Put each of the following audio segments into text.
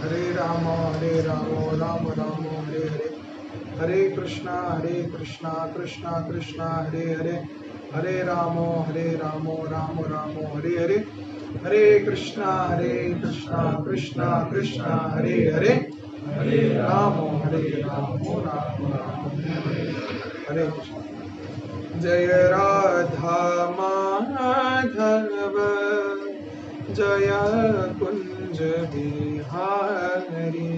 हरे राम राम राम हरे हरे, हरे कृष्णा कृष्णा कृष्णा हरे हरे, हरे राम राम राम हरे हरे, हरे कृष्णा कृष्णा कृष्णा हरे हरे, हरे राम राम राम हरे कृष्ण। जय राधा माधव जय कुंज बिहारी,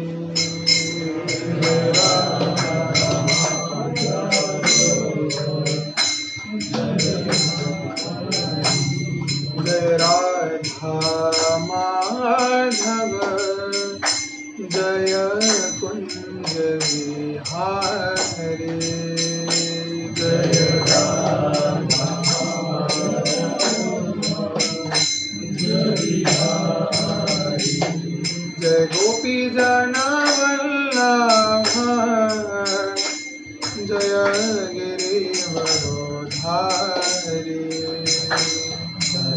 जय राधा माधव जय कुंज बिहारी, जय जय गोपी जनवल्लभ जय गिरिवरोधारी,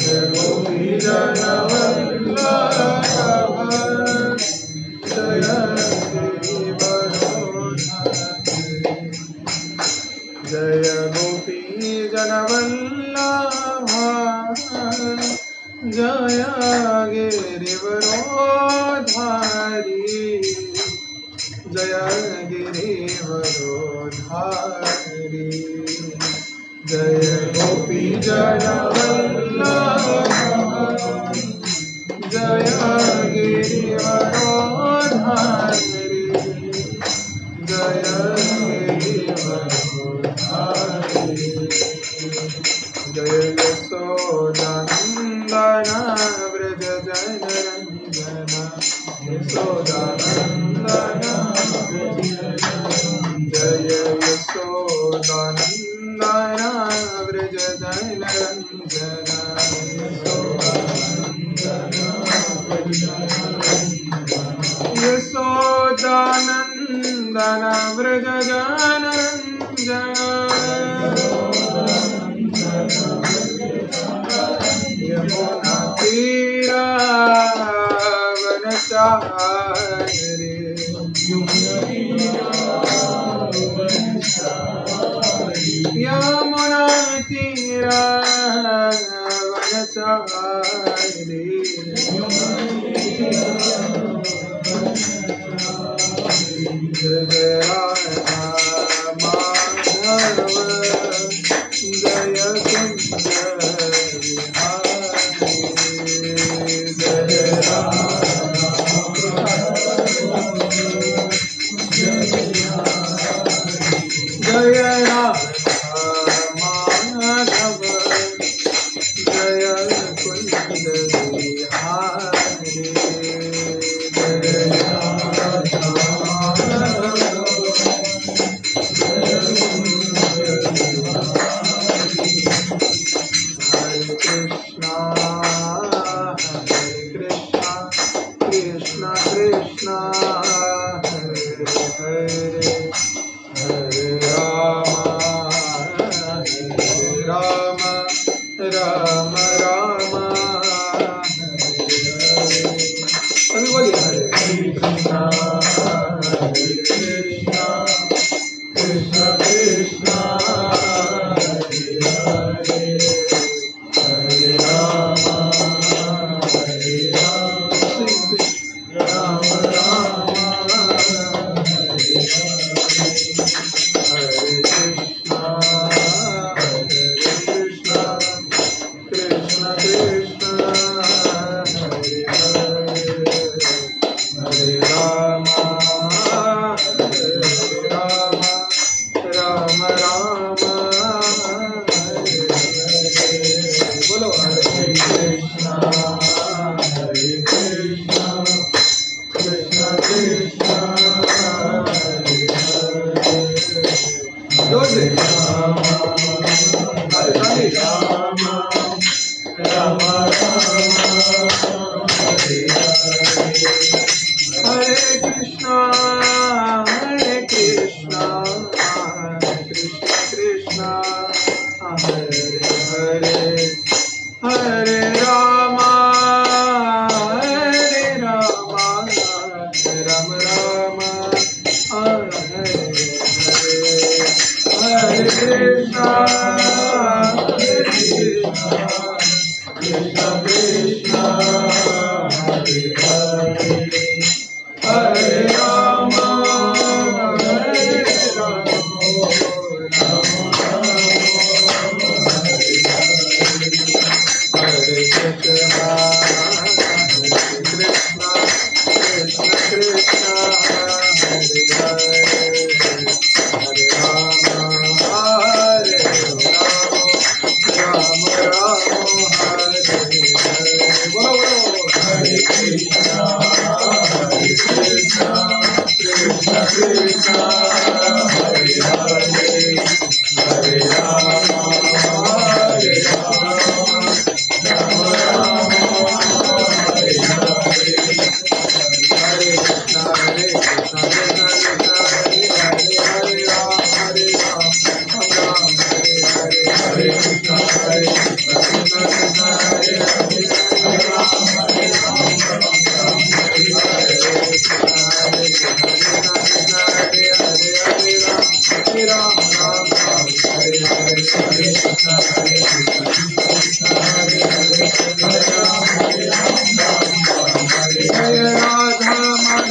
जय गोपी जनवल्लभ जय गिरिवरोधारी, जय गोपी जनवल्लभ जय गिरिवरोधारी, जय गिरिवरोधारी, जय गोपी जनवल्लभ जय गिरिवरोधारी, जय गिरिवरोधारी, जय यशोदानंदन व्रज जनरंजन, यशोदानंदन जय यशोदानंदन व्रज जनरंजन, यशोदानंदन व्रज जनरंजन, यमुना तीरावनचारि, यमुना तीरावनचारि, जय राधा माधव जय कुंज बिहारी, जय राधा जय राधा माधव जय कुंज बिहारी, जय राधा माधव हरे कृष्णा कृष्णा कृष्णा हरे हरे, हरे राम राम राम हरे हरे। अभी बोलिए हरे कृष्णा कृष्णा कृष्णा हरे हरे, हरे राम श्री कृष्ण राम राम हरे हरे।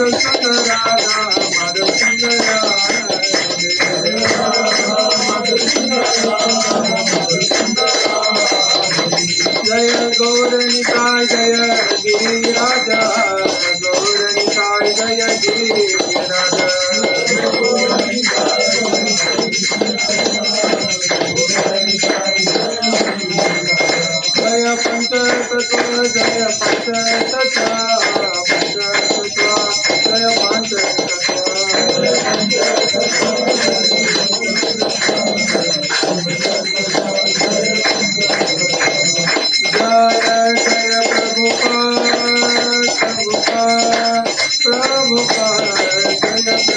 सुंदर राधा माधव सुंदर जय गौरनिताय जय गिरिराजा गौरनिताय जय गिरिराजा जय पंचतत्व जय पंचतत्व जय जय प्रभुपाद प्रभुपाद जय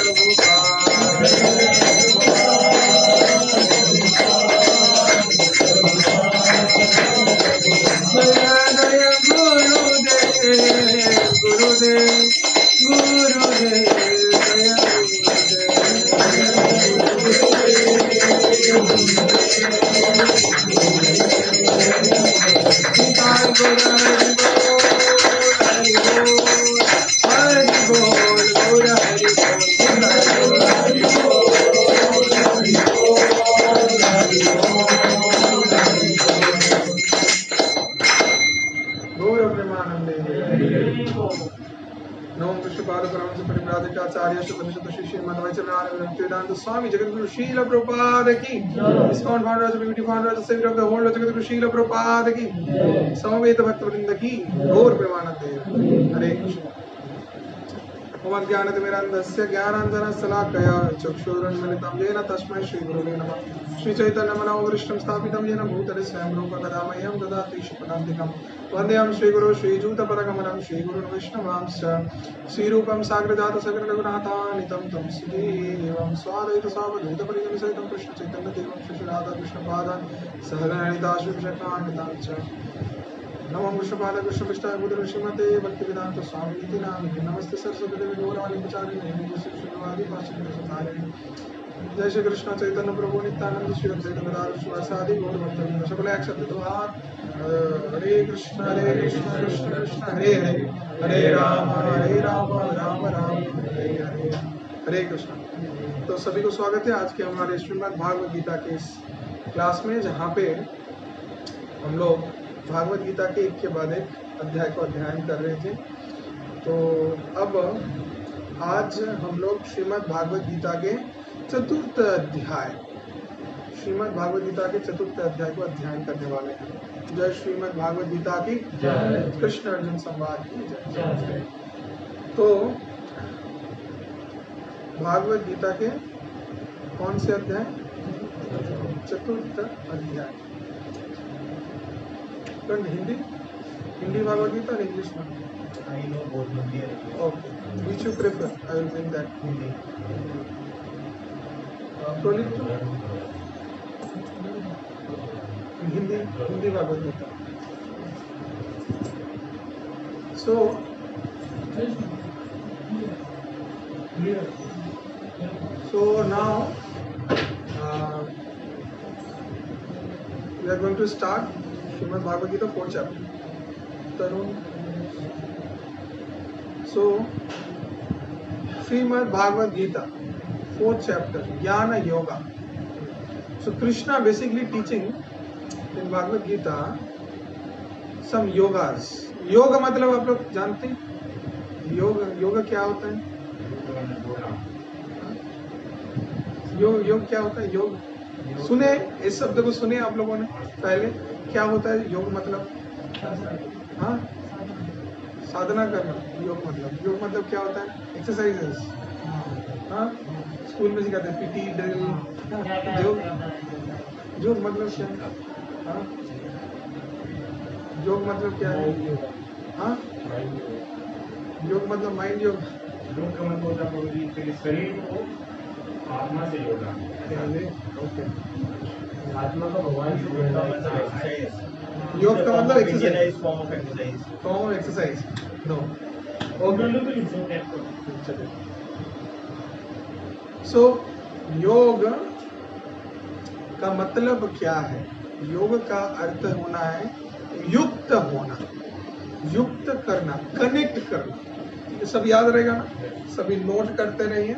स्वामी जगद्गुरु शील प्रभुपाद की ISKCON founder beauty founder saviour of the whole जगद्गुरु शील प्रभुपाद की समवेत भक्तवृंद की गौर प्रेमानंद हरे कृष्ण ओम ज्ञानतिमिरन्धस्य ज्ञानाञ्जनशलाकया चक्षुरुन्मिलितं येन तस्मै श्रीगुरवे नमः श्रीचैतन्यमनोभीष्टं स्थापितं येन भूतले स्वयं रूपकदा मह्यं ददाति शुभदान्तिकं वन्देऽहं श्रीगुरो श्रीयुतपदकमलं श्रीगुरुन् वैष्णवांश्च श्रीरूपं साग्रजातसगररघुनाथान्वितं तं श्रीदेवं स्वादयितसावधूतपरिजनसहितं कृष्णचैतन्यदेवं श्रीराधाकृष्णपादान् सहगणललिता श्रीविशाखान्वितां च नमो कृष्णपाद कृष्णपृष्ठाय बुद्ध श्रीमते भक्तिवेदांत स्वामी नामिने नमस्ते सरस्वती देवी गौरवाणी प्रचारिणे श्रीवादी पाश्चात्य जय श्री कृष्ण चैतन्य प्रभु नित्यानंद श्री अद्वैत गदाधर शिवासादि गौर भक्तवृंद सबले अक्षत हाथ हरे कृष्ण कृष्ण कृष्ण हरे हरे हरे राम राम राम हरे हरे हरे कृष्ण। तो सभी को स्वागत है आज के हमारे श्रीमद् भागवत गीता के इस क्लास में, जहाँ पे हम लोग भागवत गीता के एक के बाद एक अध्याय को अध्ययन कर रहे थे। तो अब आज हम लोग श्रीमद् भागवत गीता के चतुर्थ अध्याय को अध्ययन करने वाले हैं। जय श्रीमद् भागवत गीता की जय, कृष्ण अर्जुन संवाद की जय। तो भागवत गीता के कौन से अध्याय? चतुर्थ अध्याय। Hindi Bhagavad Gita or English one? I know both Hindi and English. Okay. Which you prefer? I will bring that. Hindi. Prolip to? Hindi Bhagavad Gita. So now we are going to start Srimad Bhagavad Gita 4th chapter. Tarun. So Srimad Bhagavad Gita 4th chapter, Jnana Yoga. So Krishna basically teaching in Bhagavad Gita some yogas. Yoga मतलब आप लोग जानते हैं? योगा क्या होता है? योग क्या होता है? योग सुने, इस शब्द को सुने आप लोगों ने पहले। क्या होता है योग मतलब? हाँ, साधना करना। योग मतलब क्या होता है? एक्सरसाइजेस। हाँ, स्कूल में सिखाते हैं पीटी ड्रिल। योग मतलब क्या? हाँ, योग मतलब क्या है? हाँ, योग मतलब माइंड योग। योग का मतलब होता है शरीर को आत्मा से जोड़ना। ओके, आत्मा का भगवान से जोड़ना। योग का मतलब exercise, form of exercise. No, okay. So योग का मतलब क्या है? योग का अर्थ होना है युक्त होना, युक्त करना, कनेक्ट करना। ये सब याद रहेगा ना? सभी नोट करते रहिए,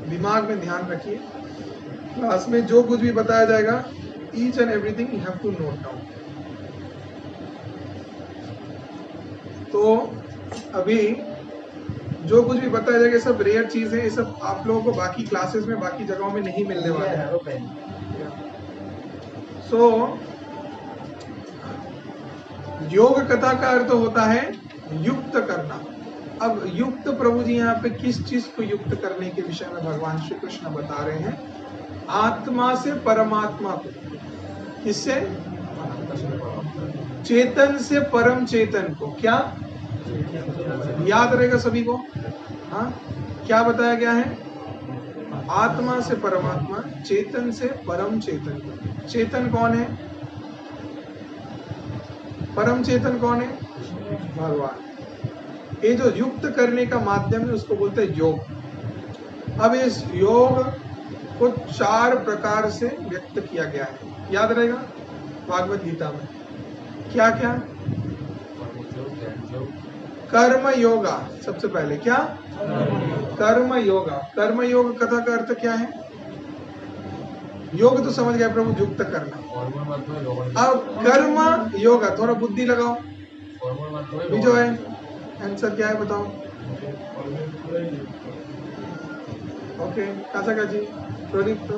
दिमाग में ध्यान रखिए। क्लास में जो कुछ भी बताया जाएगा, each and everything you have to note down. तो अभी जो कुछ भी बताया जाएगा सब रेयर चीज है, ये सब आप लोगों को बाकी क्लासेस में, बाकी जगहों में नहीं मिलने वाले हैं। सो योग कथा का अर्थ होता है युक्त करना। अब युक्त प्रभु जी यहाँ पे किस चीज को युक्त करने के विषय में भगवान श्री कृष्ण बता रहे हैं? आत्मा से परमात्मा को। किससे? चेतन से परम चेतन को। क्या याद रहेगा सभी को? हाँ, क्या बताया गया है? आत्मा से परमात्मा, चेतन से परम चेतन को। चेतन कौन है? परम चेतन कौन है? भगवान। ये जो युक्त करने का माध्यम है उसको बोलते हैं योग। अब इस योग को 4 प्रकार से व्यक्त किया गया है, याद रहेगा भागवत गीता में। क्या क्या? कर्म योगा सबसे पहले। क्या? कर्म योगा। कर्म योग कथा का अर्थ क्या है? योग तो समझ गया प्रभु, युक्त करना। अब कर्म योगा, थोड़ा बुद्धि लगाओ। भी जो है आंसर क्या है बताओ? ओके, कासा काजी प्रदीप। तो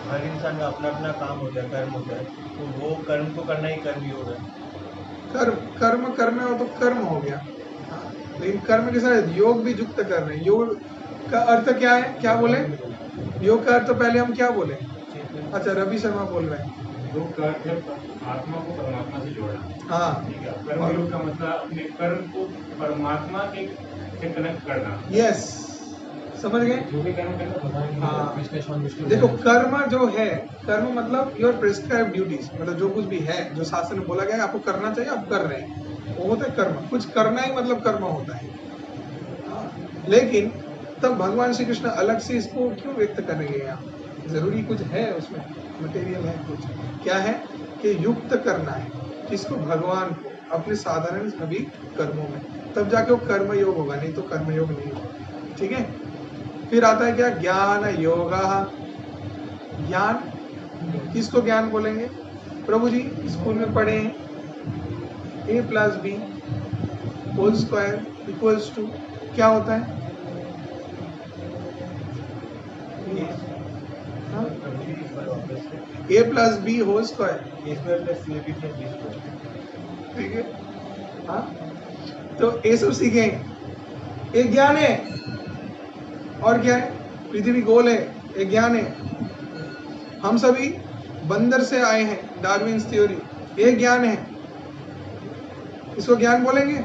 हर इंसान का अपना अपना काम होता है, कर्म होता है, तो वो कर्म को करना ही कर्म योग है। कर्म करना हो तो कर्म हो गया, लेकिन कर्म के साथ योग भी युक्त कर रहे हैं। योग का अर्थ क्या है? क्या बोले? योग का अर्थ पहले हम क्या बोले? अच्छा, रवि शर्मा बोल रहे हैं। योग का अर्थ है आत्मा को परमात्मा से जोड़ना। हाँ, ठीक है। कर्म योग का मतलब अपने कर्म को परमात्मा के से कनेक्ट करना। यस, समझ गए? जो भी कर्म करना। हाँ, देखो कर्म जो है, कर्म मतलब योर प्रिस्क्राइब ड्यूटीज, मतलब जो कुछ भी है, जो शास्त्र में बोला गया है आपको करना चाहिए, आप कर रहे हैं, वो होता है कर्म। कुछ करना ही मतलब कर्म होता है। लेकिन तब भगवान श्री कृष्ण अलग से इसको क्यों व्यक्त करेंगे? यहाँ जरूरी कुछ है उसमें, मटेरियल है कुछ। क्या है? कि युक्त करना है किसको? भगवान को, अपने साधारण सभी कर्मों में, तब जाके वो कर्म योग होगा, नहीं तो कर्म योग नहीं होगा। ठीक है। फिर आता है क्या? ज्ञान योगा। ज्ञान, किसको ज्ञान बोलेंगे? प्रभु जी स्कूल में पढ़े हैं, a+b whole square equals to क्या होता है? a+b whole square. ठीक है। हाँ, तो ये सब सीखे। एक ज्ञान है, और क्या है? पृथ्वी गोल है, एक ज्ञान है। हम सभी बंदर से आए हैं, डार्विन्स थ्योरी, एक ज्ञान है। इसको ज्ञान बोलेंगे?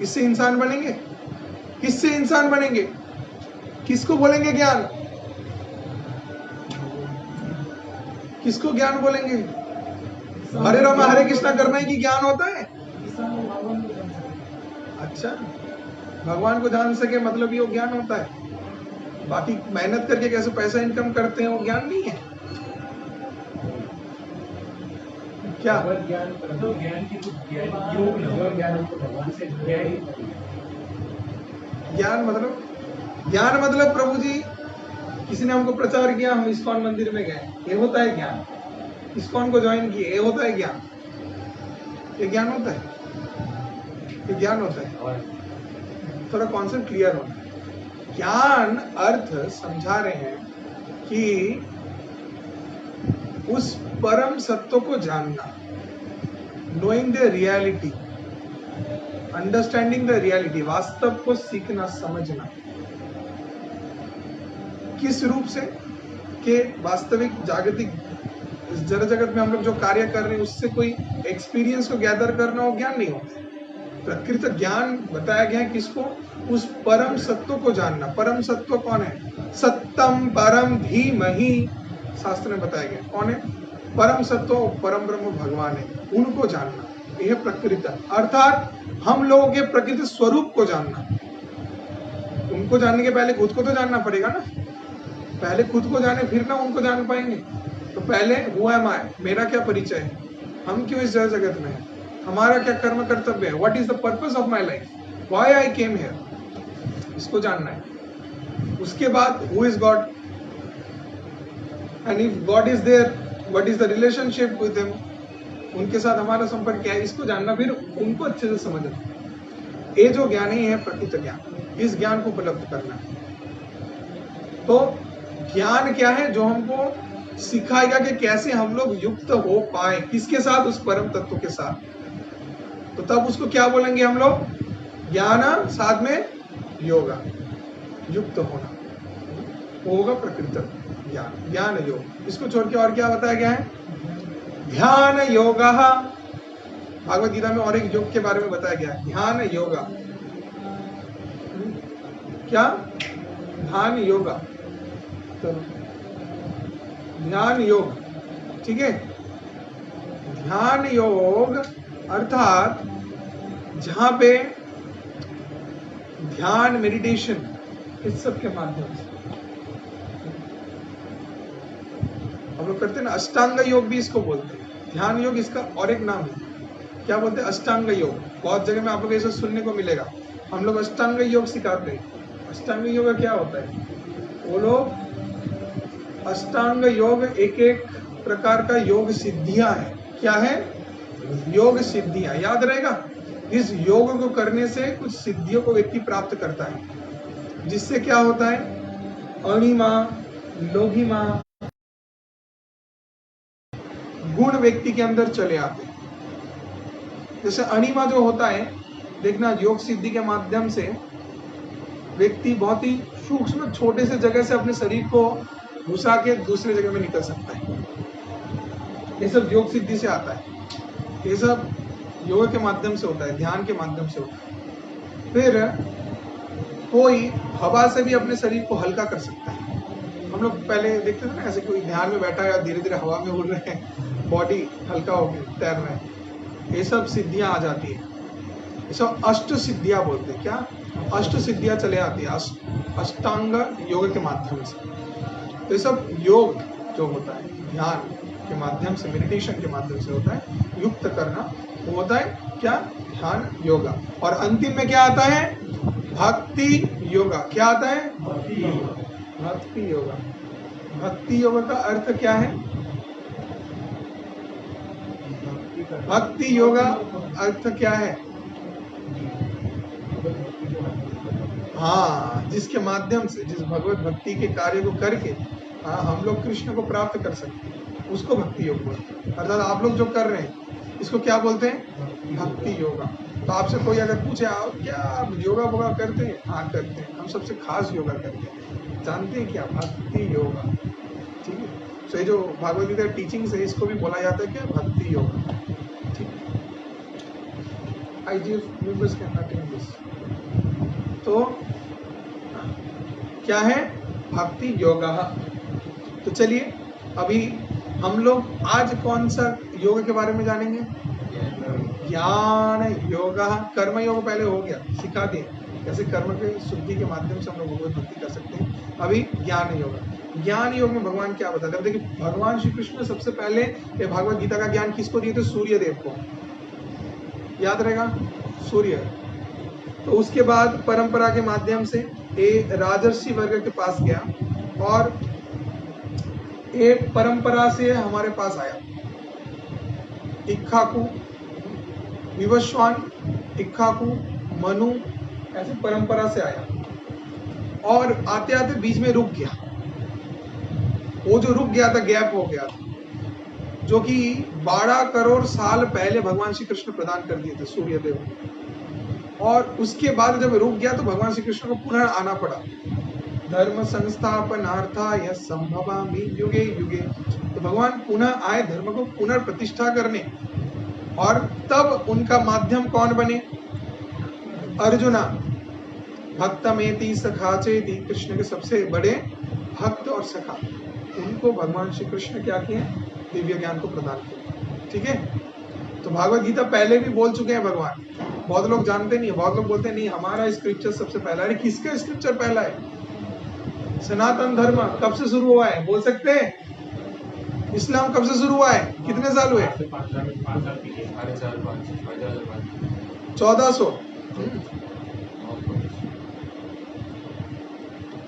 इससे इंसान बनेंगे? किससे इंसान बनेंगे? किसको बोलेंगे ज्ञान? किसको ज्ञान बोलेंगे? हरे राम हरे कृष्णा करना ही की ज्ञान होता है? अच्छा, भगवान को जान सके मतलब ये वो ज्ञान होता है। बाकी मेहनत करके कैसे पैसा इनकम करते हैं वो ज्ञान नहीं है क्या? ज्ञान तो ज्ञान की योग नहीं, ज्ञान को भगवान से ज्ञान मतलब प्रभु जी किसी ने हमको प्रचार किया, हम इस्कॉन मंदिर में गए, ये होता है ज्ञान। इस्कॉन को ज्वाइन किए, ये होता है ज्ञान। ये ज्ञान होता है, ये ज्ञान होता है। थोड़ा कॉन्सेप्ट क्लियर होना। ज्ञान अर्थ समझा रहे हैं कि उस परम सत्य को जानना, knowing the reality, understanding the reality, वास्तव को सीखना, समझना। किस रूप से? कि वास्तविक जागतिक जड़ जगत में हम लोग जो कार्य कर रहे हैं उससे कोई एक्सपीरियंस को गैदर करना, वो ज्ञान नहीं होता। प्रकृत ज्ञान बताया गया है किसको? उस परम सत्य को जानना। परम सत्य कौन है? सत्यम परम धीमहि, शास्त्र में बताया गया। कौन है परम सत्य? परम ब्रह्म भगवान है, उनको जानना। यह प्रकृत अर्थात हम लोगों के प्रकृति स्वरूप को जानना। उनको जानने के पहले खुद को तो जानना पड़ेगा ना। पहले खुद को जाने फिर ना उनको जान पाएंगे। तो पहले हु एम आई, मेरा क्या परिचय है, हम क्यों इस जड़ जगत में है, हमारा क्या कर्म कर्तव्य है, what is the purpose of my life, why I came here, इसको जानना है। उसके बाद who is God, and if God is there what is the relationship with him, उनके साथ हमारा संपर्क क्या है, इसको जानना, फिर उनको अच्छे से समझना। ये जो ज्ञान ही है प्रकृत ज्ञान, इस ज्ञान को उपलब्ध करना है। तो ज्ञान क्या है, जो हमको सिखाएगा कि कैसे हम लोग युक्त हो पाए, किसके साथ, उस परम तत्व के साथ। तो तब उसको क्या बोलेंगे हम लोग, ज्ञान साथ में योगा, युक्त होना, होगा प्रकृत ज्ञान, ज्ञान योग। इसको छोड़ के और क्या बताया गया है, ध्यान योगा। भागवत गीता में और एक योग के बारे में बताया गया है, ध्यान योगा। क्या, ध्यान योगा, तो ध्यान योग, ठीक है। ध्यान योग अर्थात जहां पे ध्यान, मेडिटेशन, इस सब के माध्यम से हम लोग करते हैं ना, अष्टांग योग भी इसको बोलते हैं। ध्यान योग इसका और एक नाम है, क्या बोलते हैं, अष्टांग योग। बहुत जगह में आप लोग ऐसा सुनने को मिलेगा, हम लोग अष्टांग योग सिखाते हैं। अष्टांग योग क्या होता है, वो लोग अष्टांग योग एक एक प्रकार का योग सिद्धियां है। क्या है, योग सिद्धियां, याद रहेगा। इस योग को करने से कुछ सिद्धियों को व्यक्ति प्राप्त करता है, जिससे क्या होता है, अणिमा, लोभिमा गुण व्यक्ति के अंदर चले आते हैं। जैसे अणिमा जो होता है, देखना योग सिद्धि के माध्यम से व्यक्ति बहुत ही सूक्ष्म छोटे से जगह से अपने शरीर को घुसा के दूसरे जगह में निकल सकता है। ये सब योग सिद्धि से आता है, ये सब योग के माध्यम से होता है, ध्यान के माध्यम से होता है। फिर कोई हवा से भी अपने शरीर को हल्का कर सकता है। हम लोग पहले देखते थे ना, ऐसे कोई ध्यान में बैठा है, धीरे धीरे हवा में उड़ रहे हैं, बॉडी हल्का हो गई, तैर रहा है, ये सब सिद्धियां आ जाती है। ये सब अष्ट सिद्धियां बोलते हैं। क्या, अष्ट सिद्धियां चले आती है अष्टांग योग के माध्यम से। तो ये सब योग जो होता है, ध्यान के माध्यम से, मेडिटेशन के माध्यम से होता है, युक्त करना, वो होता है क्या, ध्यान योगा। और अंतिम में क्या आता है, भक्ति योगा। क्या आता है, भक्ति योग। भक्ति योगा। भक्ति योगा का अर्थ क्या है, भक्ति योगा अर्थ क्या है, हाँ, जिसके माध्यम से, जिस भगवत भक्ति के कार्य को करके हम लोग कृष्ण को प्राप्त कर सकते हैं, उसको भक्ति योग बोलते हैं। अर्थात आप लोग जो कर रहे हैं इसको क्या बोलते हैं, भक्ति योगा। तो आपसे कोई अगर पूछे आप क्या आप योगा वोगा करते हैं, हाँ करते हैं, हम सबसे खास योगा करते हैं, जानते हैं क्या, भक्ति योगा। ठीक है, तो ये जो भागवत गीता टीचिंग्स है, इसको भी बोला जाता है क्या, भक्ति योगा। ठीक है, IGF members can attend this। तो क्या है, भक्ति योगा। तो चलिए अभी हम लोग आज कौन सा योग के बारे में जानेंगे, ज्ञान योगा। कर्म योग पहले हो गया, सिखा दिए कैसे कर्म के शुद्धि के माध्यम से हम लोग भगवत भक्ति कर सकते हैं। अभी ज्ञान योग। ज्ञान योग में भगवान क्या बताते हैं, देखिए भगवान श्री कृष्ण ने सबसे पहले ये भागवत गीता का ज्ञान किसको दिए थे, सूर्य देव को, याद रहेगा, सूर्य। तो उसके बाद परंपरा के माध्यम से एक राजर्षि वर्ग के पास गया और एक परंपरा से हमारे पास आया, इक्ष्वाकु, विवस्वान, इक्ष्वाकु, मनु, ऐसी परंपरा से आया और आते आते बीच में रुक गया। वो जो रुक गया था, गैप हो गया था, जो कि 12 करोड़ साल पहले भगवान श्री कृष्ण प्रदान कर दिए थे सूर्यदेव को। और उसके बाद जब रुक गया तो भगवान श्री कृष्ण को पुनः आना पड़ा, धर्म संस्थापनार्थाय संभवामि युगे युगे। तो भगवान पुनः आए धर्म को पुनर्प्रतिष्ठा करने, और तब उनका माध्यम कौन बने, अर्जुना। भक्तमेति सखा चेति, कृष्ण के सबसे बड़े भक्त और सखा, उनको भगवान श्री कृष्ण क्या किए, दिव्य ज्ञान को प्रदान किया। ठीक है, तो भागवत गीता पहले भी बोल चुके हैं भगवान, बहुत लोग जानते नहीं है, बहुत लोग बोलते नहीं हमारा स्क्रिप्चर सबसे पहला है। किसका स्क्रिप्चर पहला है, सनातन धर्म कब से शुरू हुआ है, बोल सकते हैं, इस्लाम कब से शुरू हुआ है? कितने साल हुए? 5 साल पीछे 1400।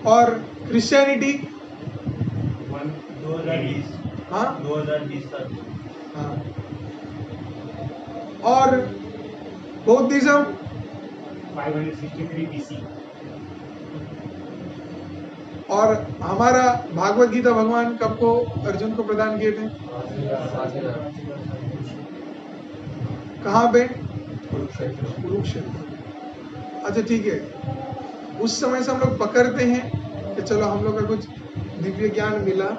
और क्रिश्चियनिटी 2020 हाँ 2020 तक। हाँ। और बौद्धिज्म 563 BC। और हमारा भागवत गीता भगवान कब को अर्जुन को प्रदान किए थे? कहाँ पे? कुरुक्षेत्र। अच्छा ठीक है, उस समय से हम लोग पकड़ते हैं कि चलो हम लोग का कुछ दिव्य ज्ञान मिला,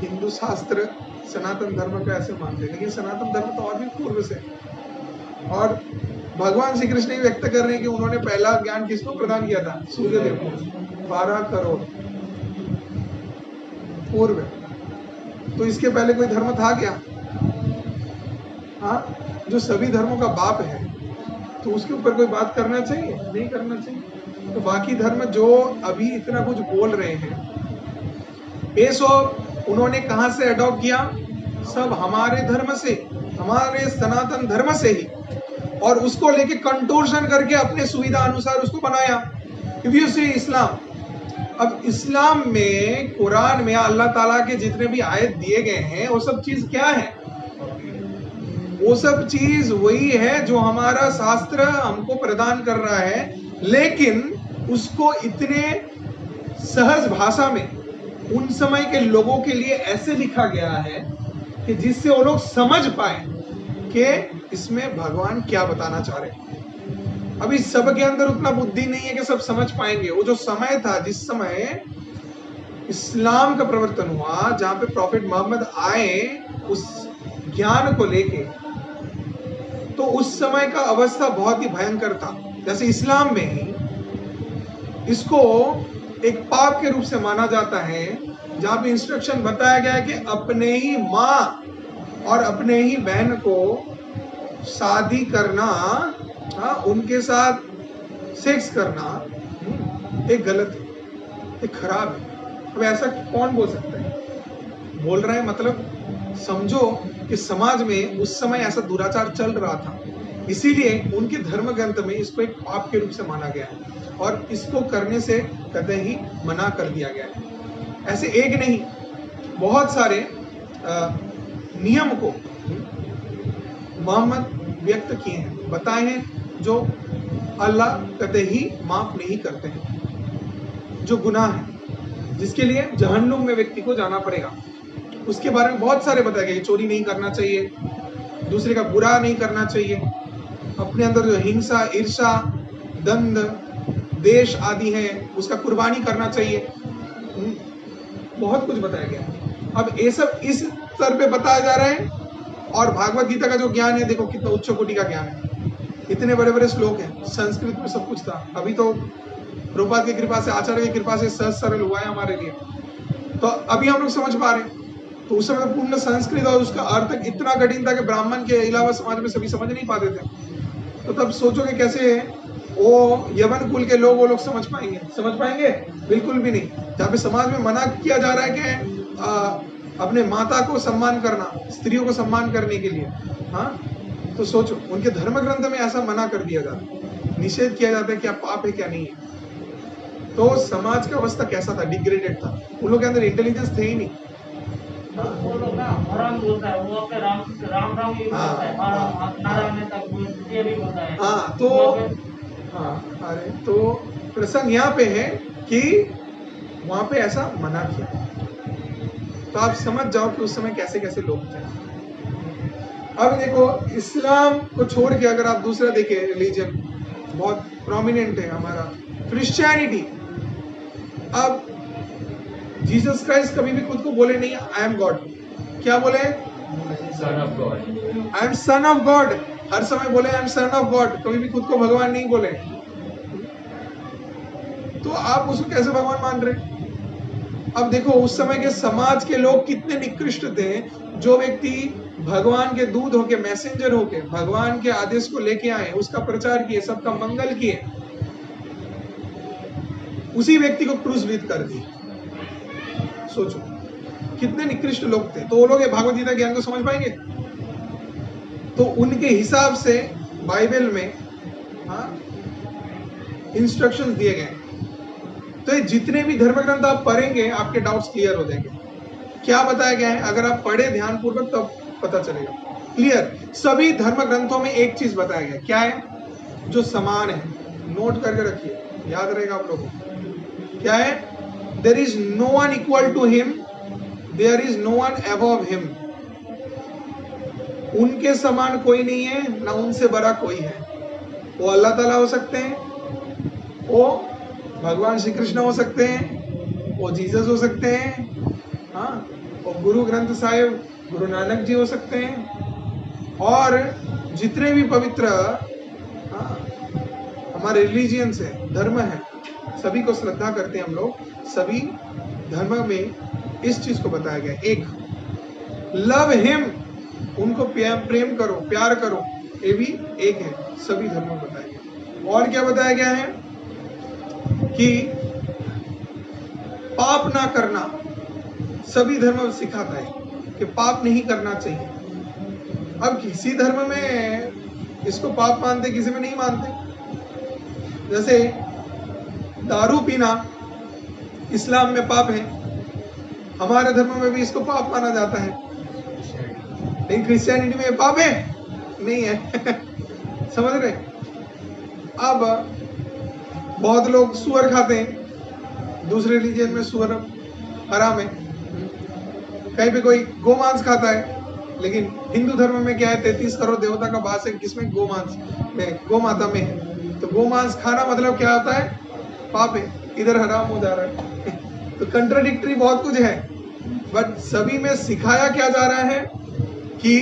हिंदू शास्त्र सनातन धर्म का ऐसे मानते हैं, लेकिन सनातन धर्म तो और भी पूर्व से। और भगवान श्री कृष्ण ही व्यक्त कर रहे हैं कि उन्होंने पहला ज्ञान किसको प्रदान किया था? सूर्यदेव को, 12 करोड़ पूर्व। तो इसके पहले कोई धर्म था क्या? हाँ, जो सभी धर्मों का बाप है, तो उसके ऊपर कोई बात करना चाहिए? नहीं करना चाहिए। तो बाकी धर्म जो अभी इतना कुछ बोल रहे हैं, ये सब उन्होंने कहां से अडॉप्ट किया? सब हमारे धर्म से, हमारे सनातन धर्म से ही, और उसको लेके कंटोर्शन करके अपने सुविधा अनुसार उसको बनाया। इफ यू सी इस्लाम, अब इस्लाम में, कुरान में अल्लाह ताला के जितने भी आयत दिए गए हैं, वो सब चीज क्या है? वो सब चीज वही है जो हमारा शास्त्र हमको प्रदान कर रहा है, लेकिन उसको इतने सहज भाषा में उन समय के लोगों के लिए ऐसे लिखा गया है कि जिससे वो लोग समझ पाए कि इसमें भगवान क्या बताना चाह रहे हैं। अभी सबके अंदर उतना बुद्धि नहीं है कि सब समझ पाएंगे। वो जो समय था, जिस समय इस्लाम का प्रवर्तन हुआ, जहां पे प्रॉफिट मोहम्मद आए उस ज्ञान को लेके, तो उस समय का अवस्था बहुत ही भयंकर था। जैसे इस्लाम में ही इसको एक पाप के रूप से माना जाता है, जहां पे इंस्ट्रक्शन बताया गया है कि अपने ही माँ और अपने ही बहन को शादी करना, हाँ, उनके साथ सेक्स करना एक गलत है, एक खराब है। अब ऐसा कौन बोल सकता है? बोल रहे हैं मतलब समझो कि समाज में उस समय ऐसा दुराचार चल रहा था, इसीलिए उनके धर्म ग्रंथ में इसको एक पाप के रूप से माना गया है और इसको करने से कतई मना कर दिया गया है। ऐसे एक नहीं, बहुत सारे नियम को मोहम्मद व्यक्त किए हैं, बताए हैं, जो अल्लाह कतई माफ नहीं करते हैं। जो गुनाह है, जिसके लिए जहन्नुम में व्यक्ति को जाना पड़ेगा, उसके बारे में बहुत सारे बताए गए। चोरी नहीं करना चाहिए, दूसरे का बुरा नहीं करना चाहिए, अपने अंदर जो हिंसा, ईर्षा, दंड, देश आदि है, उसका कुर्बानी करना चाहिए। बहुत कुछ बताया गया। अब ये सब इस स्तर पे बताया जा रहा है। और भागवत गीता का जो ज्ञान है, देखो कितना उच्च कोटि का ज्ञान है, इतने बड़े बड़े श्लोक हैं, संस्कृत में सब कुछ था। अभी तो प्रभुपाद की कृपा से, आचार्य की कृपा से सहज सरल हुआ है हमारे लिए, तो अभी हम लोग समझ पा रहे हैं। तो उस समय पूर्ण संस्कृत और उसका अर्थ इतना कठिन था कि ब्राह्मण के अलावा समाज में सभी समझ नहीं पाते थे। तो तब सोचोगे कैसे वो यवन कुल के लोग, वो लोग समझ पाएंगे? समझ पाएंगे? बिल्कुल भी नहीं। जहाँ पे समाज में मना किया जा रहा है कि अपने माता को सम्मान करना, स्त्रियों को सम्मान करने के लिए, हाँ, तो सोचो उनके धर्म ग्रंथ में ऐसा मना कर दिया जाता है, निषेध किया जाता है क्या पाप है क्या नहीं है। तो समाज का अवस्था कैसा था? डिग्रेडेड था। उन लोगों के अंदर इंटेलिजेंस थे ही नहीं। वो लोग ना हराम बोलता है, वो अपने राम राम राम ही बोलता है, नारायण तक ये भी बोलता है। हाँ, तो हाँ, अरे तो प्रसंग यहाँ पे है कि वहां पे ऐसा मना किया। तो आप समझ जाओ कि उस समय कैसे कैसे लोग थे। अब देखो, इस्लाम को छोड़ के अगर आप दूसरा देखें रिलीजन, बहुत प्रोमिनेंट है हमारा क्रिश्चियनिटी। अब जीसस क्राइस्ट कभी भी खुद को बोले नहीं आई एम गॉड। क्या बोले? Son of God. I am son of God. हर समय बोले I am son of God, कभी भी खुद को भगवान नहीं बोले। तो आप उसको कैसे भगवान मान रहे? अब देखो उस समय के समाज के लोग कितने निकृष्ट थे। जो व्यक्ति भगवान के दूत होके, मैसेंजर होके भगवान के आदेश को लेके आए, उसका प्रचार किए, सबका मंगल किए, उसी व्यक्ति को क्रूसबिद कर दी। सोचो कितने निकृष्ट लोग थे, तो वो लोग ये भागवत गीता ज्ञान को समझ पाएंगे? तो उनके हिसाब से बाइबल में इंस्ट्रक्शंस दिए गए। तो ये जितने भी धर्म ग्रंथ आप पढ़ेंगे आपके डाउट्स क्लियर हो जाएंगे। क्या बताया गया है, अगर आप पढ़े ध्यानपूर्वक तब पता चलेगा क्लियर। सभी धर्म ग्रंथों में एक चीज बताया गया, क्या है? जो समान है, नोट करके रखिए, याद रहेगा आप लोगों को। क्या है? There is no one equal to him, there is no one above him. उनके समान कोई नहीं है, ना उनसे बड़ा कोई है। वो अल्लाह ताला हो सकते हैं, वो भगवान श्री कृष्ण हो सकते हैं, वो जीसस हो सकते हैं, हाँ, वो गुरु ग्रंथ साहिब गुरु नानक जी हो सकते हैं, और जितने भी पवित्र हमारे रिलीजियंस है, धर्म है, सभी को श्रद्धा करते हैं हम लोग। सभी धर्म में इस चीज को बताया गया, एक लव हिम, उनको प्रेम करो, प्यार करो, ये भी एक है, सभी धर्मों में बताया गया। और क्या बताया गया है कि पाप ना करना, सभी धर्म में सिखाता है कि पाप नहीं करना चाहिए। अब किसी धर्म में इसको पाप मानते, किसी में नहीं मानते। जैसे दारू पीना इस्लाम में पाप है, हमारे धर्म में भी इसको पाप माना जाता है, लेकिन क्रिश्चियनिटी में पाप है नहीं है। समझ रहे? अब बहुत लोग सुअर खाते हैं, दूसरे रिलीजन में सुअर हराम है, कहीं पे कोई गोमांस खाता है, लेकिन हिंदू धर्म में क्या है, 33 करोड़ देवता का वास है, किसमें? गोमांस में, गोमाता में है। तो गोमांस खाना मतलब क्या होता है? पाप है, इधर हराम हो जा रहा है। तो कंट्राडिक्टरी बहुत कुछ है, बट सभी में सिखाया क्या जा रहा है कि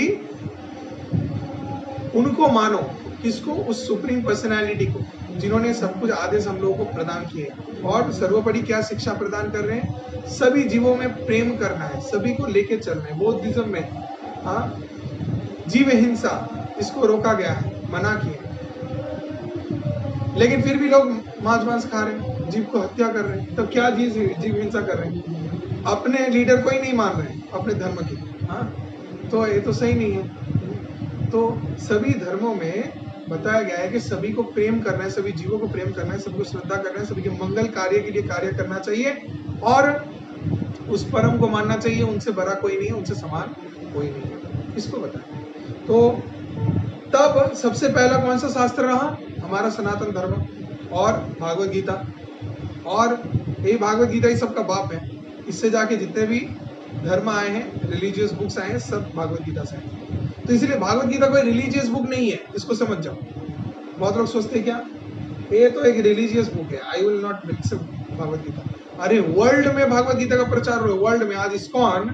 उनको मानो, किसको? उस सुप्रीम पर्सनालिटी को, जिन्होंने सब कुछ आदेश हम लोगों को प्रदान किए। और सर्वोपरि क्या शिक्षा प्रदान कर रहे हैं? सभी जीवों में प्रेम करना है, सभी को लेके चलना है। बौद्धिज्म में जीव हिंसा, इसको रोका गया है, मना किया, लेकिन फिर भी लोग मांस खा रहे हैं, जीव को हत्या कर रहे हैं। तब क्या जीव हिंसा कर रहे हैं? अपने लीडर को ही नहीं मान रहे, अपने धर्म की। तो ये तो सही नहीं है। तो सभी धर्मों में बताया गया है कि सभी को प्रेम करना है, सभी जीवों को प्रेम करना है, सभी को श्रद्धा करना है, सभी के मंगल कार्य के लिए कार्य करना चाहिए, और उस परम को मानना चाहिए। उनसे बड़ा कोई नहीं है, उनसे समान कोई नहीं है, इसको बताया। तो तब सबसे पहला कौन सा शास्त्र रहा? हमारा सनातन धर्म और भागवत गीता। और ये भागवत गीता ही सबका बाप है। इससे जाके जितने भी धर्म आए हैं, रिलीजियस बुक्स आए हैं, सब भागवत गीता से आए। तो इसलिए भागवत गीता कोई रिलीजियस बुक नहीं है, इसको समझ जाओ। बहुत लोग सोचते क्या, ये तो एक रिलीजियस बुक है, I will not accept Bhagavad Gita. अरे वर्ल्ड में भागवत गीता का प्रचार हो, वर्ल्ड में। आज ISKCON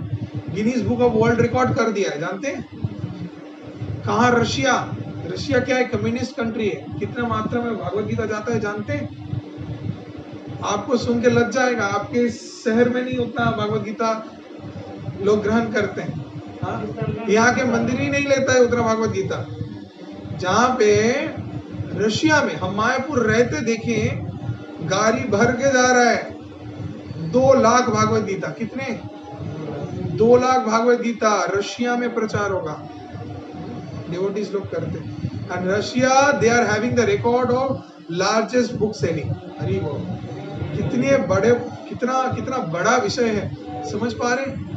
Guinness book of world record कर दिया है, जानते हैं? कहाँ? रशिया। रशिया क्या है? कम्युनिस्ट कंट्री है। कितना मात्रा में भागवत गीता जाता है जानते हैं? आपको सुन के लग जाएगा, आपके शहर में नहीं उतना भागवत गीता लोग ग्रहण करते हैं। यहाँ के मंदिर ही नहीं लेता है उतना भागवत गीता। जहाँ पे रशिया में हम मायापुर रहते, देखें गाड़ी भर के जा रहा है 2 लाख भागवत गीता। कितने? 2 लाख भागवत गीता रशिया में प्रचार होगा, डिवोटीज लोग करते हैं। And Russia, they are having the record of largest book selling. अरे वो कितने बड़े, कितना बड़ा विषय है, समझ पा रहे?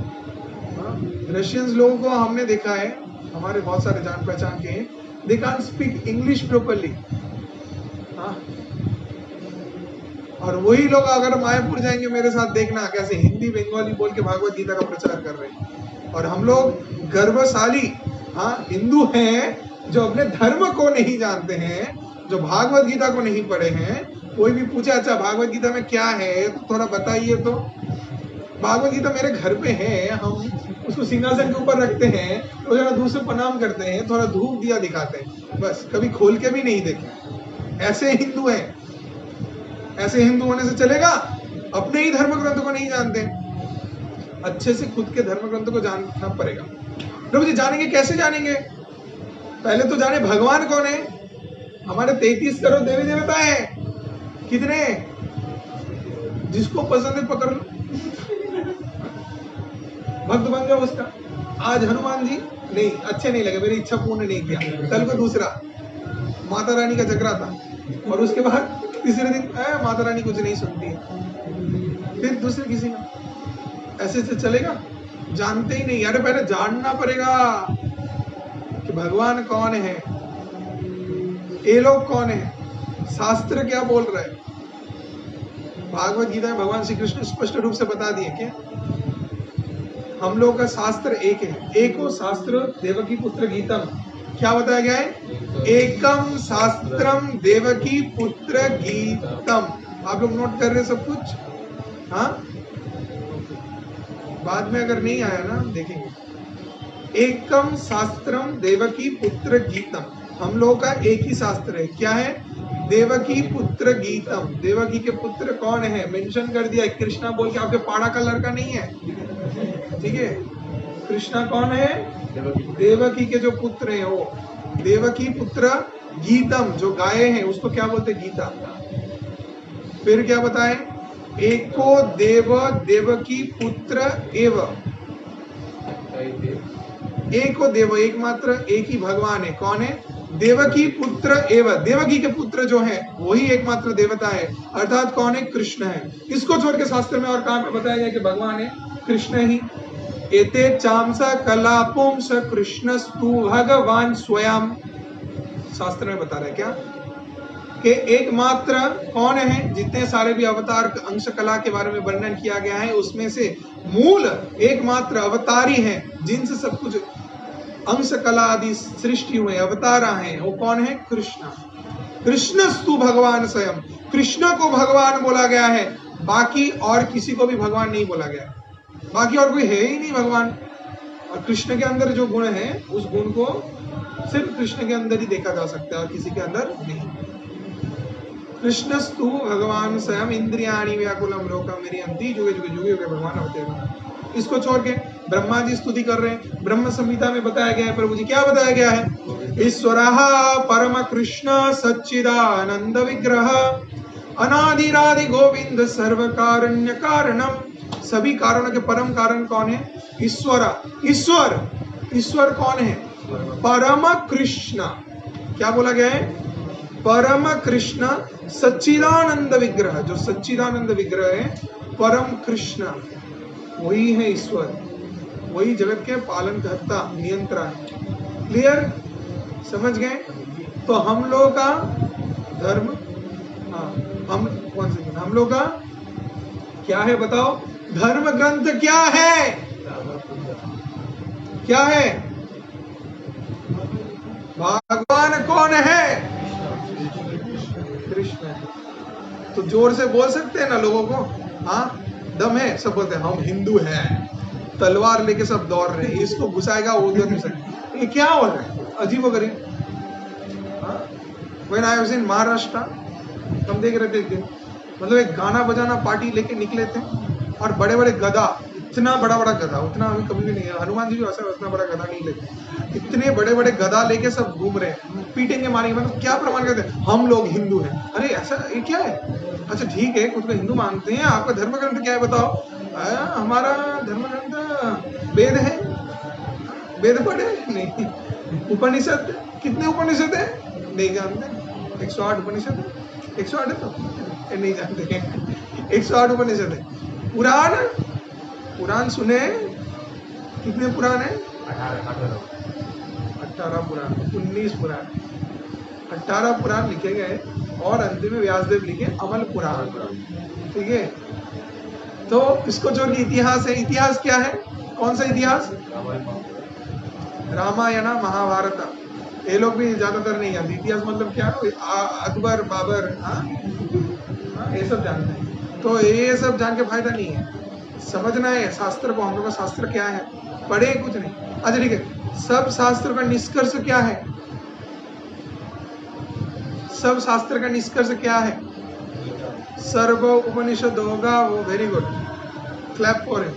रशियंस लोगों को हमने देखा है, हमारे बहुत सारे जान पहचान के, they can't speak English properly. और वही लोग अगर मायापुर जाएंगे मेरे साथ, देखना कैसे हिंदी बंगाली बोल के भागवत गीता का प्रचार कर रहे हैं। और हम लोग गर्वशाली हिंदू हैं जो अपने धर्म को नहीं जानते हैं, जो भागवत गीता को नहीं पढ़े हैं। कोई भी पूछे अच्छा भागवत गीता में क्या है तो थोड़ा बताइए, तो भागवत गीता मेरे घर पे है, हम उसको सिंहासन के ऊपर रखते हैं, तो जरा दूसरे प्रणाम करते हैं, थोड़ा धूप दिया दिखाते हैं, बस। कभी खोल के भी नहीं देखे। ऐसे हिंदू हैं। ऐसे हिंदू होने से चलेगा? अपने ही धर्म ग्रंथ को नहीं जानते। अच्छे से खुद के धर्म ग्रंथ को जानना पड़ेगा। प्रभु जी जानेंगे, कैसे जानेंगे? पहले तो जाने भगवान कौन है। हमारे 33 करोड़ देवी देवता हैं। कितने? जिसको पसंद है पकड़ लो। भक्त बन जाओ उसका। आज हनुमान जी नहीं अच्छे नहीं लगे, मेरी इच्छा पूर्ण नहीं किया, कल को दूसरा माता रानी का झगड़ा था, और उसके बाद तीसरे दिन माता रानी कुछ नहीं सुनती है, फिर दूसरे किसी का, ऐसे से चलेगा? जानते ही नहीं। अरे पहले जानना पड़ेगा कि भगवान कौन है, ये लोग कौन है, शास्त्र क्या बोल रहा है। भागवत गीता में भगवान श्री कृष्ण स्पष्ट रूप से बता दिए क्या हम लोग का शास्त्र एक है, एको शास्त्र देवकी पुत्र गीतम। क्या बताया गया है? एकम शास्त्रम देवकी पुत्र गीतम। आप लोग नोट कर रहे सब कुछ? हाँ, बाद में अगर नहीं आया ना देखेंगे। एकम शास्त्रम देवकी पुत्र गीतम, हम लोग का एक ही शास्त्र है। क्या है? देवकी पुत्र गीतम। देवकी के पुत्र कौन है मेंशन कर दिया, कृष्णा बोल के, आपके पाड़ा का लड़का नहीं है, ठीक है। कृष्णा कौन है? देवकी के जो पुत्र है वो देवकी पुत्र गीतम, जो गाये हैं उसको क्या बोलते? गीता। फिर क्या बताए? एको देव देवकी पुत्र एव, एको देव, एकमात्र एक ही भगवान है। कौन है? देवकी पुत्र एव, देवकी के पुत्र जो है वही एकमात्र देवता है, अर्थात कौन है? कृष्ण है। इसको छोड़ के शास्त्र में और कहां पे बताया गया कि भगवान है कृष्ण ही? एते चामसा कलापुंस कृष्णस्तु भगवान स्वयं, शास्त्र में बता रहा है क्या कि एकमात्र कौन है? जितने सारे भी अवतार अंश कला के बारे में वर्णन किया गया है उसमें से मूल एकमात्र अवतारी है, जिनसे सब कुछ अंश कला आदि सृष्टि हुए अवतारा हैं, वो कौन है? कृष्ण। कृष्णस्तु भगवान स्वयं, कृष्ण को भगवान बोला गया है, बाकी और किसी को भी भगवान नहीं बोला गया, बाकी और कोई है ही नहीं भगवान। और कृष्ण के अंदर जो गुण है उस गुण को सिर्फ कृष्ण के अंदर ही देखा जा सकता है और किसी के अंदर नहीं। कृष्णस्तु भगवान स्वयं इंद्रियाणि व्याकुलम लोकम मेरियंति जुगे जुगे जुगे जुगे भगवान अवतरण। इसको छोड़ के ब्रह्मा जी स्तुति कर रहे हैं। ब्रह्म संहिता में बताया गया है, प्रभु जी क्या बताया गया है? ईश्वरः परम कृष्ण सच्चिदानंद विग्रह अनादिरादि गोविंद सर्व कारण्य कारणम। सभी कारणों के परम कारण कौन है? ईश्वर। ईश्वर, ईश्वर कौन है? परम कृष्ण। क्या बोला गया है? परम कृष्ण सच्चिदानंद विग्रह, जो सच्चिदानंद विग्रह है परम कृष्ण वही है ईश्वर, वही जगत के पालन करता नियंत्रण। क्लियर? समझ गए? तो हम लोग का धर्म, हाँ, हम कौन से हम लोग का क्या है बताओ? धर्म ग्रंथ क्या है? क्या है? भगवान कौन है? कृष्ण है। तो जोर से बोल सकते हैं ना लोगों को? हाँ, दम है? सब बोलते हैं हम हिंदू हैं, तलवार लेके सब दौड़ रहे हैं, इसको घुसाएगा वो उधर घुसाएगा। ये क्या हो रहा है? अजीब व गरीब। When I was in Maharashtra, हम देख रहे थे एक दिन, मतलब एक गाना बजाना पार्टी लेके निकले थे और बड़े बड़े गधा, इतना बड़ा बड़ा गधा, उतना हमें कभी भी नहीं है, हनुमान जी भी वैसा उतना बड़ा गधा नहीं लेते, इतने बड़े बड़े गधा लेके सब घूम रहे हैं, पीटेंगे मारेंगे। मतलब क्या प्रमाण करते हैं? हम लोग हिंदू हैं। अरे ऐसा ये क्या है? अच्छा ठीक है, खुद को हिंदू मानते हैं, आपका धर्म ग्रंथ क्या है बताओ? हमारा धर्म ग्रंथ वेद है। वेद पढ़े? नहीं। उपनिषद, कितने उपनिषद है? नहीं जानते। 108 उपनिषद है। 108 है तो नहीं जानते। 108 उपनिषद है। पुराण, पुराण सुने? कितने पुराण है? 18 पुराण, 19 पुराण, 18 पुराण लिखे गए और अंतिम में व्यासदेव लिखे अमल पुराण। ठीक है, तो इसको जो इतिहास है, इतिहास क्या है? कौन सा इतिहास? रामायण महाभारत। ये लोग भी ज्यादातर नहीं जानते इतिहास मतलब क्या है। अकबर बाबर, ये सब जानते हैं। तो ये सब जान के फायदा नहीं है, समझना है शास्त्र को। हम लोग का शास्त्र क्या है? पढ़े कुछ नहीं। अच्छा ठीक है, सब शास्त्र का निष्कर्ष क्या है? सब शास्त्र का निष्कर्ष क्या है? सर्व उपनिषद होगा वो। Very good, clap for him.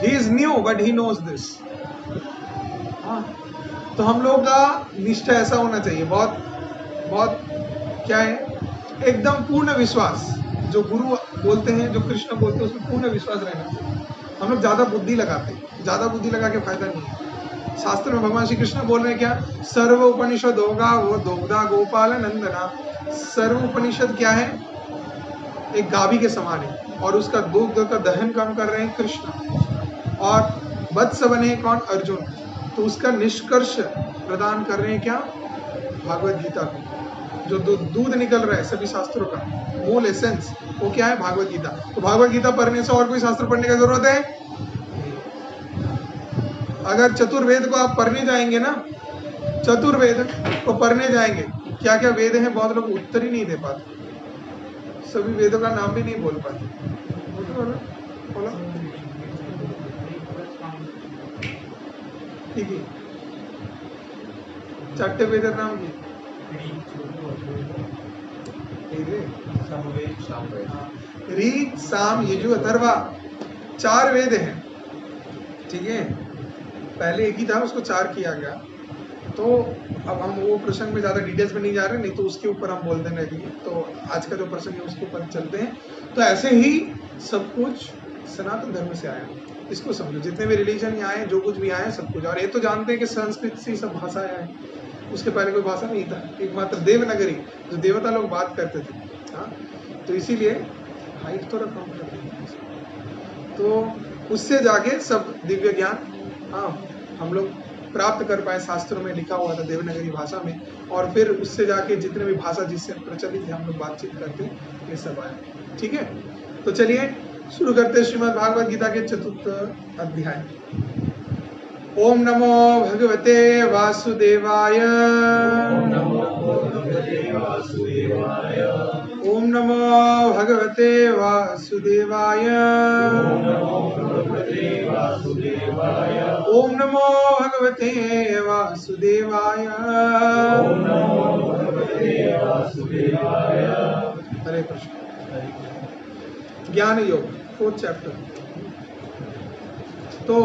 He is new but he knows this. तो हम लोग का निष्ठा ऐसा होना चाहिए, बहुत बहुत क्या है, एकदम पूर्ण विश्वास। जो गुरु बोलते हैं, जो कृष्ण बोलते हैं, उसमें पूर्ण विश्वास रहना चाहिए। हम लोग ज्यादा बुद्धि लगाते हैं, ज्यादा बुद्धि लगा के फायदा नहीं है। शास्त्र में भगवान श्री कृष्ण बोल रहे हैं क्या, सर्व उपनिषद होगा वो दोग्धा गोपाल नंदना। सर्व उपनिषद क्या है, एक गाभी के समान है, और उसका दुग्ध का दहन काम कर रहे हैं कृष्ण, और वत्स बने कौन, अर्जुन। तो उसका निष्कर्ष प्रदान कर रहे हैं क्या, भागवत गीता को। जो दूध निकल रहा है सभी शास्त्रों का, मूल एसेंस वो क्या है, भागवत गीता। तो भागवत गीता पढ़ने से और कोई शास्त्र पढ़ने की जरूरत है? अगर चतुर्वेद को आप पढ़ने जाएंगे ना, चतुर्वेद को पढ़ने जाएंगे, क्या क्या वेद हैं, बहुत लोग उत्तर ही नहीं दे पाते, सभी वेदों का नाम भी नहीं बोल पाते। बोलो ठीक है, चारटे वेदर नाम की ऋग साम यजु अथर्वा, 4 वेद हैं, ठीक है। पहले एक ही था, उसको 4 किया गया। तो अब हम वो प्रसंग में ज्यादा डिटेल्स में नहीं जा रहे, नहीं तो उसके ऊपर हम बोलते रहेंगे। तो आज का जो प्रसंग है उसके ऊपर चलते हैं। तो ऐसे ही सब कुछ सनातन धर्म से आया, इसको समझो। जितने भी रिलीजन यहाँ आए, जो कुछ भी आए, सब कुछ। और ये तो जानते हैं कि संस्कृत से सब भाषा आया है, उसके पहले कोई भाषा नहीं था, एकमात्र देवनागरी जो देवता लोग बात करते थे। हाँ, तो इसीलिए हाइट थोड़ा कम कर देंगे, तो उससे जाके सब दिव्य ज्ञान हम लोग प्राप्त कर पाए। शास्त्रों में लिखा हुआ था देवनागरी भाषा में, और फिर उससे जाके जितने भी भाषा जिससे प्रचलित है हम लोग बातचीत करते, ये सब आया। ठीक है, तो चलिए शुरू करते हैं श्रीमद् भागवत गीता के 4th अध्याय। ओम नमो भगवते वासुदेवाय, ओम नमो भगवते वासुदेवाय, ओम नमो भगवते वासुदेवाय। हरे कृष्ण। ज्ञान योग 4th चैप्टर। तो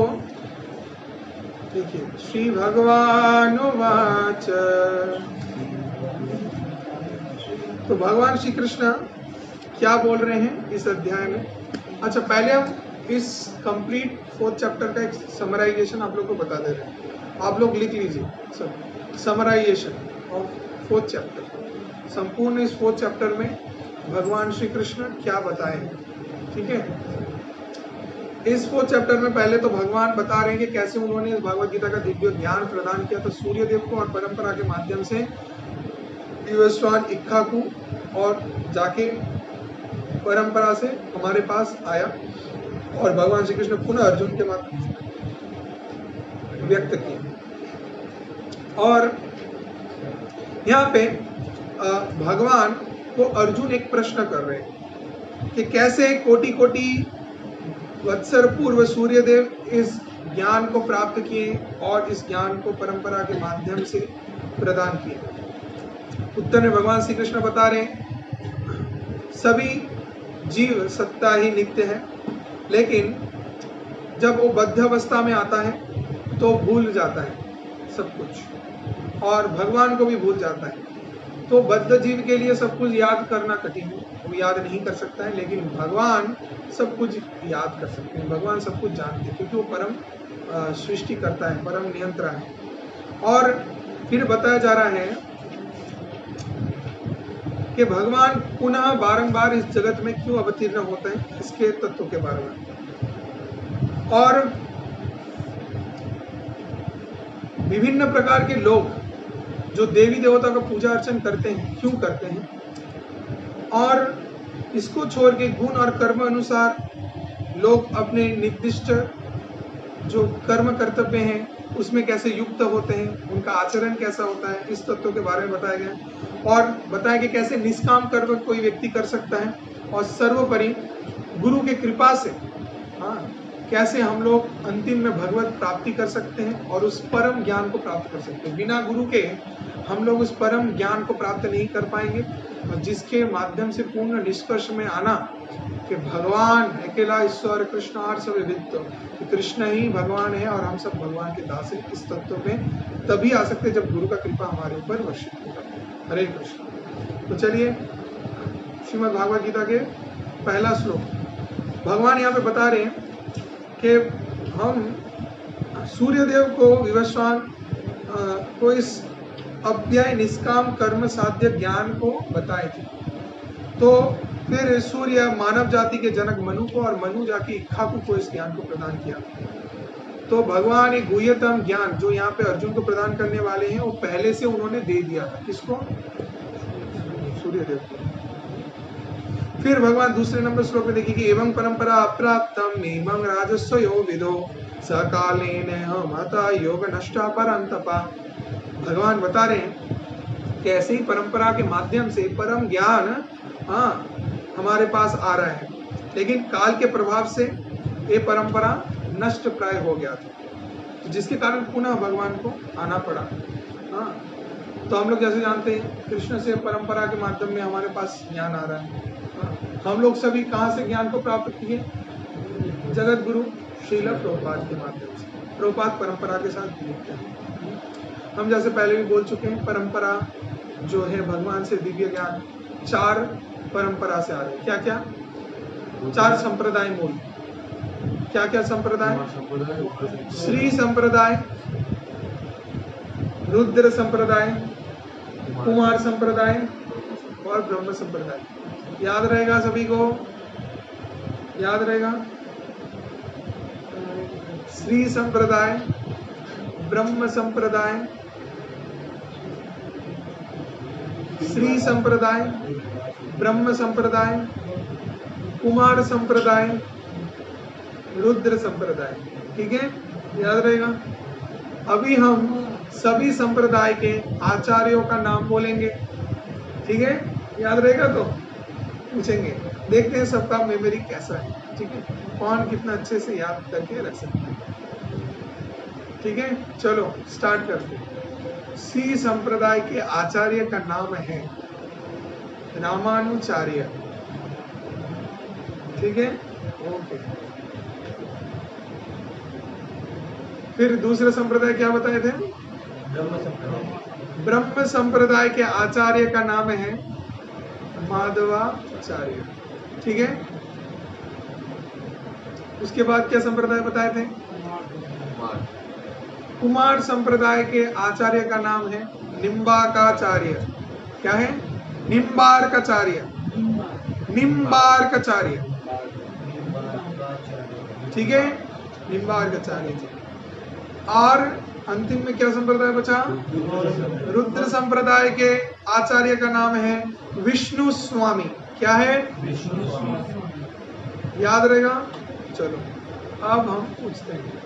देखिए, श्री भगवान वाच। तो भगवान श्री कृष्ण क्या बोल रहे हैं इस अध्याय में। अच्छा, पहले हम इस कंप्लीट 4th चैप्टर का एक समराइजेशन आप लोग को बता दे रहे हैं। आप लोग लिख लीजिए सब, समराइजेशन ऑफ 4th चैप्टर। संपूर्ण इस 4th चैप्टर में भगवान श्री कृष्ण क्या बताए, ठीक है। इस 4th चैप्टर में पहले तो भगवान बता रहे हैं कि कैसे उन्होंने इस भागवत गीता का दिव्य ज्ञान प्रदान किया था सूर्य देव को, और परंपरा के माध्यम से दिव्यस्वान इक्ष्वाकु, और जाके परंपरा से हमारे पास आया, और भगवान श्री कृष्ण पुनः अर्जुन के माध्यम से व्यक्त किया। और यहाँ पे भगवान को अर्जुन एक प्रश्न कर रहे हैं कि कैसे कोटि कोटि वत्सर पूर्व सूर्यदेव इस ज्ञान को प्राप्त किए और इस ज्ञान को परंपरा के माध्यम से प्रदान किए। उत्तर में भगवान श्री कृष्ण बता रहे हैं सभी जीव सत्ता ही नित्य है, लेकिन जब वो बद्ध अवस्था में आता है तो भूल जाता है सब कुछ, और भगवान को भी भूल जाता है। तो बद्ध जीव के लिए सब कुछ याद करना कठिन है, वो याद नहीं कर सकता है, लेकिन भगवान सब कुछ याद कर सकते हैं। भगवान सब कुछ जानते हैं, क्योंकि वो परम सृष्टि करता है, परम नियंत्रण है। और फिर बताया जा रहा है कि भगवान पुनः बारंबार इस जगत में क्यों अवतीर्ण होते हैं, इसके तत्व के बारे में। और विभिन्न प्रकार के लोग जो देवी देवता का पूजा अर्चन करते हैं, क्यों करते हैं, और इसको छोड़ के गुण और कर्म अनुसार लोग अपने निर्दिष्ट जो कर्म कर्तव्य हैं उसमें कैसे युक्त होते हैं, उनका आचरण कैसा होता है, इस तत्व के बारे में बताया गया। और बताया कि कैसे निष्काम कर्म कोई व्यक्ति कर सकता है, और सर्वोपरि गुरु के कृपा से कैसे हम लोग अंतिम में भगवत प्राप्ति कर सकते हैं और उस परम ज्ञान को प्राप्त कर सकते हैं। बिना गुरु के हम लोग उस परम ज्ञान को प्राप्त नहीं कर पाएंगे, और जिसके माध्यम से पूर्ण निष्कर्ष में आना कि भगवान अकेला ईश्वर कृष्ण अर्थ विविध, कृष्ण ही भगवान है और हम सब भगवान के दास हैं। इस तत्व में तभी आ सकते जब गुरु का कृपा हमारे ऊपर वर्षित होगा। हरे कृष्ण। तो चलिए श्रीमद् भागवत गीता के पहला श्लोक भगवान यहाँ पे बता रहे हैं कि हम सूर्यदेव को विवस्वान को इस अव्यय निष्काम कर्म साध्य ज्ञान को बताए थे। तो फिर सूर्य मानव जाति के जनक मनु को और मनु जाके इक्ष्वाकु को इस ज्ञान को प्रदान किया। तो भगवान एक गुह्यतम ज्ञान जो यहाँ पे अर्जुन को प्रदान करने वाले हैं वो पहले से उन्होंने दे दिया था। किसको? सूर्यदेव को। फिर भगवान दूसरे नंबर श्लोक में देखिए कि एवं परंपरा अप्राप्तम एवं राजस्व यो विदो सकालेन हमता योग नष्टा परंतपा। भगवान बता रहे हैं कि ऐसे ही परंपरा के माध्यम से परम ज्ञान हमारे पास आ रहा है, लेकिन काल के प्रभाव से ये परंपरा नष्ट प्राय हो गया था, जिसके कारण पुनः भगवान को आना पड़ा। तो हम लोग जैसे जानते हैं कृष्ण से परंपरा के माध्यम में हमारे पास ज्ञान आ रहा है। हम लोग सभी कहाँ से ज्ञान को प्राप्त किए? जगत गुरु श्रील प्रभुपाद के माध्यम से। प्रभुपाद परंपरा के साथ जुड़ते हैं। हम जैसे पहले भी बोल चुके हैं, परंपरा जो है भगवान से दिव्य ज्ञान 4 परंपरा से आ रहे हैं। क्या क्या? 4 संप्रदाय मूल। क्या क्या संप्रदाय? श्री संप्रदाय, रुद्र संप्रदाय, कुमार संप्रदाय और ब्रह्म संप्रदाय। याद रहेगा सभी को? याद रहेगा? श्री संप्रदाय, ब्रह्म संप्रदाय, श्री संप्रदाय, ब्रह्म संप्रदाय, कुमार संप्रदाय, रुद्र संप्रदाय। ठीक है, याद रहेगा। अभी हम सभी संप्रदाय के आचार्यों का नाम बोलेंगे। ठीक है, याद रहेगा? तो पूछेंगे, देखते हैं सबका मेमोरी कैसा है। ठीक है, कौन कितना अच्छे से याद करके रख सकते हैं। ठीक है, चलो स्टार्ट करते हैं। सी संप्रदाय के आचार्य का नाम है रामानुचार्य। ठीक है, ओके। फिर दूसरे संप्रदाय क्या बताए थे? ब्रह्म संप्रदाय। ब्रह्म संप्रदाय के आचार्य का नाम है माधवाचार्य। ठीक है, उसके बाद क्या संप्रदाय बताए थे? कुमार संप्रदाय के आचार्य का नाम है निम्बार्काचार्य। क्या है? निम्बार्काचार्य। निम्बार्काचार्य। ठीक है, निम्बार्काचार्य जी। और अंतिम में क्या संप्रदाय बचा? रुद्र संप्रदाय के आचार्य का नाम है विष्णु स्वामी। क्या है? विष्णु स्वामी। याद रहेगा? चलो अब हम पूछते हैं।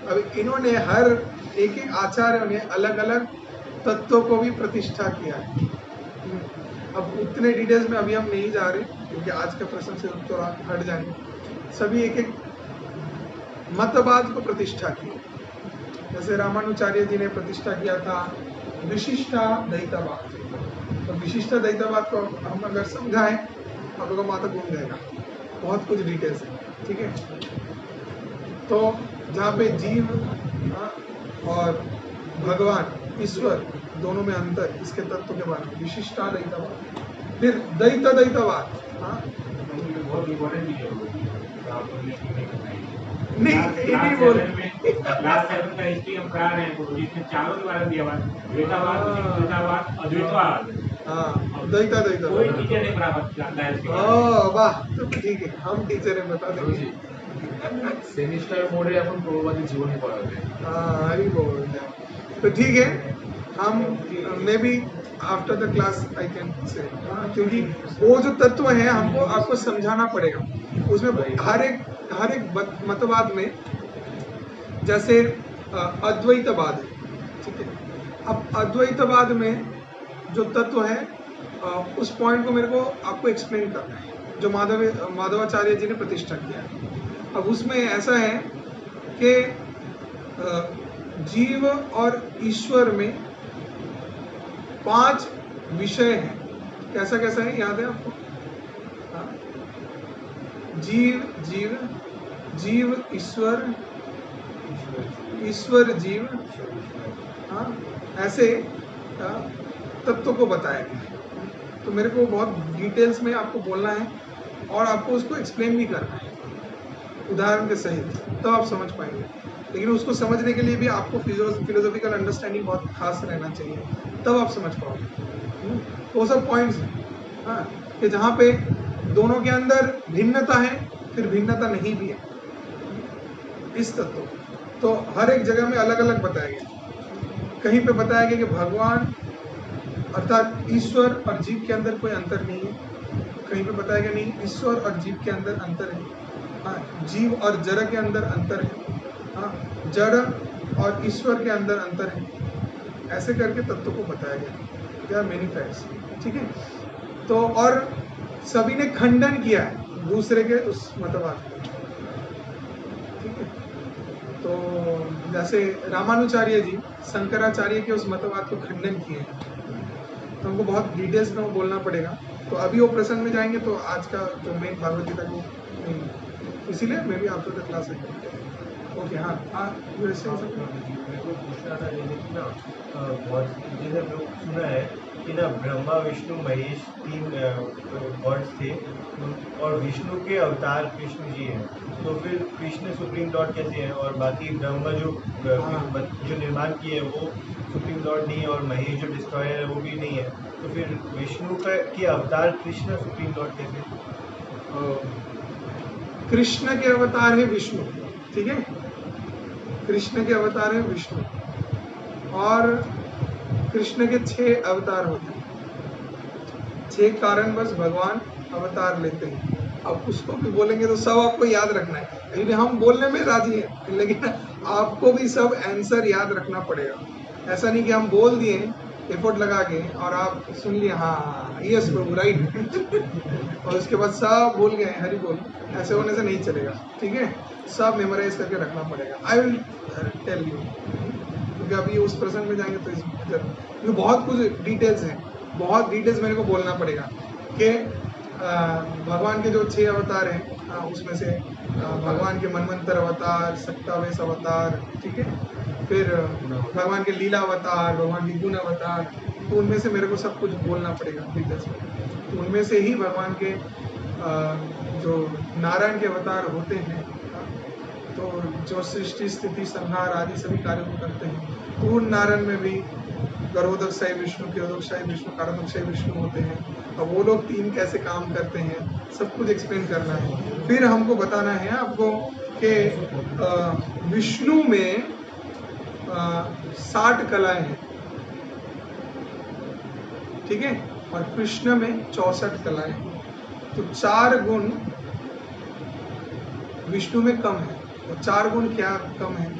अब इन्होंने हर एक आचार्यों ने अलग अलग तत्वों को भी प्रतिष्ठा किया है। अब उतने डिटेल्स में अभी हम नहीं जा रहे क्योंकि आज का प्रश्न से थोड़ा हट जाएंगे। सभी एक एक मतवाद को प्रतिष्ठा की। जैसे रामानुचार्य जी ने प्रतिष्ठा किया था विशिष्टा द्वैतवाद। तो विशिष्टा द्वैतवाद को हम अगर समझाएं आप लोगों का माथा घूम जाएगा, बहुत कुछ डिटेल्स है। ठीक है, तो जहाँ पे जीव और भगवान ईश्वर दोनों में अंतर, इसके तत्व के बारे में विशिष्टा द्वैतवाद। फिर द्वैतवाद। बहुत इम्पोर्टेंट चीज नहीं बोल क्लास 7 का हिस्ट्री हम पढ़ा रहे हैं, तो जिसमें चारों के बारे में दिया हुआ है, द्वैतवाद, अद्वैतवाद। हाँ, द्वैतवाद कोई टीचर नहीं बराबर जानता है इसके बारे में। ओह वाह, तो ठीक है, हम टीचर हैं, बता देंगे। सेमिस्टर मोडे अपन प्रभुपादी जीवन ही पढ़ाते हैं। हाँ, हरी बोल। तो ठीक है, हम may be after the class I can say, क्योंकि वो जो तत्व है हमको आपको समझाना पड़ेगा। उसमें हर एक मतवाद में जैसे अद्वैतवाद है। ठीक है, अब अद्वैतवाद में जो तत्व है उस पॉइंट को मेरे को आपको एक्सप्लेन करना है जो माधवाचार्य जी ने प्रतिष्ठा किया है। अब उसमें ऐसा है कि जीव और ईश्वर में 5 विषय हैं। कैसा कैसा है, याद है आपको? हाँ? जीव ईश्वर, ईश्वर जीव। हाँ, ऐसे तत्व को बताया गया। तो मेरे को बहुत डिटेल्स में आपको बोलना है और आपको उसको एक्सप्लेन भी करना है। उदाहरण के सहित, तब आप समझ पाएंगे। लेकिन उसको समझने के लिए भी आपको फिलोसॉफिकल अंडरस्टैंडिंग बहुत खास रहना चाहिए, तब आप समझ पाओगे। वो सब पॉइंट्स हैं, हाँ, कि जहाँ पे दोनों के अंदर भिन्नता है, फिर भिन्नता नहीं भी है इस तत्व को। तो हर एक जगह में अलग अलग बताया गया। कहीं पे बताया गया कि भगवान अर्थात ईश्वर और जीव के अंदर कोई अंतर नहीं है। कहीं पे बताया गया नहीं, ईश्वर और जीव के अंदर अंतर है। हाँ, जीव और जड़ के अंदर अंतर है। हाँ, जड़ और ईश्वर के अंदर अंतर है। ऐसे करके तत्व को बताया गया। देयर आर मेनी फैक्ट्स, ठीक है। तो और सभी ने खंडन किया है दूसरे के उस मतवाद का, ठीक है। तो जैसे रामानुचार्य जी शंकराचार्य के उस मतवाद को खंडन किए हैं, तो हमको बहुत डिटेल्स में वो बोलना पड़ेगा। तो अभी वो प्रसंग में जाएंगे तो आज का जो मेन भागवत गीता को नहीं, इसीलिए मैं भी आफ्टर द क्लास है। ओके, हाँ, वैसे मेरे को पूछना था जैसे कि ना बहुत जैसे हम लोग सुना है कि ना ब्रह्मा विष्णु महेश 3 गॉड्स थे, और विष्णु के अवतार कृष्ण जी हैं। तो फिर कृष्ण सुप्रीम लॉर्ड कैसे है, और बाकी ब्रह्मा जो निर्माण किए है वो सुप्रीम लॉर्ड नहीं है, और महेश जो डिस्ट्रॉयर है वो भी नहीं है। तो फिर विष्णु का के अवतार कृष्ण सुप्रीम लॉर्ड कैसे? कृष्ण के अवतार है विष्णु, ठीक है। कृष्ण के अवतार है विष्णु, और कृष्ण के 6 अवतार होते हैं। 6 कारणवश भगवान अवतार लेते हैं। अब उसको भी बोलेंगे तो सब आपको याद रखना है, लेकिन हम बोलने में राजी हैं, लेकिन आपको भी सब आंसर याद रखना पड़ेगा। ऐसा नहीं कि हम बोल दिए एफर्ट लगा के और आप सुन लिए हाँ यस प्रभु राइट और उसके बाद सब भूल गए हरि बोल। ऐसे होने से नहीं चलेगा, ठीक है। सब मेमोराइज करके रखना पड़ेगा। आई विल टेल यू, क्योंकि अभी उस प्रसंग में जाएंगे तो इसमें बहुत कुछ डिटेल्स हैं, बहुत डिटेल्स मेरे को बोलना पड़ेगा कि भगवान के जो 6 अवतार हैं उसमें से भगवान के मनवंतर अवतार, सक्तावेश अवतार, ठीक है। फिर भगवान के लीला अवतार, भगवान के गुण अवतार, तो उनमें से मेरे को सब कुछ बोलना पड़ेगा डिटेल्स में। तो उनमें से ही भगवान के जो नारायण के अवतार होते हैं, तो जो सृष्टि स्थिति संहार आदि सभी कार्यों को करते हैं, तो उन नारायण में भी गर्भोदकशाही विष्णु, किरोदकशाही विष्णु, कारोदकशाही विष्णु होते हैं। अब वो लोग 3 कैसे काम करते हैं, सब कुछ एक्सप्लेन करना है। फिर हमको बताना है आपको कि विष्णु में 60 कलाएं हैं, ठीक है, और कृष्ण में 64 कलाएं हैं। तो 4 गुण विष्णु में कम है। तो 4 गुण क्या कम है,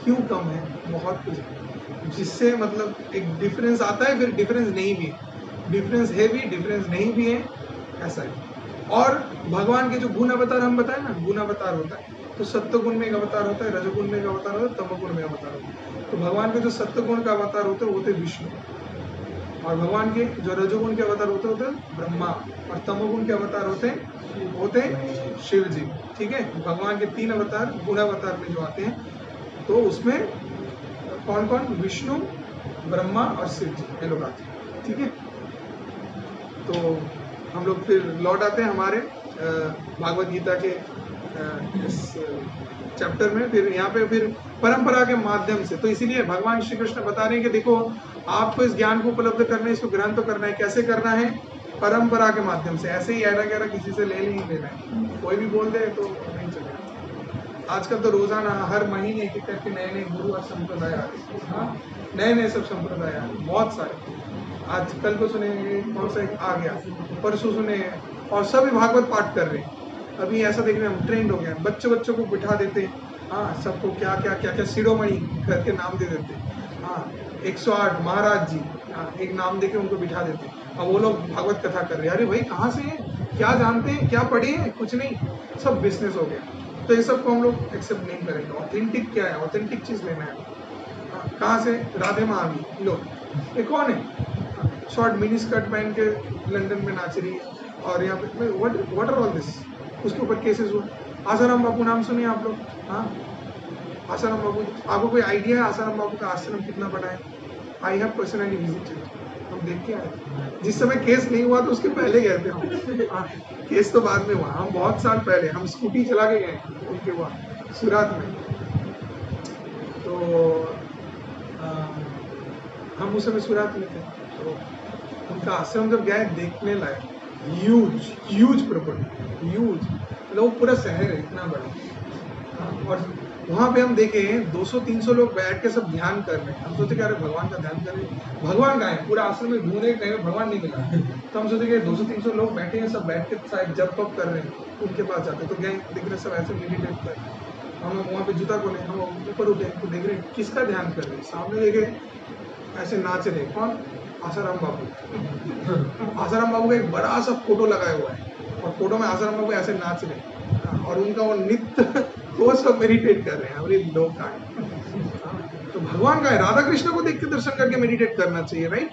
क्यों कम है, बहुत कुछ है, जिससे मतलब एक डिफरेंस आता है, फिर डिफरेंस नहीं भी है, डिफरेंस है भी, डिफरेंस नहीं भी है, ऐसा है। और भगवान के जो गुण अवतार हम बताए ना, गुण अवतार होता है, तो सत्य गुण में एक अवतार होता है, रजोगुण में एक अवतार होता है, तमोगुण में अवतार होता है। तो भगवान के जो सत्य गुण का अवतार होते हैं वो होते विष्णु, और भगवान के जो रजोगुण के अवतार होते हैं ब्रह्मा, और तमोगुण के अवतार होते हैं शिव जी, ठीक है। भगवान के 3 अवतार गुण अवतार में जो आते हैं, तो उसमें कौन कौन, विष्णु, ब्रह्मा और शिव जी, ये लोग आते हैं, ठीक है। तो हम लोग फिर लौट आते हैं हमारे भागवत गीता के इस चैप्टर में। फिर यहाँ पे फिर परंपरा के माध्यम से, तो इसीलिए भगवान श्री कृष्ण बता रहे हैं कि देखो आपको इस ज्ञान को उपलब्ध करना है, इसको ग्रहण तो करना है, कैसे करना है, परंपरा के माध्यम से। ऐसे ही ऐरा गैरा किसी से ले नहीं लेना है, कोई भी बोल दे तो नहीं चलेगा। आजकल तो रोजाना हर महीने एक एक करके नए नए गुरु और संप्रदाय आ रहे हैं, हाँ, नए नए सब संप्रदाय आ रहे हैं, बहुत सारे। आज कल को सुने कौन सा एक आ गया, परसों सुने, और सभी भागवत पाठ कर रहे हैं। अभी ऐसा देखने हम ट्रेंड हो गया, बच्चों को बिठा देते हैं, हाँ, सबको क्या क्या क्या क्या शिरोमणि करके नाम दे देते हैं, हाँ, 108 महाराज जी, हाँ, एक नाम देके उनको बिठा देते हैं। अब वो लोग भागवत कथा कर रहे हैं। अरे भाई कहाँ से हैं, क्या जानते हैं, क्या पढ़े हैं, कुछ नहीं, सब बिजनेस हो गया। तो ये सब को हम लोग एक्सेप्ट नहीं करेंगे। ऑथेंटिक क्या है, ऑथेंटिक चीज लेना है। हाँ, कहाँ से, राधे माँ आ गई, लो ये कौन है, शॉर्ट मिनी स्कर्ट पहन के लंदन में नाच रही है, और यहाँ पे व्हाट आर ऑल दिस, उसके ऊपर केसेस हुआ। आसाराम बापू नाम सुनिए आप लोग, हाँ, आसाराम बापू, आपको कोई आइडिया है आसाराम बापू का आश्रम कितना बड़ा है? आई हैव पर्सनली विजिटेड, हम देख के आए थे। जिस समय केस नहीं हुआ तो उसके पहले गए थे हम। हाँ, केस तो बाद में हुआ, हम बहुत साल पहले हम स्कूटी चला के गए उनके वहाँ सूरत में। तो हम उस समय सूरत में थे, तो उनका आश्रम जब गए देखने लायक, ह्यूज प्रॉपर्टी, ह्यूज, लोग पूरा शहर है इतना बड़ा। हाँ, और वहाँ पे हम देखे 200-300 लोग बैठ के सब ध्यान कर रहे हैं। हम सोचे कि अरे भगवान का ध्यान कर रहे हैं, भगवान कहाँ है? पूरा आश्रम में ढूंढे कहीं भगवान नहीं मिला। तो हम सोचे कि 200-300 लोग बैठे हैं, सब बैठ के शायद जप तप कर रहे हैं, उनके पास जाते तो गए, देख रहे सब ऐसे मेडिटेट कर रहे हैं। हम वहाँ पे जूता खोले, हम ऊपर उठे तो देख रहे किसका ध्यान कर रहे हैं। सामने देखे ऐसे नाच रहे, कौन? आसाराम बाबू। आसाराम बाबू का एक बड़ा सा फोटो लगाया हुआ है और फोटो में आसाराम बाबू ऐसे नाच रहे हैं और उनका वो नित्य वो सब मेडिटेट कर रहे हैं। अरे लोग का तो भगवान का है, राधा कृष्ण को देख के दर्शन करके मेडिटेट करना चाहिए, राइट?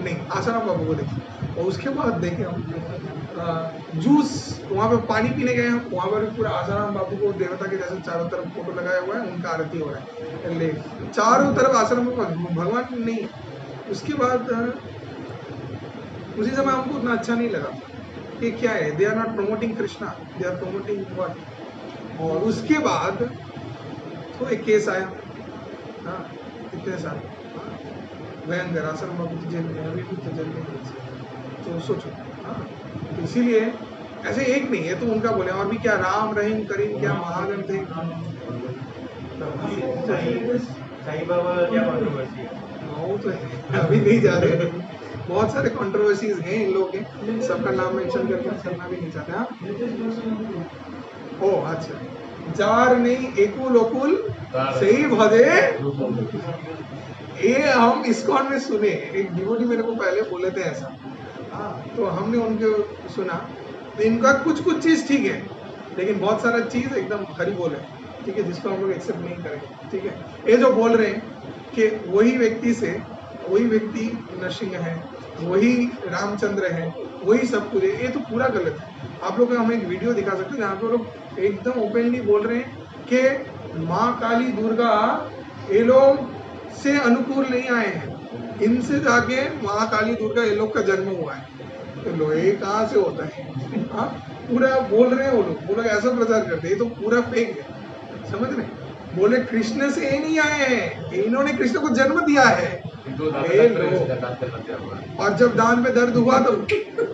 नहीं, आसाराम बाबू को देखिए। और उसके बाद देखे हम जूस, वहाँ पे पानी पीने गए हम, वहाँ पर भी पूरा आसाराम बाबू को देवता के जैसे चारों तरफ फोटो लगाया हुआ है, उनका आरती हो रहा है, चारों तरफ आसाराम बाबू, भगवान नहीं। उसके बाद उसी समय हमको उतना अच्छा नहीं लगा कि क्या है, they are not promoting Krishna, they are promoting what. और उसके बाद तो एक केस आया, हाँ, कितने साल भयंकर, आसाराम बाबू तो जेल में, अभी भी तो जेल में, तो सोचो। हाँ, तो इसीलिए ऐसे एक नहीं है तो उनका बोले, और भी क्या राम रहीम करीम क्या महागण थे। साईं बाबा क्या कंट्रोवर्सी है? वो तो अभी नहीं जा रहे, बहुत सारे कंट्रोवर्सीज हैं इन लोगों के, सबका नाम मेंशन करना भी नहीं चाहते। हाँ, ओ अच्छा, जार नहीं एकुल ओकुल सही भदे, ये हम इस्कॉन में सुने, एक डिवोटी मेरे को पहले बोले थे ऐसा। हाँ, तो हमने उनके सुना, तो इनका कुछ चीज ठीक है, लेकिन बहुत सारा चीज एकदम हरी बोल है, ठीक है, जिसको हम लोग एक्सेप्ट नहीं करेंगे। ठीक है, ये जो बोल रहे हैं कि वही व्यक्ति नरसिंह है, वही रामचंद्र है, वही सब कुछ है, ये तो पूरा गलत है। आप लोग हम एक वीडियो दिखा सकते हैं जहाँ पे लोग एकदम ओपनली बोल रहे हैं कि माँ काली दुर्गा ये लोग से अनुकूल नहीं आए हैं, इनसे जाके माँ काली दुर्गा ये लोग का जन्म हुआ है। तो लो ये कहाँ से होता है? हाँ, पूरा बोल रहे हैं वो लोग ऐसा प्रचार करते हैं, ये तो पूरा फेक है, समझ रहे? बोले कृष्ण से ये नहीं आए हैं, इन्होंने कृष्ण को जन्म दिया है। और जब दांत में दर्द हुआ तो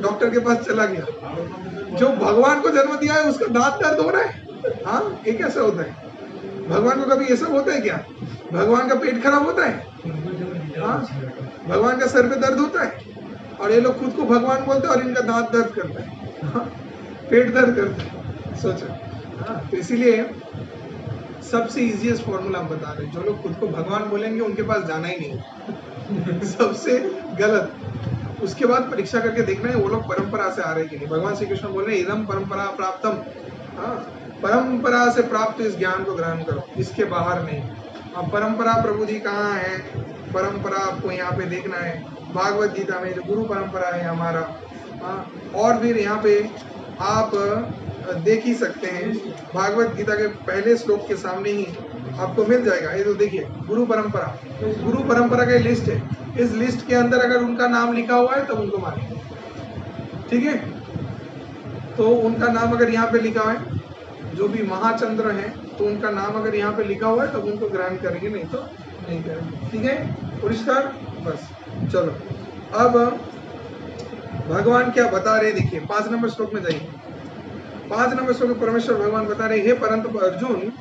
डॉक्टर के पास चला गया, जो भगवान को जन्म दिया है उसका दांत दर्द हो रहा है। हाँ, ये कैसे होता है? भगवान को कभी ये सब होता है क्या? भगवान का पेट खराब होता है? हाँ, भगवान का सर पे दर्द होता है, और ये लोग खुद को भगवान बोलते हैं और इनका दांत दर्द करता है। हाँ, पेट दर्द करता है, सोचो। हाँ, तो इसीलिए सबसे इजीएस्ट फॉर्मूला हम बता रहे हैं, जो लोग खुद को भगवान बोलेंगे उनके पास जाना ही नहीं। सबसे गलत। उसके बाद परीक्षा करके देखना है वो लोग परंपरा से आ रहे कि नहीं। भगवान श्री कृष्ण बोल रहे हैं इदम परंपरा प्राप्तम, हाँ, परंपरा से प्राप्त इस ज्ञान को ग्रहण करो, इसके बाहर नहीं। अब परंपरा प्रभु जी कहाँ है? परंपरा आपको यहाँ पे देखना है भागवत गीता में, जो गुरु परंपरा है हमारा। हाँ, और फिर यहाँ पे आप देख ही सकते हैं, भागवत गीता के पहले श्लोक के सामने ही आपको मिल जाएगा। ये तो देखिए, गुरु परंपरा का लिस्ट है, इस लिस्ट के अंदर अगर उनका नाम लिखा हुआ है तब उनको मानेंगे, ठीक है? तो उनका नाम अगर यहाँ पे लिखा है, जो भी महाचंद्र है, तो उनका नाम अगर यहाँ पे लिखा हुआ है तब उनको ग्रहण करेंगे, नहीं तो नहीं करेंगे, ठीक है? परिष्कार, बस। चलो अब भगवान क्या बता रहे, देखिए 5 नंबर श्लोक में जाइए। 5 नंबर श्लोक में परमेश्वर भगवान बता रहे, हे परंतु अर्जुन,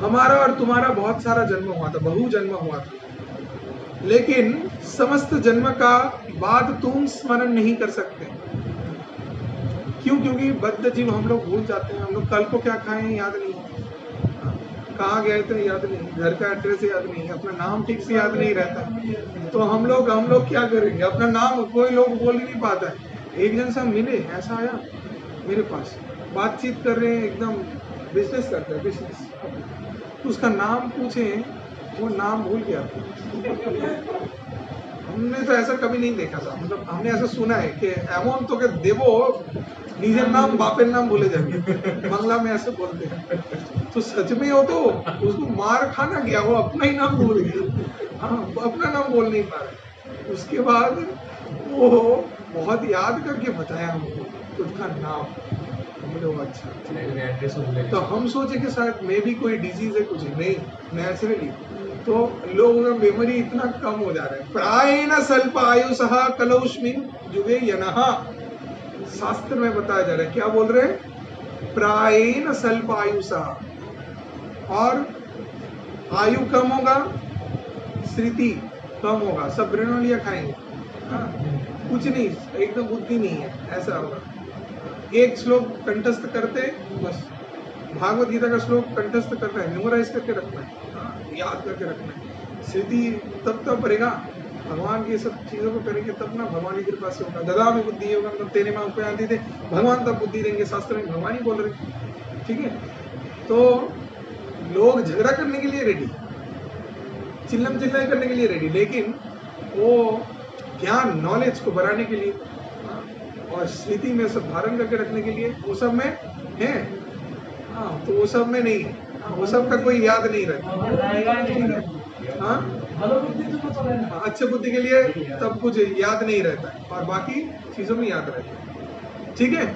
हमारा और तुम्हारा बहुत सारा जन्म हुआ था, बहु जन्म हुआ था, लेकिन समस्त जन्म का बाद तुम स्मरण नहीं कर सकते। क्यों? क्योंकि बद्ध जीव हम लोग भूल जाते हैं, हम लोग कल को क्या खाए याद नहीं, कहाँ गए थे याद नहीं, घर का एड्रेस याद नहीं, अपना नाम ठीक से याद नहीं रहता। तो हम लोग क्या करेंगे? अपना नाम कोई लोग बोल ही नहीं पाता है। एक जन से हम मिले, ऐसा आया मेरे पास, बातचीत कर रहे हैं, एकदम बिजनेस करते हैं, बिजनेस, तो उसका नाम पूछे, वो नाम भूल गया। हमने तो ऐसा कभी नहीं देखा था, मतलब हमने ऐसा सुना है कि एमोन तो के देवो निजर नाम बापेर नाम भूले जाएंगे, बंगला में ऐसे बोलते हैं। तो सच में हो तो उसको मार खाना गया, वो अपना ही नाम भूल गया। हाँ, अपना नाम बोल नहीं पा रहे। उसके बाद वो बहुत याद करके बताया हमको खुद का नाम। हम लोग अच्छा, एड्रेस भूले तो हम सोचे कि शायद मे भी कोई डिजीज है, कुछ नहीं, नेचुरली तो लोगों का मेमोरी इतना कम हो जा रहा है। प्रायेण स्वल्प आयुषः कलौष्मिन् युगे यनः, शास्त्र में बताया जा रहा है, क्या बोल रहे हैं, प्रायेण स्वल्प आयुषः, और आयु कम होगा, स्मृति कम होगा, सब ब्रेनोलिया खाएंगे, हाँ, कुछ नहीं, एकदम बुद्धि नहीं है, ऐसा होगा। एक श्लोक कंठस्थ करते बस, भागवत गीता का श्लोक कंठस्थ करना है, मेमोराइज करके रखना है, हाँ, याद करके रखना है। स्मृति तब बढ़ेगा, भगवान की सब चीजों को करेंगे तब ना, भगवान की कृपा से होगा। ददा में बुद्धि होगा, मतलब तेरे में उपयांति थे, भगवान तब बुद्धि देंगे, शास्त्र में भगवान ही बोल रहे, ठीक है। तो लोग झगड़ा करने के लिए रेडी, चिल्लम चिल्लाई करने के लिए रेडी, लेकिन वो ज्ञान नॉलेज को बढ़ाने के लिए और स्मृति में सब धारण करके रखने के लिए, वो सब में है, हाँ, तो वो सब में नहीं है, वो सब का कोई याद नहीं रहता, हाँ, अच्छे बुद्धि के लिए तब कुछ याद नहीं रहता है, और बाकी चीजों में याद रहता है, ठीक है।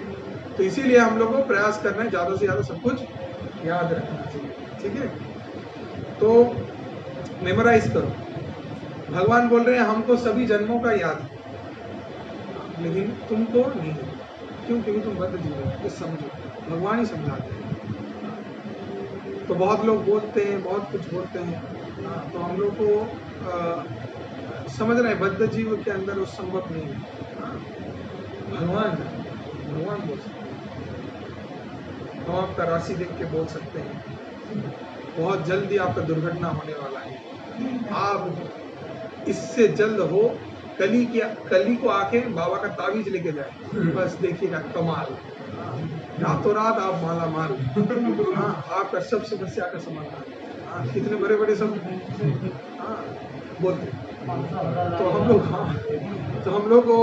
तो इसीलिए हम लोग को प्रयास करना है ज्यादा से ज्यादा सब कुछ याद रखना चाहिए, ठीक है। तो मेमोराइज करो, भगवान बोल रहे हैं हमको सभी जन्मों का याद है, लेकिन तुमको नहीं, क्यों, क्योंकि तुम बद्ध जीव हो, तो समझो, भगवान ही समझाते हैं। तो बहुत लोग बोलते हैं, बहुत कुछ बोलते हैं, हाँ, तो हम लोग को समझना है बद्ध जीव के अंदर वो संभव नहीं है, हाँ, भगवान बोल सकते हैं। हम आपका राशि देख के बोल सकते हैं बहुत जल्दी आपका दुर्घटना होने वाला है, आप इससे जल्द हो, कली को आके बाबा का ताबीज लेके जाए, बस देखिएगा कमाल, रातों रात आप माला माल, हाँ, आपका सब समस्या का समाधान, हाँ, कितने बड़े बड़े सब, हाँ, बोलते। तो हम लोग, हाँ, तो हम लोग को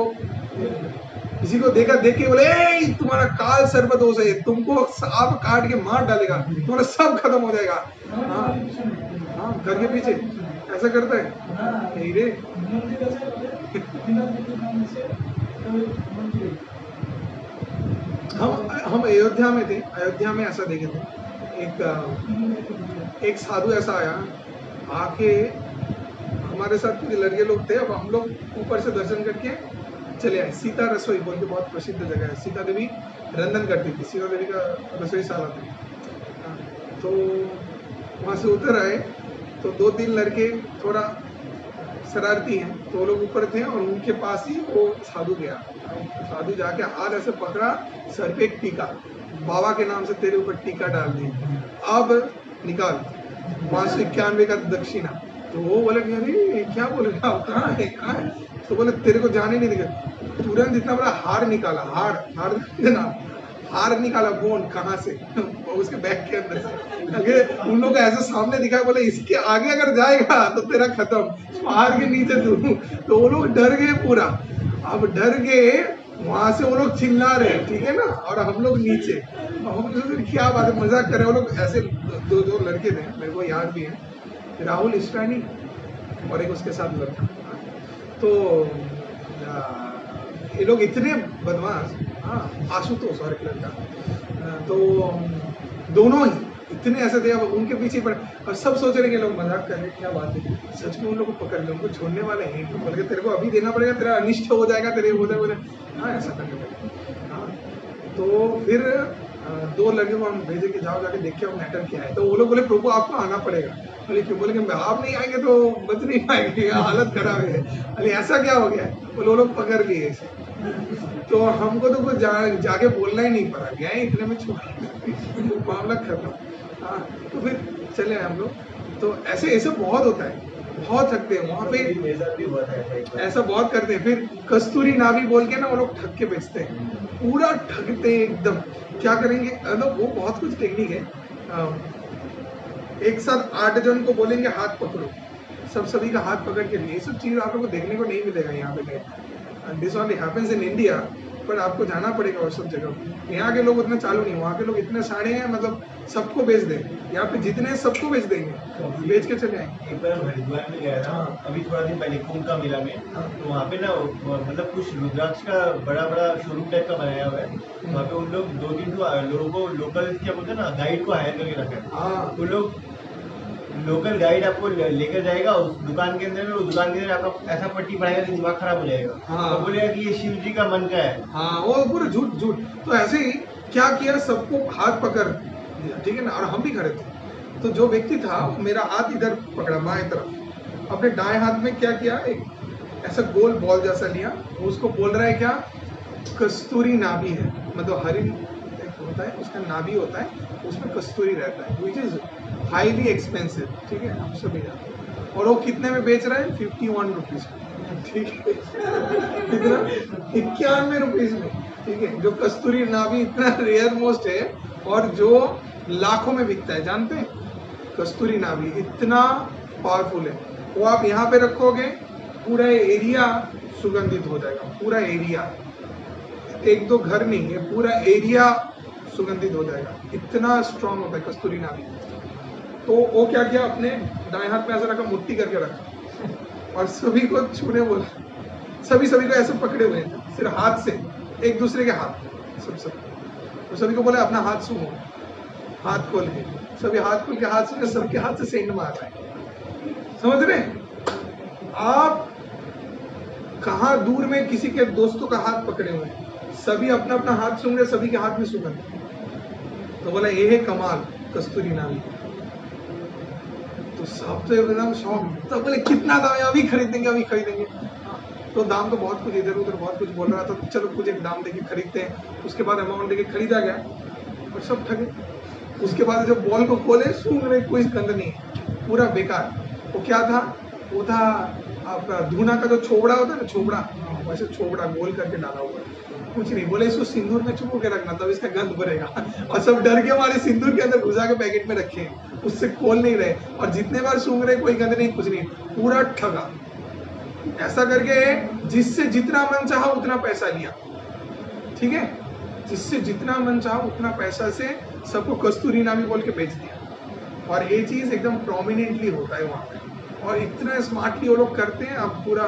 किसी को देखा, देख के बोले ए तुम्हारा काल सर्वदोष है, तुमको सांप काट के मार डालेगा, तुम्हारा सब खत्म हो जाएगा, हाँ, हाँ, घर के पीछे ऐसा करता है, नहीं रे। हम अयोध्या में थे, अयोध्या में ऐसा देखे थे, एक साधु ऐसा आया, आके हमारे साथ कुछ लड़के लोग थे, अब हम लोग ऊपर से दर्शन करके चले आए। सीता रसोई बोल के बहुत प्रसिद्ध जगह है, सीता देवी रंधन करती थी, सीता देवी का रसोईशाला था, तो वहां से उतर आए, तो 2-3 लड़के थोड़ा शरारती हैं, तो वो लोग ऊपर थे, और उनके पास ही वो साधु गया, साधु जाके हाथ ऐसे पकड़ा, सर पे एक टीका, बाबा के नाम से तेरे ऊपर टीका डाल दी, अब निकाल 591 का दक्षिणा। तो वो बोले कि अरे क्या बोलेगा, कहाँ है, तो बोले तेरे को जाने नहीं देगा। तुरंत इतना बड़ा हार निकाला, हार निकाला, बोन कहाँ से, उसके बैग के अंदर से, अगर उन लोग ऐसे सामने दिखा, बोले इसके आगे अगर जाएगा तो तेरा खत्म, हार के नीचे तू। तो वो लोग डर गए पूरा, अब डर गए, वहां से वो लोग चिल्ला रहे, ठीक है ना, और हम लोग नीचे, हम क्या बात है, मजाक कर रहे, वो लोग ऐसे दो लड़के थे, मेरे को याद भी है, राहुल इस्रानी और एक उसके साथ लड़का, तो ये लोग इतने बदमाश, हाँ, आशुतोष और एक लड़का, तो दोनों ही इतने ऐसे थे, अब उनके पीछे पड़े, और सब सोच रहे कि लोग मजाक कर रहे, क्या बात है, सच में उन लोग को पकड़ ले, उनको छोड़ने वाले हैं, तो बोल के तेरे को अभी देना पड़ेगा, तेरा अनिष्ट हो जाएगा, तेरे बोले, हाँ, ऐसा करने लगे, हाँ। तो फिर 2 लड़के को हम भेजे कि जाओ जाके देख के हम मैटर क्या है, तो वो लोग बोले प्रभु आपको आना पड़ेगा, बोले क्यों, बोले कि आप नहीं आएंगे तो बच नहीं पाएंगे, हालत खराब है, अरे ऐसा क्या हो गया, बोले वो लोग पकड़ लिए ऐसे, तो हमको तो कुछ जाके बोलना ही नहीं पड़ा, गए इतने में छोड़ मामला खत्म, हाँ। तो फिर चले हम लोग, तो ऐसे बहुत होता है, बहुत थकते हैं वहाँ पे, ऐसा बहुत करते हैं। फिर कस्तूरी नाभी बोल के ना वो लोग ठग के बेचते हैं, पूरा ठगते हैं एकदम, क्या करेंगे, मतलब वो बहुत कुछ टेक्निक है, एक साथ 8 जन को बोलेंगे हाथ पकड़ो, सभी का हाथ पकड़ के लिए, ये सब चीज आप लोगों को देखने को नहीं मिलेगा यहाँ पे, this only happens in India, पर आपको जाना पड़ेगा वो सब जगह। यहाँ के लोग उतना चालू नहीं, वहाँ के लोग इतने साड़े हैं, मतलब सबको बेच देंगे। यहाँ पे जितने हैं सबको बेच देंगे, बेच के चले आएंगे। एक बार हरिद्वार में गया था अभी थोड़ा दिन पहले, कुंभ का मेला में, तो वहाँ पे ना मतलब कुछ रुद्राक्ष का बड़ा बड़ा शोरूम टाइप का बनाया हुआ है। वहाँ पे उन लोग 2-3 लोगों को, लोकल क्या बोलते हैं ना, गाइड को हायर करके रखा है। हाँ वो लोग लोकल गाइड आपको लेकर जाएगा उस दुकान के अंदर में, उस दुकान के अंदर आपका ऐसा पट्टी पड़ाएगा कि दिमाग खराब हो जाएगा। हाँ। तो बोलेगा कि ये शिव जी का मन का है। हाँ, वो पूरा झूठ झूठ। तो ऐसे ही क्या किया, सबको हाथ पकड़ दिया, ठीक है ना, और हम भी खड़े थे। तो जो व्यक्ति था मेरा हाथ इधर पकड़ा बाएं तरफ, अपने दाएं हाथ में क्या किया, एक ऐसा गोल बॉल जैसा लिया, उसको बोल रहा है क्या, कस्तूरी नाभि है, मतलब हरिण एक होता है उसका नाभि होता है, उसमें कस्तूरी रहता है, विच इज हाईली एक्सपेंसिव, ठीक है, आप सभी जानते हैं। और वो कितने में बेच रहा है, 51 रुपीज, ठीक है, कितना, 91 रुपीज में, ठीक है। जो कस्तूरी नाभि इतना रेयर मोस्ट है और जो लाखों में बिकता है, जानते हैं, कस्तूरी नाभि इतना पावरफुल है। वो आप यहाँ पे रखोगे, पूरा एरिया सुगंधित हो जाएगा, पूरा एरिया, एक दो घर नहीं है, पूरा एरिया सुगंधित हो जाएगा, इतना स्ट्रांग होता है कस्तूरी नाभि। तो वो क्या किया, अपने दाएं हाथ में ऐसा रखा, मुट्ठी करके रखा और सभी को छूने बोला, सभी को ऐसे पकड़े हुए हैं, सिर्फ हाथ से, एक दूसरे के हाथ, सब तो सभी को बोला अपना हाथ सूंघो, हाथ खोल के, सभी हाथ खोल के हाथ सूंघे, सबके हाथ से सेंध मार रहा है, समझ रहे हैं आप, कहाँ दूर में किसी के दोस्तों का हाथ पकड़े हुए हैं, सभी अपना अपना हाथ सूंघ रहे, सभी के हाथ में सुगंध। तो बोला ये है कमाल कस्तूरी नाभि। तो सब तो एकदम शौक, तो बोले कितना दाम है, अभी खरीदेंगे। तो दाम तो बहुत कुछ, इधर उधर बहुत कुछ बोल रहा था, तो चलो कुछ एक दाम देके खरीदते हैं। उसके बाद अमाउंट देके खरीदा गया और सब ठगे। उसके बाद जब बॉल को खोले, सूंघ रहे, कोई गंध नहीं, पूरा बेकार। वो क्या था, वो था आपका धूना का जो छोबड़ा होता है ना, छोबड़ा, वैसे छोबड़ा गोल करके डाला हुआ, कुछ नहीं। बोले इसको सिंदूर में छुपो के रखना, तब इसका गंध भरेगा। और सब डर के हमारे सिंदूर के अंदर घुसा के पैकेट में रखे, उससे खोल नहीं रहे, और जितने बार सूंघ रहे कोई गंध नहीं, कुछ नहीं, पूरा ठगा। ऐसा करके जिससे जितना मन चाहा उतना पैसा लिया, ठीक है, जिससे जितना मन चाहा उतना पैसा से सबको कस्तूरी नाभि बोल के बेच दिया। और ये चीज एकदम प्रोमिनेंटली होता है वहाँ पे, और इतना स्मार्टली वो लोग करते हैं, आप पूरा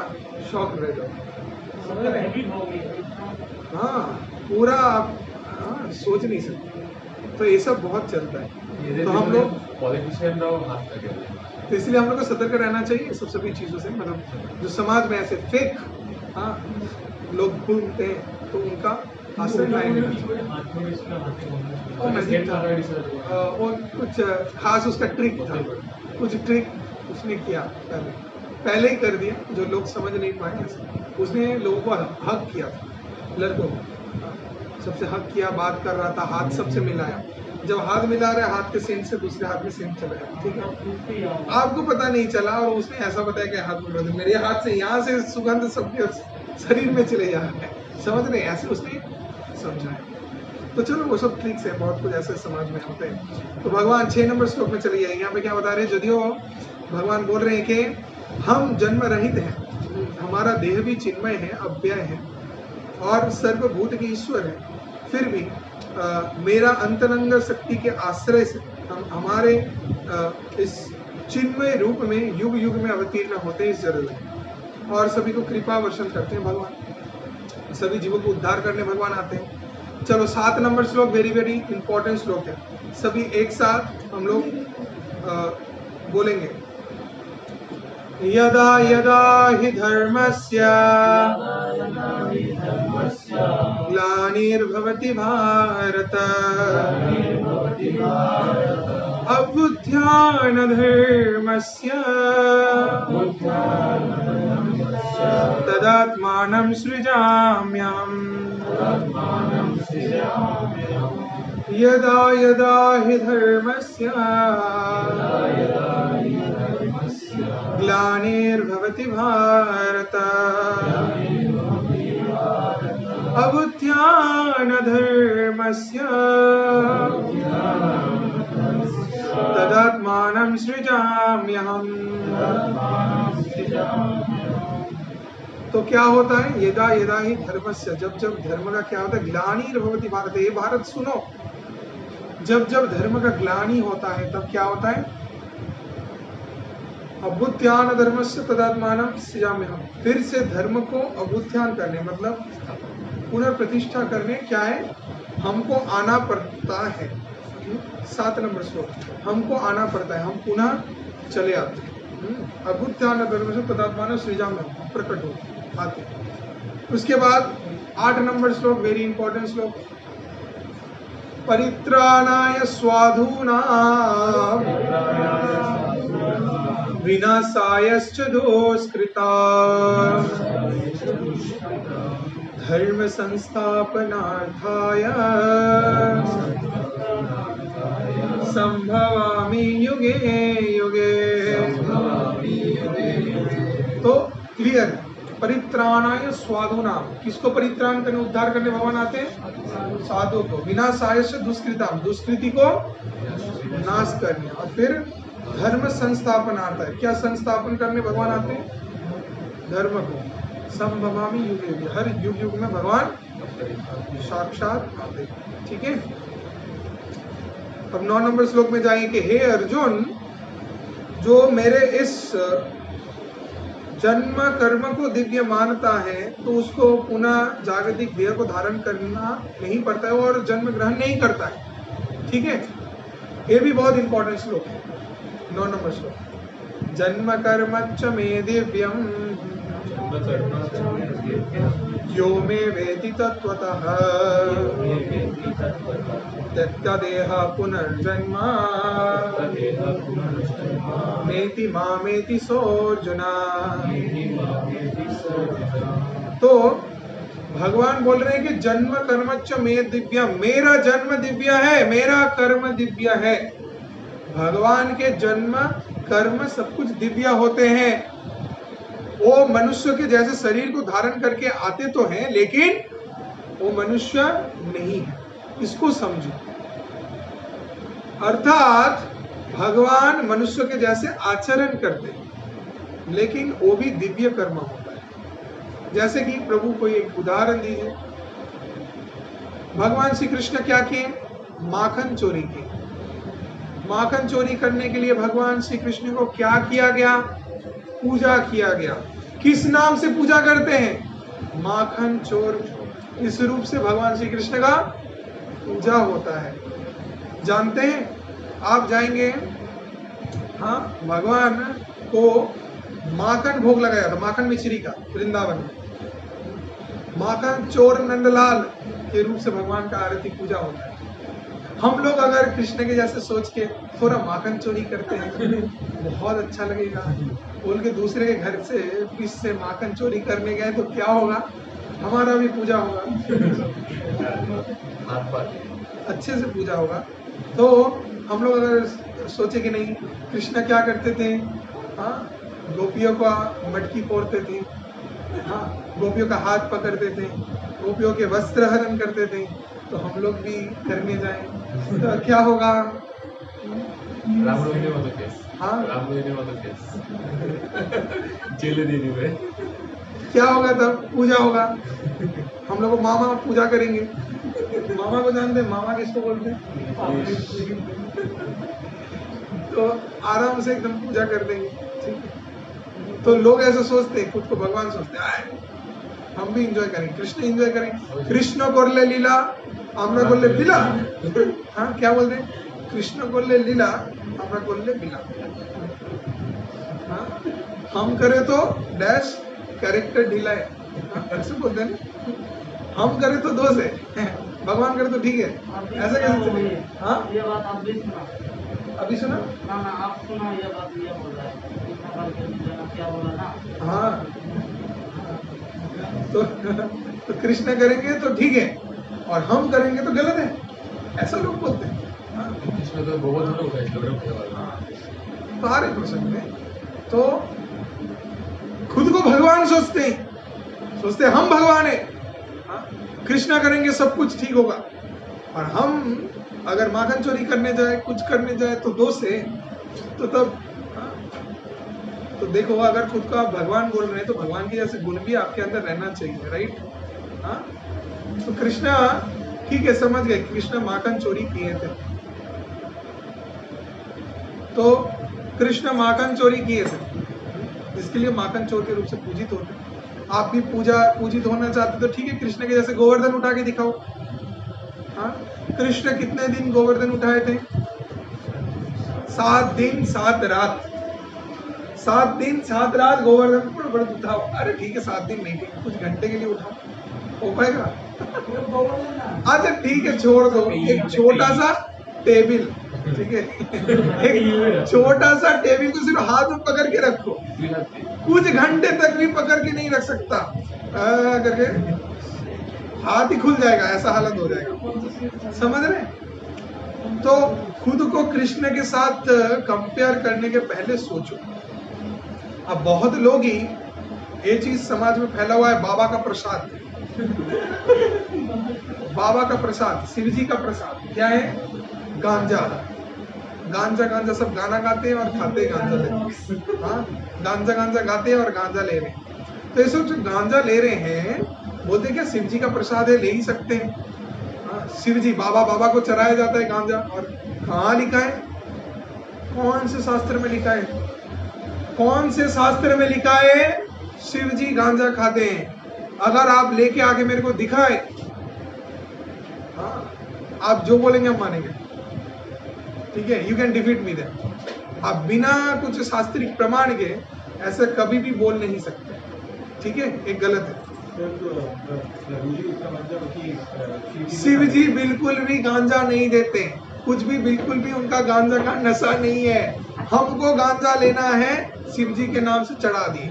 शॉक रह जाओ। हाँ, पूरा आप सोच नहीं सकते। तो ये सब बहुत चलता है, तो हम लोग पॉलिटिशियन हाथ लगे, तो इसलिए हम लोग को सतर्क रहना चाहिए सब सभी चीज़ों से। मतलब जो समाज में ऐसे फेक लोग घूमते हैं, तो उनका आश्रय लाइन और कुछ खास उसका ट्रिक था, कुछ ट्रिक उसने किया, पहले ही कर दिया, जो लोग समझ नहीं पाए। उसने लोगों को हक किया था, लड़कों को सबसे हक किया, बात कर रहा था, हाथ सबसे मिलाया। जब हाथ मिला रहे, हाथ के सेंट से दूसरे हाथ में सेंट चला गया, ठीक है, आपको पता नहीं चला, और उसने ऐसा बताया कि हाथ मिला, मेरे हाथ से यहाँ से सुगंध सबके शरीर में चले जा रहा है, समझ रहे, ऐसे उसने समझाया। तो चलो वो सब ट्रिक्स है, बहुत कुछ ऐसे समाज में होते हैं। तो भगवान 6 नंबर श्लोक में चले जाएंगे, यहाँ पे क्या बता रहे हैं, यदियो भगवान बोल रहे हैं कि हम जन्म रहित हैं, हमारा देह भी चिन्मय है, अव्यय है, और सर्वभूत की ईश्वर है, फिर भी मेरा अंतरंग शक्ति के आश्रय से हम हमारे इस चिन्मय रूप में युग युग में अवतीर्ण होते हैं इस जरूर में, और सभी को कृपा वर्षण करते हैं भगवान, सभी जीवों को उद्धार करने भगवान आते हैं। चलो 7 नंबर श्लोक वेरी वेरी इंपॉर्टेंट श्लोक है, सभी एक साथ हम लोग बोलेंगे। यदा यदा हि धर्मस्य ग्लानिर्भवति भारत अभ्युत्थानधर्मस्य तदात्मानं सृजाम्यहम्। यदा यदा हि धर्मस्य ग्लानिर्भवति भारत अभ्युत्थानधर्मस्य तदात्मानं सृजाम्यहम्। तो क्या होता है, यदा यदा ही धर्मस्य, जब जब धर्म का क्या होता है, ग्लानिर्भवति भारत, ये भारत सुनो, जब जब धर्म का ग्लानि होता है तब क्या होता है, अभ्युत्थान धर्मस्य तदात्मानं सृजाम्यहम्, फिर से धर्म को अभ्युत्थान करने मतलब पुनर्प्रतिष्ठा करने क्या है, हमको आना पड़ता है। 7 नंबर श्लोक, हमको आना पड़ता है, हम पुनः चले आते हैं। अभ्युत्थान धर्मस्य तदात्मानं सृजाम्यहम्, प्रकट हो आते। उसके बाद 8 नंबर श्लोक, वेरी इंपॉर्टेंट श्लोक, परित्राणाय साधूनां विनाशायश्च दुष्कृता धर्म संस्थापनार्थाय संभवामि युगे युगे। तो क्लियर, परित्राणाय साधूनां, किसको परित्राण करने, उद्धार करने भगवान आते हैं, साधु को, विनाशायश्च दुष्कृताम, दुष्कृति को नाश करने, और फिर धर्म संस्थापन आता है, क्या संस्थापन करने भगवान आते हैं, धर्म को, संभवामि युगे युगे, हर युग युग में भगवान साक्षात आते हैं। ठीक है, अब 9 नंबर श्लोक में जाएंगे कि हे अर्जुन, जो मेरे इस जन्म कर्म को दिव्य मानता है तो उसको पुनः जागतिक देह को धारण करना नहीं पड़ता है और जन्म ग्रहण नहीं करता है। ठीक है, ये भी बहुत इंपॉर्टेंट श्लोक है। 9 नंबर श्लोक, जन्म कर्म च मे दिव्यम यो मे वेति तत्वतः त्यक्ता देह पुनर्जन्म मेति मामेति सोऽर्जुना। तो भगवान बोल रहे हैं कि जन्म कर्म च मे दिव्यम, मेरा जन्म दिव्य है, मेरा कर्म दिव्य है। भगवान के जन्म कर्म सब कुछ दिव्य होते हैं। वो मनुष्य के जैसे शरीर को धारण करके आते तो हैं, लेकिन वो मनुष्य नहीं है, इसको समझो। अर्थात भगवान मनुष्य के जैसे आचरण करते हैं, लेकिन वो भी दिव्य कर्म होता है। जैसे कि प्रभु को एक उदाहरण दीजिए, भगवान श्री कृष्ण क्या किए, माखन चोरी किए। माखन चोरी करने के लिए भगवान श्री कृष्ण को क्या किया गया, पूजा किया गया। किस नाम से पूजा करते हैं, माखन चोर। इस रूप से भगवान श्री कृष्ण का पूजा होता है। जानते हैं, आप जाएंगे, हाँ, भगवान को माखन भोग लगाया था, माखन मिश्री का, वृंदावन में। माखन चोर नंदलाल के रूप से भगवान का आरती पूजा होता है। हम लोग अगर कृष्ण के जैसे सोच के थोड़ा माखन चोरी करते हैं, बहुत अच्छा लगेगा बोल के दूसरे के घर से पीस से माखन चोरी करने गए तो क्या होगा, हमारा भी पूजा होगा, अच्छे से पूजा होगा। तो हम लोग अगर सोचे कि नहीं, कृष्ण क्या करते थे, हाँ, गोपियों का मटकी फोड़ते थे, हाँ, गोपियों का हाथ पकड़ते थे, गोपियों के वस्त्र हरण करते थे, तो हम लोग भी करने जाएं तो क्या होगा, रामनवमी होता केस, हाँ, रामनवमी होता केस, जेल दे दी मैं। क्या होगा तब, पूजा होगा। हम लोग मामा पूजा करेंगे, मामा को जानते हैं, मामा किसको बोलते हैं, तो आराम से एकदम पूजा कर देंगे। ठीक है, तो लोग ऐसे सोचते हैं, खुद को भगवान सोचते हैं, हम भी इंजॉय करेंगे, कृष्ण इंजॉय करेंगे, कृष्ण करले लीला আমরা করলে লীলা, हाँ, क्या बोलते हैं, कृष्ण करले लीला আমরা করলে लीला, हाँ, हम करे तो डैश कैरेक्टर ढीला है, हाँ, ऐसे बोलते हैं ना, हम करे तो दोष है, भगवान करे तो ठीक है, ऐसा कैसे चलेगा। हाँ, ये बात आप भी सुना, अभी सुना ना ना आप सुना, ये बात ये बोल रहा है, क्या बोला ना, हाँ, तो कृष्ण करेंगे तो ठीक है और हम करेंगे तो गलत है, ऐसा लोग बोलते हैं। हाँ, इसमें तो बहुत लोग हैं, लोग सारे प्रसंग में तो खुद को भगवान सोचते हैं, सोचते हैं हम भगवान है, हाँ, कृष्णा करेंगे सब कुछ ठीक होगा, और हम अगर माखन चोरी करने जाए, कुछ करने जाए तो दोष है, तो तब हाँ, तो देखो, अगर खुद को आप भगवान बोल रहे हैं तो भगवान के जैसे गुण भी आपके अंदर रहना चाहिए, राइट? हाँ, तो कृष्णा ठीक है, समझ गए, कृष्ण माखन चोरी किए थे, तो कृष्ण माखन चोरी किए थे, इसके लिए माखन चोर के रूप से पूजित होते हैं। आप भी पूजित होना चाहते तो ठीक है, कृष्ण के जैसे गोवर्धन उठा के दिखाओ। हाँ, कृष्ण कितने दिन गोवर्धन उठाए थे? 7 दिन 7 रात, 7 दिन 7 रात गोवर्धन पर उठाओ। अरे ठीक है, 7 दिन नहीं, कुछ घंटे के लिए उठाओ, हो पाएगा? अच्छा ठीक है, छोड़ दो, एक छोटा सा टेबल, ठीक है, एक छोटा सा टेबल को सिर्फ हाथ में पकड़ के रखो, कुछ घंटे तक भी पकड़ के नहीं रख सकता, करके हाथ ही खुल जाएगा, ऐसा हालत हो जाएगा, समझ रहे? तो खुद को कृष्ण के साथ कंपेयर करने के पहले सोचो। अब बहुत लोग ही ये चीज समाज में फैला हुआ है, बाबा का प्रसाद, बाबा का प्रसाद, शिव जी का प्रसाद क्या है? गांजा, गांजा गांजा, सब गाना गाते हैं और खाते हैं गांजा ले, हाँ, गांजा गांजा गाते हैं और गांजा ले रहे हैं। तो ये सब जो गांजा ले रहे हैं बोलते क्या शिव जी का प्रसाद है, ले ही सकते हैं। हाँ, शिव जी, बाबा को चढ़ाया जाता है गांजा, और कहाँ लिखा है? कौन से शास्त्र में लिखा है? कौन से शास्त्र में लिखा है शिव जी गांजा खाते हैं? अगर आप लेके आगे मेरे को दिखाए, हाँ, आप जो बोलेंगे हम मानेंगे, ठीक है? You can defeat me there. आप बिना कुछ शास्त्रिक प्रमाण के ऐसा कभी भी बोल नहीं सकते, ठीक है? एक गलत है। शिव जी बिल्कुल भी गांजा नहीं देते, कुछ भी, बिल्कुल भी उनका गांजा का नशा नहीं है। हमको गांजा लेना है, शिव जी के नाम से चढ़ा दिए।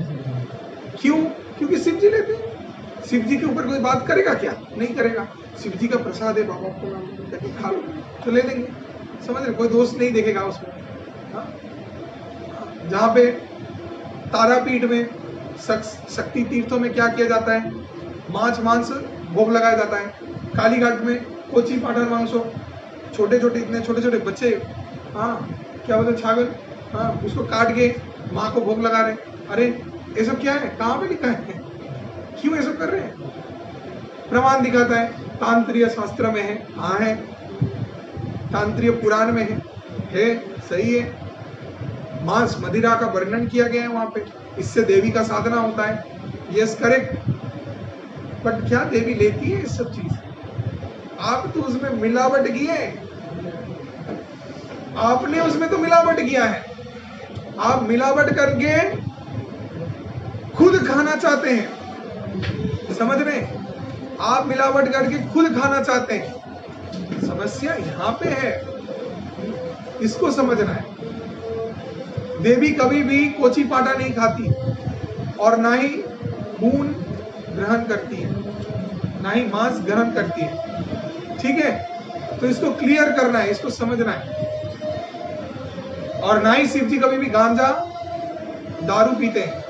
क्यों? क्योंकि शिव जी लेते हैं। शिव जी के ऊपर कोई बात करेगा क्या? नहीं करेगा। शिव जी का प्रसाद है, बाबा को नाम खा लो तो ले लेंगे, समझ रहे? कोई दोस्त नहीं देखेगा उसमें। हाँ? जहाँ पे तारापीठ में, शक्ति तीर्थों में क्या किया जाता है? मांस भोग लगाया जाता है। कालीघाट में कोची पाटन मांसो, छोटे छोटे, इतने छोटे छोटे बच्चे, हाँ, क्या बोलते, छागल, हाँ, उसको काट के माँ को भोग लगा रहे। अरे ये सब क्या है? कहाँ पे लिखा है? क्यों ये सब कर रहे हैं? प्रमाण दिखाता है, तांत्रिक शास्त्र में है, हाँ है, तांत्रिक पुराण में है, सही है। मांस मदिरा का वर्णन किया गया है वहां पे, इससे देवी का साधना होता है, यस करेक्ट। बट क्या देवी लेती है इस सब चीज? आप तो उसमें मिलावट की है, आपने उसमें तो मिलावट किया है। आप मिलावट करके खुद खाना चाहते हैं, समझ रहे? आप मिलावट करके खुद खाना चाहते हैं। समस्या यहां पे है, इसको समझना है। देवी कभी भी कोची पाटा नहीं खाती और ना ही खून ग्रहण करती है, ना ही मांस ग्रहण करती है, ठीक है? तो इसको क्लियर करना है, इसको समझना है। और ना ही शिव जी कभी भी गांजा दारू पीते हैं।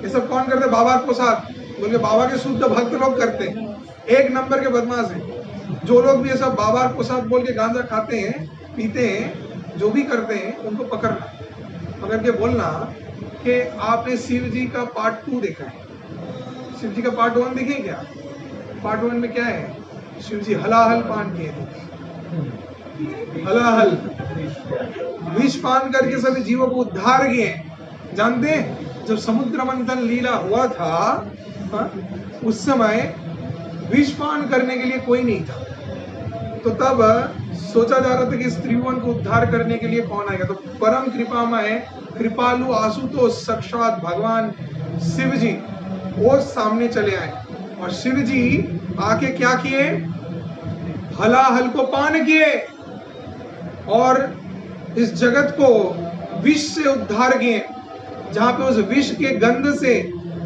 ये सब कौन करते? बाबा प्रसाद बोल के बाबा के शुद्ध भक्त लोग करते हैं, एक नंबर के बदमाश हैं। जो लोग भी ये सब बाबा प्रसाद बोल के गांजा खाते हैं, पीते हैं, जो भी करते हैं, उनको पकड़ना, पकड़ के बोलना कि आपने शिव जी का पार्ट 2 देखा है। शिव जी का पार्ट 1 देखे क्या? पार्ट 1 में क्या है? शिव जी हलाहल पान किए थे, हलाहल विष पान करके सभी जीवों को उद्धार किए। जानते हैं जब समुद्र मंथन लीला हुआ था, हाँ, उस समय विष पान करने के लिए कोई नहीं था, तो तब सोचा जा रहा था कि स्त्रीवन को उद्धार करने के लिए कौन आएगा। तो परम कृपामय कृपालु आशुतोष साक्षात भगवान शिव जी वो सामने चले आए, और शिव जी आके क्या किए? हलाहल को पान किए और इस जगत को विष से उद्धार किए, जहां पे उस विष के गंध से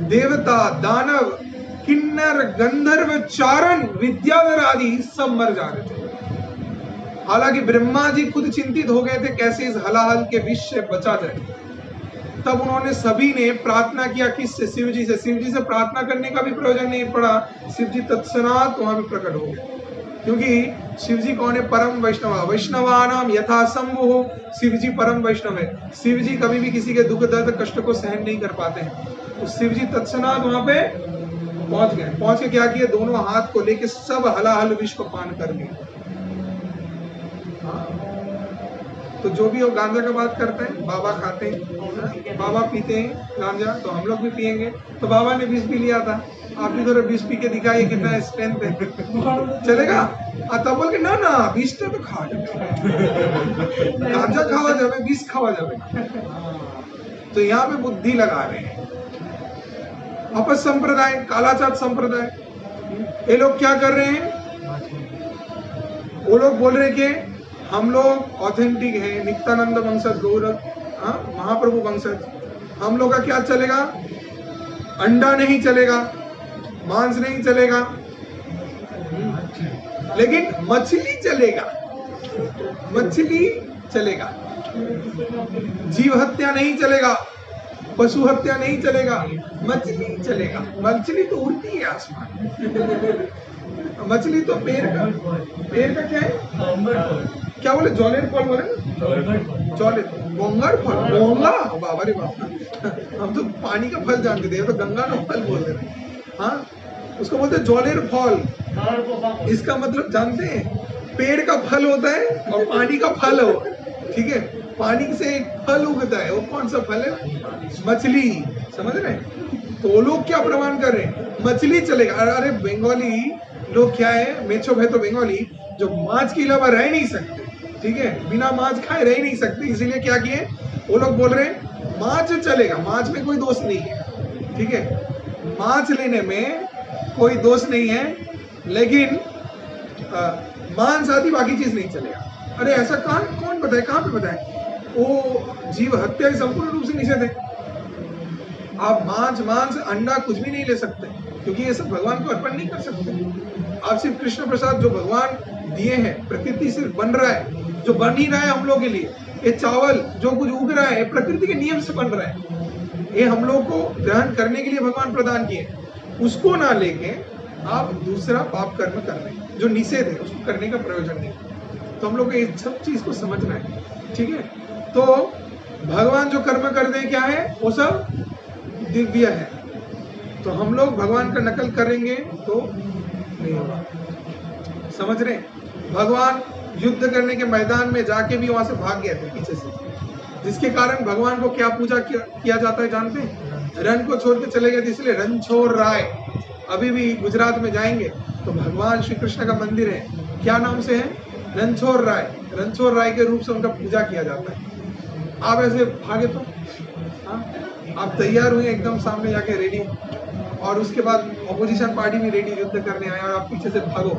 देवता, दानव, किन्नर, गंधर्व, चारण, विद्याधर आदि सब मर जा रहे थे। हालांकि ब्रह्मा जी खुद चिंतित हो गए थे कैसे इस हलाहल के विष से बचा जाए। तब उन्होंने सभी ने प्रार्थना किया, किससे? शिव जी से। शिव जी से प्रार्थना करने का भी प्रयोजन नहीं पड़ा, शिव जी तत्क्षणात वहां भी प्रकट हो गए। क्योंकि शिव जी कौन है? परम वैष्णव। वैष्णवानाम यथा शंभु, शिव जी परम वैष्णव है। शिव जी कभी भी किसी के दुख दर्द कष्ट को सहन नहीं कर पाते हैं। तो शिव जी तत्क्षणात वहां पे पहुंच गए। पहुंच के क्या किए? दोनों हाथ को लेके सब हलाहल विष को पान कर लिए। तो जो भी वो गांजा का बात करते हैं, बाबा खाते हैं, बाबा पीते हैं गांजा, तो हम लोग भी पिएंगे। तो बाबा ने विष पी लिया था, आप भी थोड़ा विष पी के दिखाइए कितना स्ट्रेंथ है, चलेगा? तब बोल के ना विष तो खा जाए, गांजा खावा जाए, विष खावा जाए। तो यहाँ पे बुद्धि लगा रहे हैं। अपस संप्रदाय, कालाचार संप्रदाय, ये लोग क्या कर रहे हैं? वो लोग बोल रहे कि हम लोग ऑथेंटिक हैं, नित्यानंद वंशज, गौरव महाप्रभु वंशज, हम लोग का क्या चलेगा? अंडा नहीं चलेगा, मांस नहीं चलेगा, लेकिन मछली चलेगा, मछली चलेगा। जीव हत्या नहीं चलेगा, पशु हत्या नहीं चलेगा, मछली चलेगा। मछली तो उड़ती है आसमान, मछली तो पेड़ का क्या है? क्या बोले? जॉलेर फल बोले ना, जॉलेर, गोंगर फल, गोंगा, बाबा रे बाबा, हम तो पानी का फल जानते थे, तो गंगा का फल बोल रहे हैं। हाँ, उसको बोलते हैं जॉलेर फल। इसका मतलब जानते हैं? पेड़ का फल होता है और पानी का फल हो, ठीक है? पानी से एक फल उगता है, वो कौन सा फल है? मछली। समझ रहे हैं? तो वो लोग क्या प्रमाण कर रहे हैं? मछली चलेगा। अरे बंगाली लोग क्या है? मेचो है तो बंगाली जो मांस के अलावा रह नहीं सकते, ठीक है? बिना मांस खाए रह नहीं सकते, इसीलिए क्या किए? वो लोग बोल रहे हैं मांस चलेगा, मांस में कोई दोष नहीं है, ठीक है? मांस लेने में कोई दोष नहीं है, लेकिन मांस आदि बाकी चीज नहीं चलेगा। अरे ऐसा कौन बताए? कहाँ पे बताए? वो जीव हत्या संपूर्ण रूप से निषेध है। आप मांस अंडा कुछ भी नहीं ले सकते, क्योंकि ये सब भगवान को अर्पण नहीं कर सकते। आप सिर्फ कृष्ण प्रसाद जो भगवान दिए हैं, प्रकृति सिर्फ बन रहा है, जो बन ही रहा है हम लोग के लिए। ये चावल जो कुछ उग रहा है, प्रकृति के नियम से बन रहा है, ये हम लोग को ग्रहण करने के लिए भगवान प्रदान किए। उसको ना लेके आप दूसरा पाप कर्म कर रहे हैं, जो निषेध है, उसको करने का प्रयोजन नहीं। तो हम लोग को इस सब चीज को समझना है, ठीक है? तो भगवान जो कर्म करते हैं क्या है? वो सब दिव्य है। तो हम लोग भगवान का नकल करेंगे तो नहीं होगा। समझ रहे? भगवान युद्ध करने के मैदान में जाके भी वहां से भाग गए थे पीछे से, जिसके कारण भगवान को क्या पूजा किया जाता है जानते हैं? रण को छोड़ के चले गए थे, इसलिए रणछोड़ राय। अभी भी गुजरात में जाएंगे तो भगवान श्री कृष्ण का मंदिर है, क्या नाम से है? रणछोड़ राय। रणछोड़ राय के रूप से उनका पूजा किया जाता है। आप ऐसे भागे तो आप तैयार हुए एकदम सामने जाके रेडी, और उसके बाद ऑपोजिशन पार्टी भी रेडी युद्ध करने आए, और आप पीछे से भागो,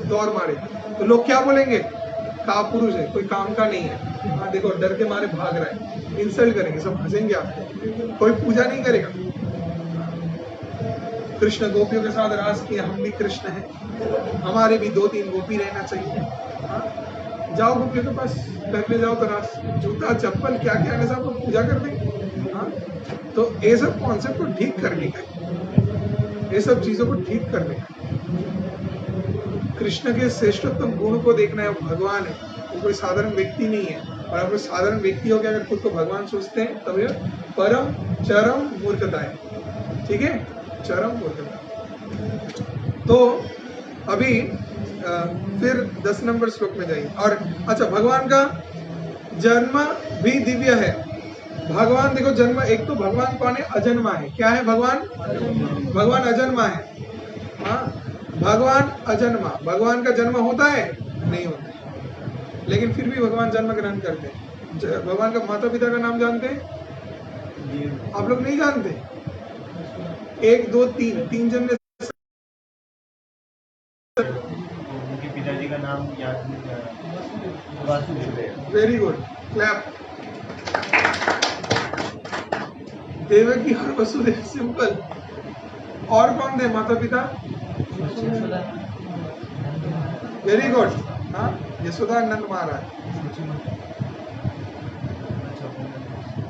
दौड़ मारे, तो लोग क्या बोलेंगे? का पुरुष है, कोई काम का नहीं है। हाँ देखो, डर के मारे भाग रहा है, इंसल्ट करेंगे, सब हंसेंगे आपको, कोई पूजा नहीं करेगा। कृष्ण गोपियों के साथ रास किया, हम भी कृष्ण हैं, हमारे भी 2-3 गोपी रहना चाहिए। जाओ गोपियों के पास, करने जाओ तो रास, जूता चप्पल क्या क्या है, सबको पूजा कर देंगे। हाँ, तो ये सब कॉन्सेप्ट को ठीक करने का, ये सब चीजों को ठीक करने का, कृष्ण के श्रेष्ठतम गुण को देखना है। भगवान है, वो कोई साधारण व्यक्ति नहीं है। और अगर साधारण व्यक्ति हो के अगर खुद को भगवान सोचते हैं, तब यह परम चरम मूर्खता है, ठीक है? चरम मूर्खता। तो अभी फिर 10 नंबर श्लोक में जाइए। और अच्छा, भगवान का जन्म भी दिव्य है। भगवान देखो, जन्म, एक तो भगवान कौन है? अजन्मा है। क्या है भगवान? भगवान अजन्मा है। हाँ, भगवान अजन्मा। भगवान का जन्म होता है? नहीं होता है, लेकिन फिर भी भगवान जन्म ग्रहण करते हैं। भगवान का माता पिता का नाम जानते हैं? आप लोग नहीं जानते? 1 2 3 जन ने उनके पिताजी का नाम याद नहीं। Vasudev. Very good, clap. Devaki और वसुदेव, सिंपल। और कौन थे माता पिता? Very good. हाँ, यशोदा नंद महाराज,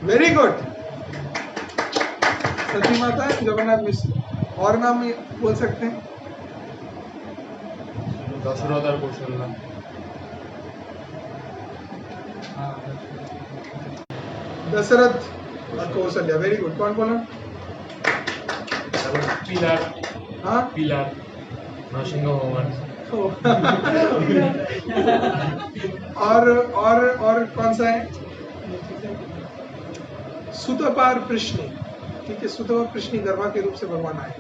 वेरी गुड। सती माता, जगन्नाथ मिश्र। और नाम बोल सकते हैं? दशरथ और कौशल्या दशरथ और कौशल्या, वेरी गुड। कौन बोला? पिलार हाँ पिलार नरसिंह भगवान और कौन सा है? सुतपार प्रश्नि, ठीक है, सुतपार प्रश्नि गर्भा के रूप से भगवान आए।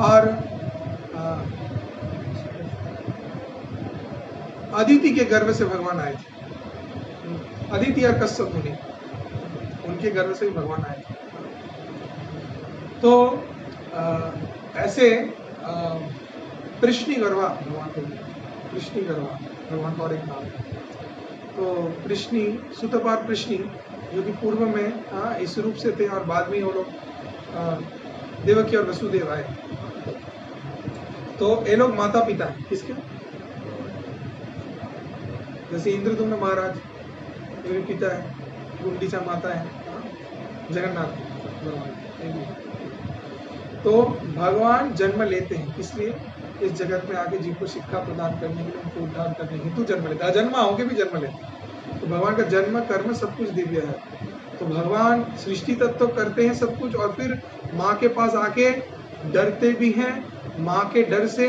और अदिति के गर्भ से भगवान आए थे। अदिति और कश्यप मुनि, उनके गर्भ से भी भगवान आए थे। तो ऐसे कृष्णि गर्भा भगवान को, कृष्णि गर्भा भगवान का और एक नाम है। तो कृष्णि, सुतपार कृष्णि जो कि पूर्व में इस रूप से थे और बाद में वो लोग देवकी और वसुदेव आए। तो ये लोग माता पिता हैं किसके? जैसे इंद्रदुम्न महाराज मेरे पिता है, गुंडीचा माता है, जगन्नाथ भगवान। तो भगवान जन्म लेते हैं, इसलिए इस जगत में आके जीव को शिक्षा प्रदान करने के लिए, उनको उद्धार करने हेतु जन्म लेते हैं। अजन्मा होके भी जन्म लेते हैं। तो भगवान का जन्म कर्म सब कुछ दिव्य है। तो भगवान सृष्टि तत्व करते हैं सब कुछ, और फिर माँ के पास आके डरते भी हैं। माँ के डर से,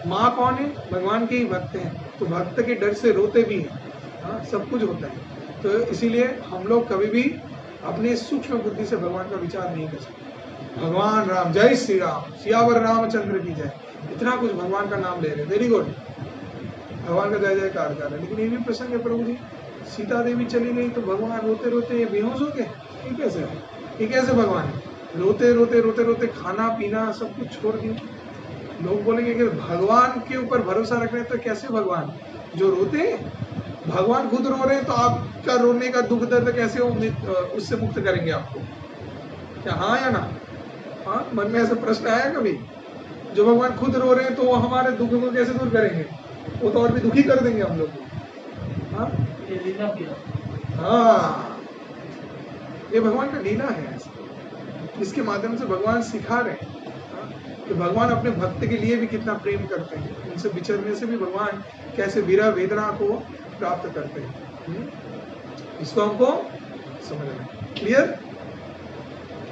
माँ कौन है? भगवान के ही भक्त हैं, तो भक्त के डर से रोते भी हैं। हाँ, सब कुछ होता है। तो इसीलिए हम लोग कभी भी अपने सूक्ष्म बुद्धि से भगवान का विचार नहीं कर सकते। भगवान राम, जय श्री राम, सियावर रामचंद्र की जय, इतना कुछ भगवान का नाम ले रहे, वेरी गुड, भगवान का जय जयकार कर रहे। लेकिन ये भी प्रसंग है प्रभु जी, सीता देवी चली गई तो भगवान रोते रोते बेहोश हो गए। ये कैसे है? ये कैसे भगवान है? रोते रोते रोते रोते खाना पीना सब कुछ छोड़ दिए। लोग बोलेंगे कि भगवान के ऊपर भरोसा रख रहे हैं तो कैसे भगवान जो रोते हैं? भगवान खुद रो रहे हैं तो आपका रोने का दुख दर्द कैसे उससे मुक्त करेंगे आपको? क्या हाँ या ना? हाँ, मन में ऐसा प्रश्न आया कभी? जो भगवान खुद रो रहे हैं तो वो हमारे दुख को कैसे दूर करेंगे? वो तो और भी दुखी कर देंगे हम लोग को। हाँ, हाँ, ये भगवान का लीला है, इसके माध्यम से भगवान सिखा रहे हैं कि भगवान अपने भक्त के लिए भी कितना प्रेम करते हैं। उनसे विचरने से भी भगवान कैसे विरह वेदना को प्राप्त करते हैं। इसको हमको समझना है। क्लियर?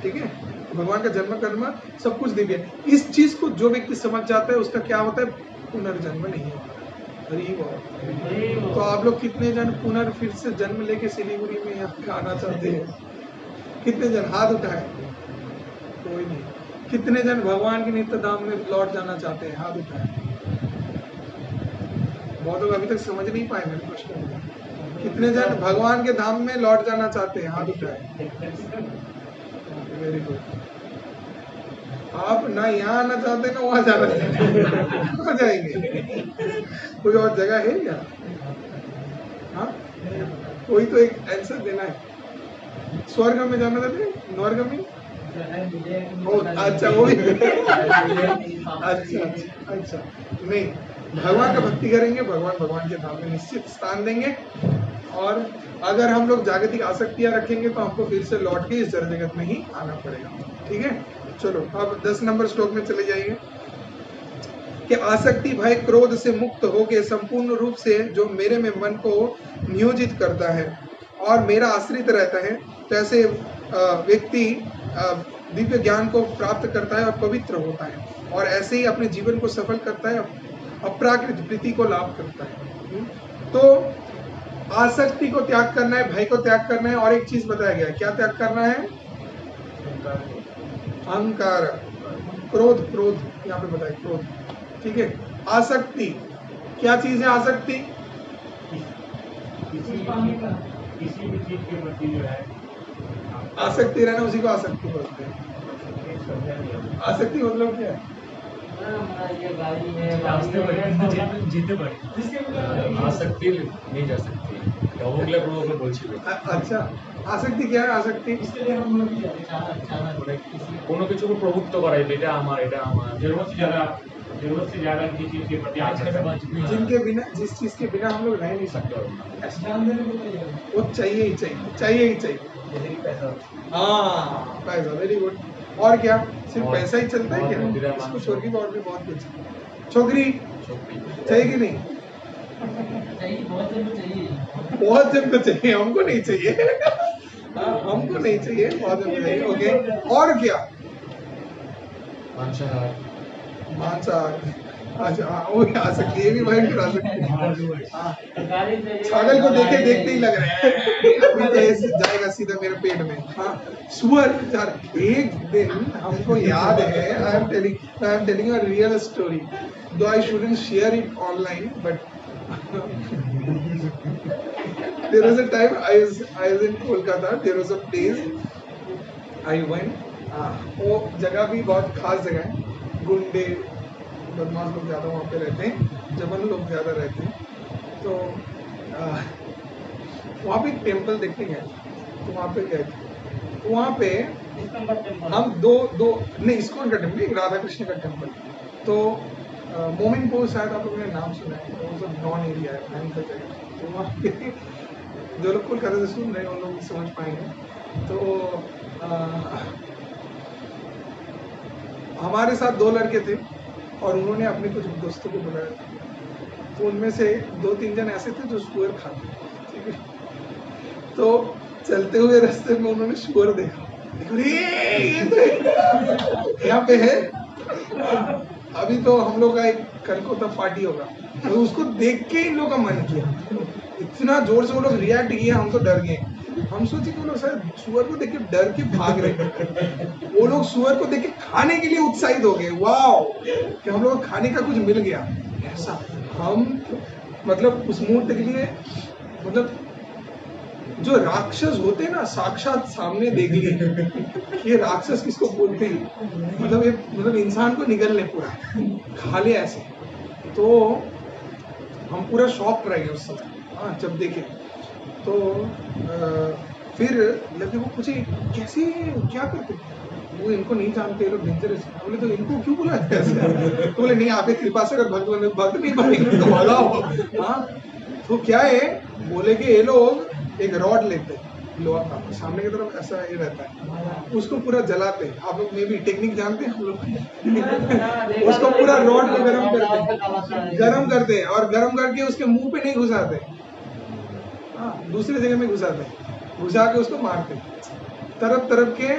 ठीक है। भगवान का जन्म कर्म सब कुछ दिव्य है। इस चीज को जो व्यक्ति समझ जाता है उसका क्या होता है? पुनर्जन्म नहीं होता। तो आप लोग कितने जन फिर से जन्म लेके सिलीगुड़ी में यहाँ आना चाहते हैं? कितने जन हाथ उठाए? कोई नहीं। कितने जन भगवान के नित्य धाम में लौट जाना चाहते हैं? हाथ उठाए। बहुत लोग अभी तक समझ नहीं पाए मेरे प्रश्न को। कितने जन भगवान के धाम में लौट जाना चाहते हैं? हाथ उठाए। Very good. आप ना यहाँ आना चाहते ना वहां जाना चाहते, कहाँ जाएंगे? कोई और जगह है क्या? हाँ, कोई तो एक आंसर देना है। स्वर्ग में जाना चाहते हैं? नर्ग में? अच्छा, वो भी अच्छा नहीं, भगवान का भक्ति करेंगे, भगवान के धाम में निश्चित स्थान देंगे। और अगर हम लोग जागतिक आसक्तियां रखेंगे तो हमको फिर से लौट के इस जड़ जगत में ही आना पड़ेगा। ठीक है, चलो अब 10 नंबर श्लोक में चले जाइए कि आसक्ति भय क्रोध से मुक्त होके संपूर्ण रूप से जो मेरे में मन को नियोजित करता है और मेरा आश्रित रहता है, तो ऐसे व्यक्ति दिव्य ज्ञान को प्राप्त करता है और पवित्र होता है, और ऐसे ही अपने जीवन को सफल करता है, अपराकृत प्रीति को लाभ करता है। तो आसक्ति को त्याग करना है, भय को त्याग करना है, और एक चीज बताया गया, क्या त्याग करना है? अहंकार, क्रोध यहाँ पे बताया, क्रोध। ठीक है। आसक्ति क्या चीज है? आसक्ति किसी भी चीज के प्रति जो है आसक्ति रहना, उसी को आसक्ति बोलते हैं। आसक्ति मतलब क्या है? आसक्ति नहीं जा सकती। अच्छा, आसक्ति क्या है? आसक्ति কোনো কিছু को प्रभुत्व করা, এটা আমার जरूरत से ज्यादा किसी चीज के प्रति आसक्ति, जिनके बिना, जिस चीज के बिना हम लोग रह नहीं सकते, वो चाहिए ही चाहिए। हाँ, पैसा, वेरी गुड। और क्या सिर्फ पैसा ही चलता है क्या? इसको छोड़ के और भी बहुत कुछ। छोकरी चाहिए कि नहीं? चाहिए, बहुत जन को चाहिए। बहुत जन को चाहिए, हमको नहीं चाहिए। हमको नहीं चाहिए, बहुत जन को चाहिए। ओके, और क्या? मांसाहार, मांसाहार। अच्छा हाँ, वो भी आ सकती है, ये भी भयंकर आ सकती है। तरकारी चाहिए। छागल को देखे देखते ही लग रहा है अभी तो ऐसे जाएगा सीधा मेरे पेट में। हाँ, सुअर यार, एक दिन हमको याद है, I am telling a real story, though I shouldn't share it online, but there was a time I was in Kolkata, there was a place I went, वो जगह भी बहुत खास जगह है, गुंडे बदमाश लोग ज़्यादा वहाँ पे रहते हैं, जबन लोग ज़्यादा रहते हैं, तो वहाँ पे एक टेम्पल देखने गए, तो वहाँ पे गए थे, तो वहाँ पे हम दो नहीं, इस्कॉन का टेम्पल, एक राधा कृष्ण का टेम्पल, तो मोमिनपुर शायद आप लोगों ने नाम सुना है, वो सब नॉन एरिया है, भयंकर जगह, तो वहाँ पे जो लोग कोलकाता से सुन रहे हैं उन लोग समझ पाएंगे, तो हमारे साथ दो लड़के थे और उन्होंने अपने कुछ दोस्तों को बुलाया था, तो उनमें से 2-3 जन ऐसे थे जो सुअर खाते, ठीक है, तो चलते हुए रास्ते में उन्होंने सुअर देखा, ये तो यहाँ पे है, अभी तो हम लोग का एक कल को तब पार्टी होगा, तो उसको देख के इन लोग का मन किया, इतना जोर से वो लोग रिएक्ट किए, हम तो डर गए, हम सोचे कि वो लोग शायद सुअर को देख के डर के भाग रहे, वो लोग सुअर को देख के खाने के लिए उत्साहित हो गए, वाओ कि हम लोग को खाने का कुछ मिल गया, ऐसा हम मतलब उस मुहूर्त के लिए, मतलब जो राक्षस होते ना साक्षात सामने देख लिए, ये राक्षस किसको बोलते हैं, मतलब ये मतलब इंसान को निगल ले पूरा, खा ले ऐसे, तो हम पूरा शॉक रह गए उस समय, हाँ जब देखे, तो फिर लगे वो पूछे कैसे क्या करते, वो इनको नहीं जानते, लोग डेंजरस है, बोले तो इनको क्यों बुलाया ऐसे, तो बोले नहीं आपकी कृपा से अगर भक्त नहीं बनेंगे तो भगाओ, हाँ तो क्या है, बोले कि ये लोग एक रॉड लेते हैं लोहा का, सामने की तरफ ऐसा ये रहता है, उसको पूरा जलाते हैं, आप लोग में भी टेक्निक जानते हैं हम लोग उसको पूरा रॉड में गरम करते हैं और गरम करके उसके मुंह पे नहीं घुसाते, हाँ दूसरी जगह में घुसाते, घुसा के उसको मारते, तरफ तरफ के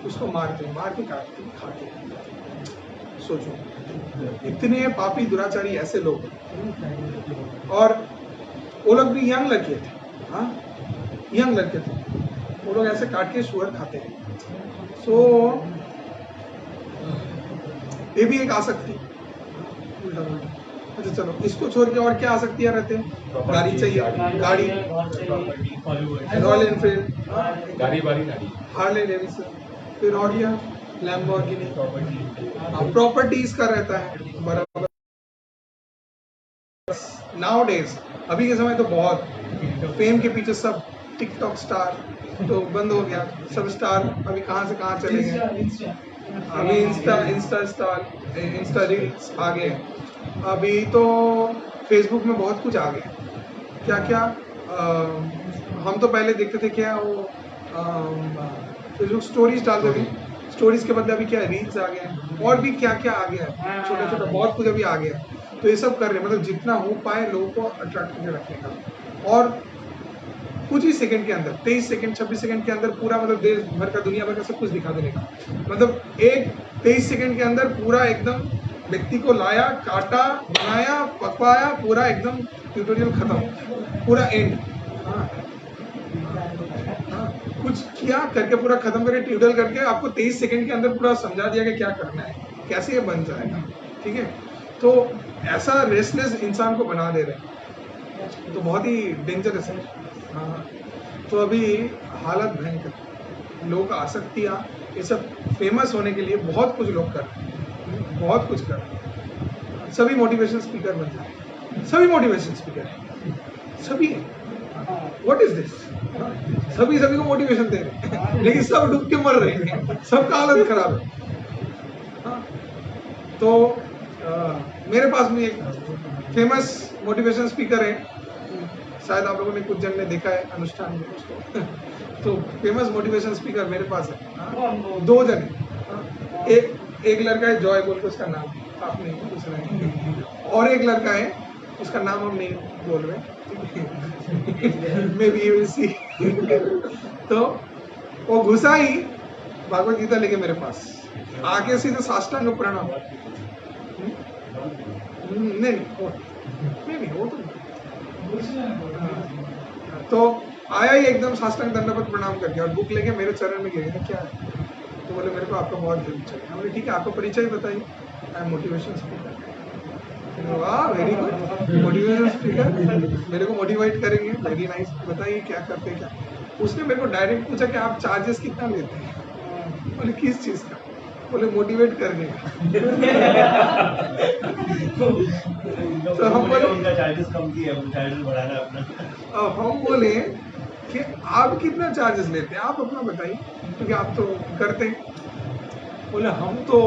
उसको मारते, मार के काटते खाते, सोचो इतने पापी दुराचारी ऐसे लोग, और वो लोग भी यंग लड़के थे, हाँ यंग लड़के थे, वो लोग ऐसे काट के सुअर खाते हैं, सो ये भी एक आसक्ति, उल्टा उल्टा। अच्छा चलो इसको छोड़ के और क्या आसक्तियां रहते हैं, गाड़ी चाहिए, गाड़ी, रॉयल एनफील्ड, गाड़ी बारी गाड़ी, हार्ले डेविडसन, फिर और क्या, लैम्बोर्गिनी, प्रॉपर्टीज का रहता है बराबर। नाउ डेज अभी के समय तो बहुत फेम के पीछे सब, टिकटॉक स्टार तो बंद हो गया, सब स्टार अभी कहाँ से कहाँ चले गए, अभी इंस्टा स्टार, इंस्टा रील्स आ गए, अभी तो फेसबुक में बहुत कुछ आ गया, क्या क्या हम तो पहले देखते थे क्या वो फेसबुक स्टोरीज डालते थे, स्टोरीज के बदले अभी क्या रील्स आ गए, और भी क्या क्या आ गया है, छोटा छोटा बहुत कुछ अभी आ गया, तो ये सब कर रहे हैं, मतलब जितना हो पाए लोगों को अट्रैक्ट करके रखने का, और कुछ ही सेकंड के अंदर 23 सेकंड 26 सेकंड के अंदर पूरा मतलब देश भर का दुनिया भर का सब कुछ दिखा देने का, मतलब एक 23 सेकंड के अंदर पूरा एकदम व्यक्ति को लाया, काटा, बनाया, पकवाया, पूरा एकदम ट्यूटोरियल खत्म, पूरा एंड, हाँ कुछ किया करके पूरा खत्म करके ट्यूटोरियल करके आपको 23 सेकंड के अंदर पूरा समझा दिया कि क्या करना है, कैसे ये बन जाएगा, ठीक है, तो ऐसा रेस्टलेस इंसान को बना दे रहे हैं, तो बहुत ही डेंजरस है, हाँ तो अभी हालत भयंकर, लोगों का आसक्तियाँ, ये सब फेमस होने के लिए बहुत कुछ लोग कर रहे हैं, बहुत कुछ कर रहे हैं, सभी मोटिवेशनल स्पीकर बन जाए, सभी मोटिवेशनल स्पीकर हैं, सभी व्हाट इज दिस, सभी को मोटिवेशन दे रहे हैं लेकिन सब डूब के मर रहे हैं, सबका हालत खराब है, हाँ? तो मेरे पास में एक फेमस मोटिवेशनल स्पीकर है, शायद आप लोगों ने कुछ जन ने देखा है अनुष्ठान में उसको तो फेमस मोटिवेशनल स्पीकर मेरे पास है, हाँ? 2 जन, हाँ? एक लड़का है जॉय बोल के उसका नाम, आपने सुना है, और एक लड़का है, उसका नाम हम नहीं बोल रहे, may be you will see. तो वो घुसा ही भागवत गीता लेके मेरे पास आके सीधे साष्टांग प्रणाम। नहीं वो तो आया ही एकदम साष्टांग दंडवत प्रणाम करके और बुक लेके मेरे चरण में गिर गया। क्या है? तो बोले मेरे को आपका बहुत हेल्प चाहिए। हमने ठीक है, आपका परिचय बताइए। I am motivation speaker. वाह, वेरी गुड, मोटिवेशन स्पीकर, मेरे को मोटिवेट करेंगे, वेरी नाइस, बताइए क्या करते हैं क्या। उसने मेरे को डायरेक्ट पूछा कि आप चार्जेस कितना लेते हैं? बोले किस चीज का? बोले मोटिवेट करने का। तो हम बोले उनका चार्जेस कम किया, चार्जेस बढ़ाना अपना। हम बोले कि आप कितना चार्जेस लेते हैं, आप अपना बताइए, क्योंकि आप तो करते हैं। बोले हम तो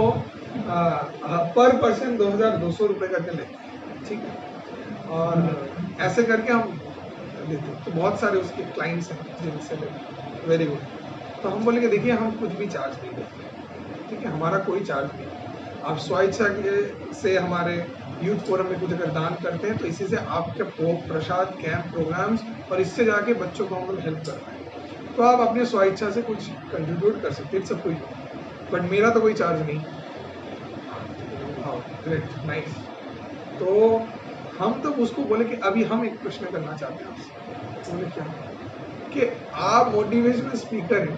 पर पर्सन 2200 रुपये करके लेते हैं, ठीक है, और ऐसे करके हम देते हैं। तो बहुत सारे उसके क्लाइंट्स हैं जिनसे लेते हैं। Very good. तो हम बोले कि देखिए हम कुछ भी चार्ज नहीं देते, ठीक है, हमारा कोई चार्ज नहीं। आप स्वेच्छा से हमारे यूथ फोरम में कुछ अगर दान करते हैं तो इसी से आपके प्रसाद कैंप प्रोग्राम्स और इससे जाके बच्चों को हम लोग हेल्प कर रहे हैं। तो आप अपने स्वेच्छा से कुछ कंट्रीब्यूट कर सकते हैं, सब कुछ, बट मेरा तो कोई चार्ज नहीं। Great, nice. तो हम तो उसको बोले कि अभी हम एक प्रश्न करना चाहते हैं आपसे। बोले क्या? कि आप मोटिवेशनल स्पीकर हैं,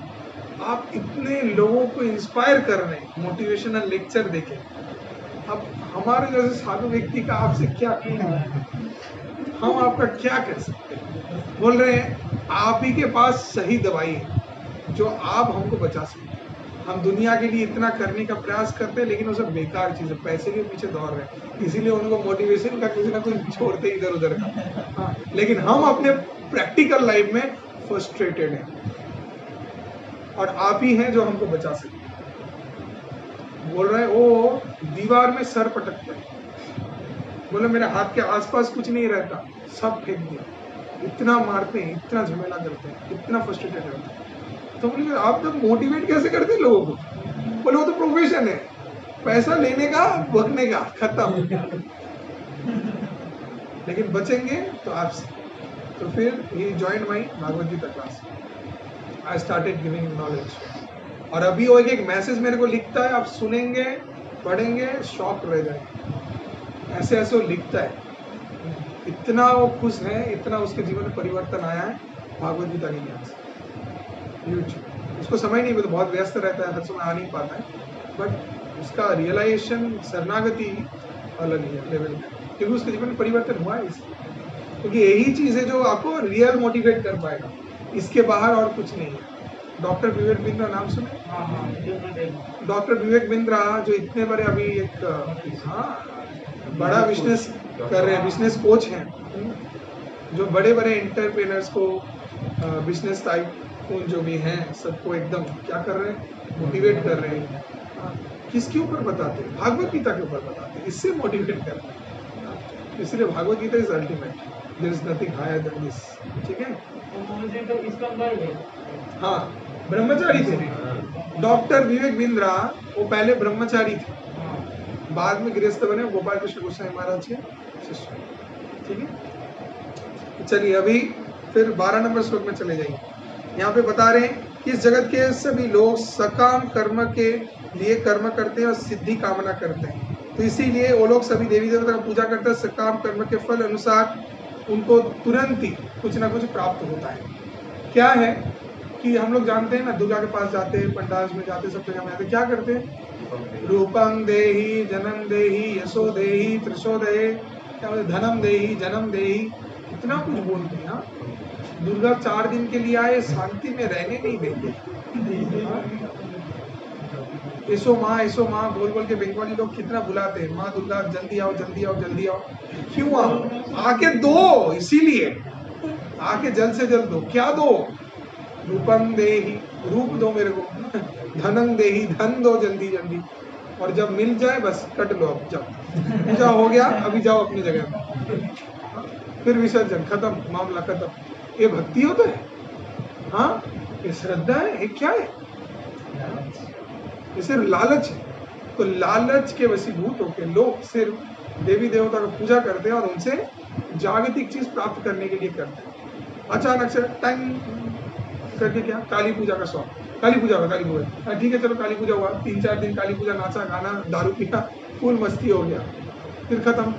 आप इतने लोगों को इंस्पायर कर रहे हैं मोटिवेशनल लेक्चर देके, अब हमारे जैसे साधु व्यक्ति का आपसे क्या कहना है? हम आपका क्या कह सकते हैं? बोल रहे हैं आप ही के पास सही दवाई है जो आप हमको बचा सकते हैं। हम दुनिया के लिए इतना करने का प्रयास करते हैं लेकिन वो सब बेकार चीज़ है, पैसे के पीछे दौड़ रहे हैं, इसीलिए उनको मोटिवेशन का कुछ ना कुछ छोड़ते इधर उधर का। हाँ, लेकिन हम अपने प्रैक्टिकल लाइफ में फ्रस्ट्रेटेड हैं और आप ही हैं जो हमको बचा सकते हैं। बोल रहे हैं वो दीवार में सर पटकते हैं, बोले मेरे हाथ के आसपास कुछ नहीं रहता, सब फेंक दिया, इतना मारते हैं, इतना झमेला करते हैं, इतना फ्रस्ट्रेटेड रहते हैं। तो बोले आप तो मोटिवेट कैसे करते हैं लोगों को? बोले वो तो प्रोफेशन है, पैसा लेने का, भगने का, खत्म। लेकिन बचेंगे तो आपसे। तो फिर he joined my Bhagavad Gita class. I started giving knowledge. और अभी वो एक मैसेज मेरे को लिखता है, आप सुनेंगे, पढ़ेंगे, शॉक रह जाएंगे। ऐसे ऐसे वो लिखता है, इतना वो खुश है, इतना उसके जीवन में परिवर्तन आया है भागवत गीता के ज्ञान से। उसको समय नहीं मिलता, बहुत व्यस्त रहता है, हर समय आ नहीं पाता है, बट उसका रियलाइजेशन, शरणागति अलग ही है लेवल का, क्योंकि उसके जीवन में परिवर्तन हुआ है इसलिए। क्योंकि यही चीज़ है जो आपको रियल मोटिवेट कर पाएगा, इसके बाहर और कुछ नहीं है। डॉक्टर विवेक बिंद्रा नाम सुने? डॉक्टर विवेक बिंद्रा जो इतने बड़े अभी एक बड़ा बिजनेस कर रहे हैं, बिजनेस कोच हैं, जो बड़े बड़े एंटरप्रेनर्स को बिजनेस टाइप जो भी हैं सबको एकदम क्या कर रहे हैं, मोटिवेट कर रहे हैं। किसके ऊपर बताते हैं? भागवत गीता के ऊपर बताते हैं, इससे मोटिवेट कर रहे हैं। इसलिए Bhagavad Gita is ultimate, there is nothing higher than this, ठीक है। हाँ, ब्रह्मचारी थे डॉक्टर विवेक बिंद्रा, वो पहले ब्रह्मचारी थे, बाद में गृहस्थ बने, गोपाल कृष्ण गोस्वामी महाराज के शिष्य, ठीक है। चलिए अभी फिर 12 नंबर श्लोक में चले जाइए। यहाँ पे बता रहे हैं कि इस जगत के सभी लोग सकाम कर्म के लिए कर्म करते हैं और सिद्धि कामना करते हैं, तो इसीलिए वो लोग सभी देवी देवता का पूजा करते हैं। सकाम कर्म के फल अनुसार उनको तुरंत ही कुछ ना कुछ प्राप्त होता है। क्या है कि हम लोग जानते हैं ना, दुर्गा के पास जाते हैं, पंडाल में जाते, सब जगह में जाते, क्या करते हैं? रूपं देहि, जनम देहि, यशो देहि, त्रिशो देहि, क्या बोलते, धनम देहि, जन्म देहि, इतना कुछ बोलते हैं। दुर्गा 4 दिन के लिए आए, शांति में रहने नहीं देंगे। ऐसो माँ बोल बोल के बंगाली लोग कितना बुलाते हैं, माँ दुर्गा जल्दी आओ जल्दी आओ जल्दी आओ। क्यों आओ? आके दो, इसीलिए आके जल्द से जल्द दो। क्या दो? रूपम देहि, रूप दो मेरे को, धनम देहि, धन दो जल्दी जल्दी, और जब मिल जाए बस कट लो। अब जब पूजा हो गया अभी जाओ अपनी जगह में, फिर विसर्जन, खत्म, मामला खत्म। ये भक्ति होता है? हाँ, ये श्रद्धा है? ये क्या है? ये सिर्फ लालच है। तो लालच के वशीभूत होकर लोग सिर्फ देवी देवता का पूजा करते हैं और उनसे जागतिक चीज प्राप्त करने के लिए करते हैं। अचानक से टंग करके क्या काली पूजा का शौक, काली पूजा हुआ, काली पूजा, हाँ ठीक है चलो काली पूजा हुआ, 3-4 दिन काली पूजा नाचा गाना दारू पिया फुल मस्ती हो गया, फिर खत्म।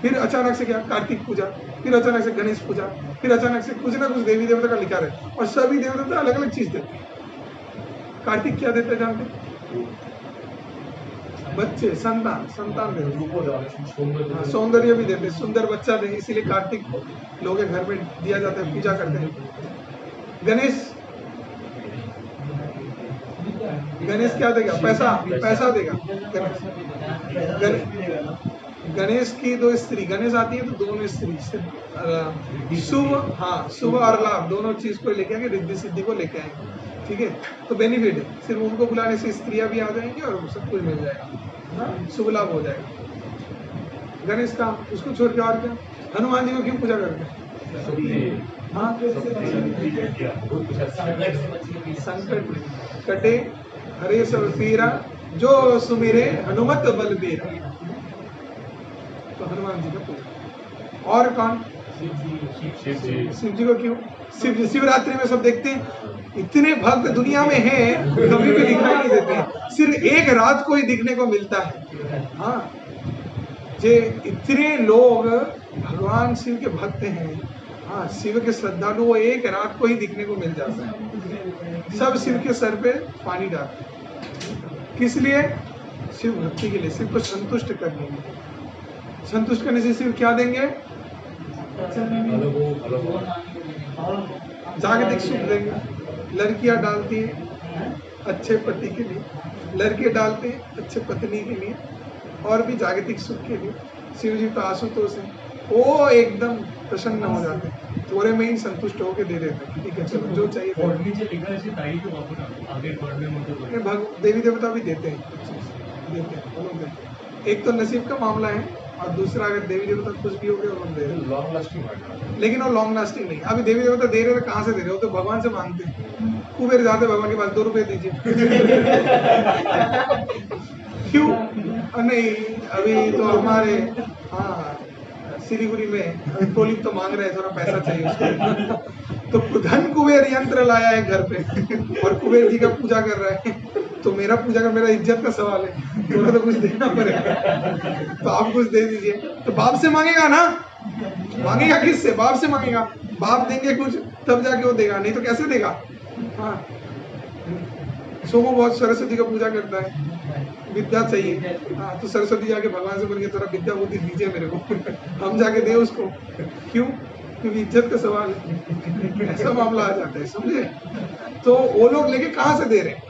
फिर अचानक से क्या कार्तिक पूजा, फिर अचानक से गणेश पूजा, फिर अचानक से कुछ ना कुछ देवी देवता का लिखा रहे और सभी देवी देवता अलग अलग चीज देते हैं। कार्तिक क्या देते हैं जानते हैं? बच्चे, संतान देते हैं, सौंदर्य भी देते हैं, सुंदर बच्चा दे, इसीलिए कार्तिक लोगों के घर में दिया जाता है, पूजा करते हैं। गणेश क्या देगा? पैसा देगा। गणेश की 2 स्त्री, गणेश आती है तो दोनों स्त्री शुभ और लाभ दोनों चीज को लेके आएंगे, रिद्धि सिद्धि को लेके आएंगे, ठीक है। तो बेनिफिट है, सिर्फ उनको बुलाने से स्त्रियां भी आ जाएंगी और सब कुछ मिल जाएगा, शुभ लाभ हो जाएगा। गणेश का उसको छोड़ के और क्या? हनुमान जी को क्यों पूजा करते हैं? संकट कटे हरे सब पीरा, जो सुमिरे हनुमत बलबीरा, तो हनुमान जी का पूजा। और कौन? शिव जी को क्यों? शिवरात्रि में सब देखते हैं, इतने भक्त दुनिया में हैं, कभी भी दिखाई नहीं देते, सिर्फ एक रात को ही दिखने को मिलता है। हाँ, जे इतने लोग भगवान शिव के भक्त हैं, हाँ शिव के श्रद्धालु, वो एक रात को ही दिखने को मिल जाता है। सब शिव के सर पे पानी डालते हैं, किस लिए? शिव भक्ति के लिए, शिव को संतुष्ट करने के लिए। संतुष्ट करने से शिव क्या देंगे? जागतिक सुख देंगे। लड़कियां डालती हैं अच्छे पति के लिए, लड़के डालते हैं अच्छे पत्नी के लिए, और भी जागतिक सुख के लिए। शिव जी तो आशुतोष है, वो एकदम प्रसन्न हो जाते हैं, थोड़े में ही संतुष्ट होकर दे देते हैं, ठीक है चलो जो चाहिए। देवी देवता भी देते हैं, देते हैं, वो लोग देते हैं। एक तो नसीब का मामला है, और दूसरा अगर देवी देवता कुछ भी हो गया वो लोग दे रहे हैं, लॉन्ग लास्टिंग, लेकिन वो लॉन्ग लास्टिंग नहीं। अभी देवी देवता दे रहे हैं, कहाँ से दे रहे हो? तो भगवान से मांगते हैं। कुबेर जाते भगवान के पास, 2 रुपए दीजिए। क्यों? नहीं अभी तो हमारे सिलीगुड़ी में टोलिप तो मांग रहे हैं, थोड़ा पैसा चाहिए उसको। तो धन कुबेर यंत्र लाया है घर पे और कुबेर जी का पूजा कर रहा है, तो मेरा पूजा कर, मेरा इज्जत का सवाल है, थोड़ा तो कुछ देना पड़ेगा, तो आप कुछ दे दीजिए। तो बाप से मांगेगा ना, मांगेगा किससे? बाप से मांगेगा, बाप देंगे कुछ तब जाके वो देगा, नहीं तो कैसे देगा? हाँ, सोमो बहुत सरस्वती का पूजा करता है, विद्या चाहिए, हाँ तो सरस्वती जाके भगवान से बोल के थोड़ा विद्या बुद्धि दीजिए मेरे को, हम जाके दे उसको। क्यों? क्योंकि इज्जत का सवाल है, ऐसा मामला आ जाता है, समझे? तो वो लोग लेके कहाँ से दे रहे हैं?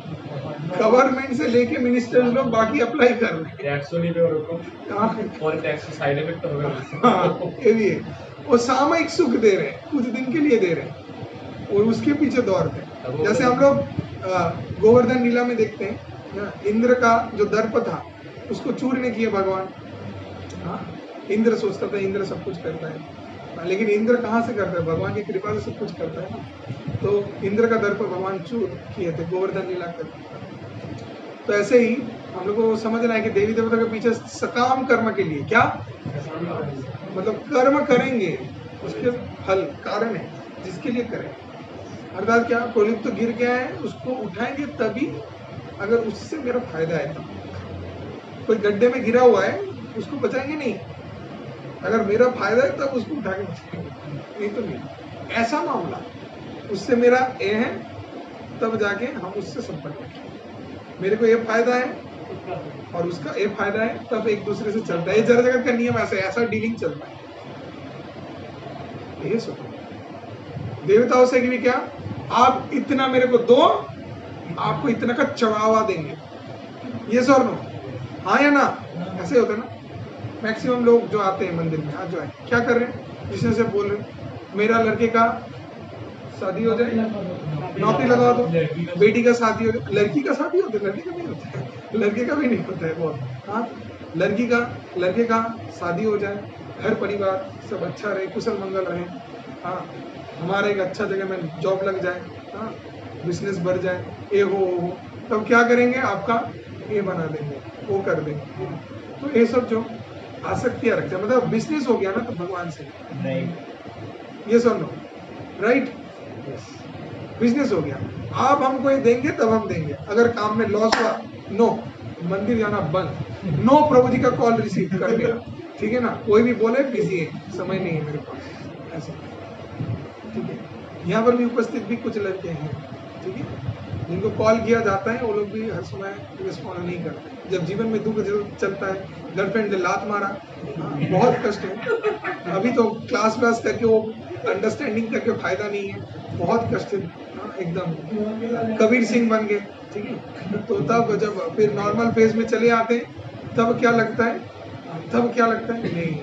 गवर्नमेंट से लेके मिनिस्टर्स लोग बाकी अप्लाई कर रहे हैं। टैक्स तो नहीं पे और टैक्स साइड इफेक्ट तो होगा। हाँ ये भी है, वो सामयिक सुख दे रहे हैं, कुछ दिन के लिए दे रहे हैं, और उसके पीछे दौड़ते हैं। जैसे हम लोग गोवर्धन लीला में देखते हैं, इंद्र का जो दर्प था उसको चूर्ण किया भगवान। हाँ, इंद्र सोचता था इंद्र सब कुछ करता है, लेकिन इंद्र कहाँ से करता है? भगवान की कृपा से सब कुछ करता है ना। तो इंद्र का दर्प भगवान चूर्ण किए थे गोवर्धन लीला कर। तो ऐसे ही हम लोग को समझना है कि देवी देवता के पीछे सकाम कर्म के लिए क्या मतलब कर्म करेंगे, उसके फल कारण है जिसके लिए करें। अर्थात क्या, टोलिप तो गिर गया है, उसको उठाएंगे तभी, अगर उससे मेरा फायदा है तब। कोई गड्ढे में गिरा हुआ है उसको बचाएंगे नहीं, अगर मेरा फायदा है तब उसको उठा के बचाएंगे, नहीं तो नहीं। ऐसा मामला, उससे मेरा ए है तब जाके हम उससे संपर्क रखेंगे। मेरे को ये फायदा है और उसका ये फायदा है, तब एक दूसरे से चलता है। ये जरा जगत का नियम ऐसा डीलिंग चलता है। ये सोचो देवताओं से भी क्या, आप इतना मेरे को दो, आपको इतना का चढ़ावा देंगे, ये सर नो, हाँ या ना? ऐसे होता है ना। मैक्सिमम लोग जो आते हैं मंदिर में, आज जो है क्या कर रहे हैं, जिसने से बोल रहे हैं मेरा लड़के का शादी हो जाए, नौकरी लगा दो, बेटी का शादी हो जाए। लड़की का शादी होता है, लड़के का नहीं होता है, लड़के का भी नहीं होता है बहुत। हाँ, लड़के का शादी हो जाए, घर परिवार सब अच्छा रहे, कुशल मंगल रहे। हाँ, हमारा एक अच्छा जगह में जॉब लग जाए, हाँ, बिजनेस बढ़ जाए, ये हो, तब क्या करेंगे? आपका ये बना देंगे, वो कर देंगे। तो ये सब जो आसक्तियां रखते हैं, मतलब बिजनेस हो गया ना तो भगवान से, नहीं, यस और नो, राइट, बिजनेस हो गया। आप हमको ये देंगे तब हम देंगे, अगर काम में लॉस हुआ नो, मंदिर जाना बंद, नो प्रभु जी का कॉल रिसीव कर लिया, ठीक है ना, कोई भी बोले बिजी है, समय नहीं है मेरे पास, ऐसा, ठीक है। यहाँ पर भी उपस्थित भी कुछ लड़के हैं, ठीक है, जिनको कॉल किया जाता है वो लोग भी हर समय रिस्पॉन्ड नहीं करते। जब जीवन में दुख चलता है, गर्लफ्रेंड ने लात मारा, बहुत कष्ट है, अभी तो क्लास व्लास करके वो अंडरस्टैंडिंग करके फायदा नहीं है, बहुत कष्ट है, एकदम कबीर सिंह बन गए, ठीक है। तो तब जब फिर नॉर्मल फेज में चले आते हैं तब क्या लगता है, नहीं,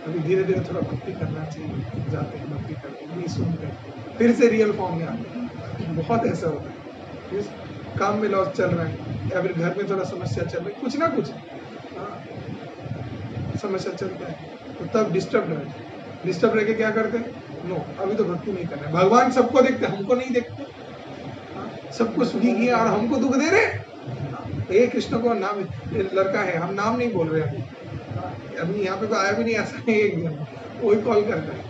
अभी धीरे धीरे थोड़ा भक्ति करना चाहिए, जाते हैं भक्ति करते हैं, नहीं सुनते, फिर से रियल फॉर्म में आते हैं, बहुत ऐसा होता है। काम में लॉस चल रहा है या फिर घर में थोड़ा समस्या चल रही है, कुछ ना कुछ समस्या चलता है, तो तब डिस्टर्ब रह के क्या करते हैं, नो अभी तो भक्ति नहीं करना है। भगवान सबको देखते, हमको नहीं देखते, सबको सुखी किया और हमको दुख दे रहे। ये कृष्ण को नाम, लड़का है, हम नाम नहीं बोल रहे अभी यहाँ पे तो आया भी नहीं, ऐसा है एक दिन वही कॉल करता है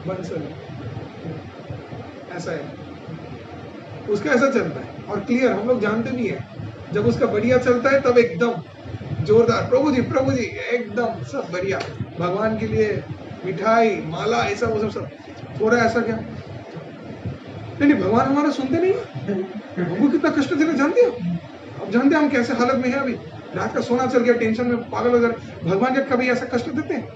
बंसल, ऐसा है उसका, ऐसा चलता है और क्लियर हम लोग जानते भी है। जब उसका बढ़िया चलता है तब एकदम जोरदार प्रभु जी एकदम सब बढ़िया, भगवान के लिए मिठाई माला ऐसा वो सब थोड़ा ऐसा क्या नहीं, भगवान हमारा सुनते नहीं, हमको कितना कष्ट देना जानते हो, अब जानते हैं हम कैसे हालत में है, अभी रात का सोना चल गया, टेंशन में पागल हो जा रहे। भगवान क्या कभी ऐसा कष्ट देते हैं?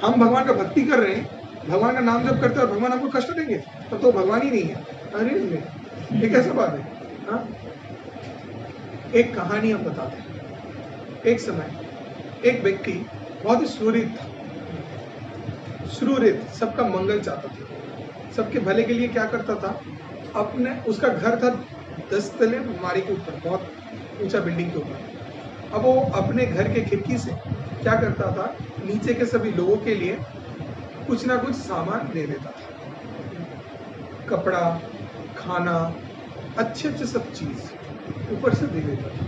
हम भगवान का भक्ति कर रहे हैं, भगवान का नाम जप करते हैं और भगवान हमको कष्ट देंगे, तब तो भगवान ही नहीं है। अरे ये कैसा बात है, हाँ? एक कहानी हम बताते हैं। एक समय एक व्यक्ति बहुत ही सुरूरित सबका मंगल चाहता था, सबके भले के लिए क्या करता था, अपने उसका घर था 10 तले मारी के ऊपर, बहुत ऊंचा बिल्डिंग के ऊपर। अब वो अपने घर के खिड़की से क्या करता था, नीचे के सभी लोगों के लिए कुछ ना कुछ सामान दे देता था, कपड़ा, खाना, अच्छे सब चीज ऊपर से दे देता था।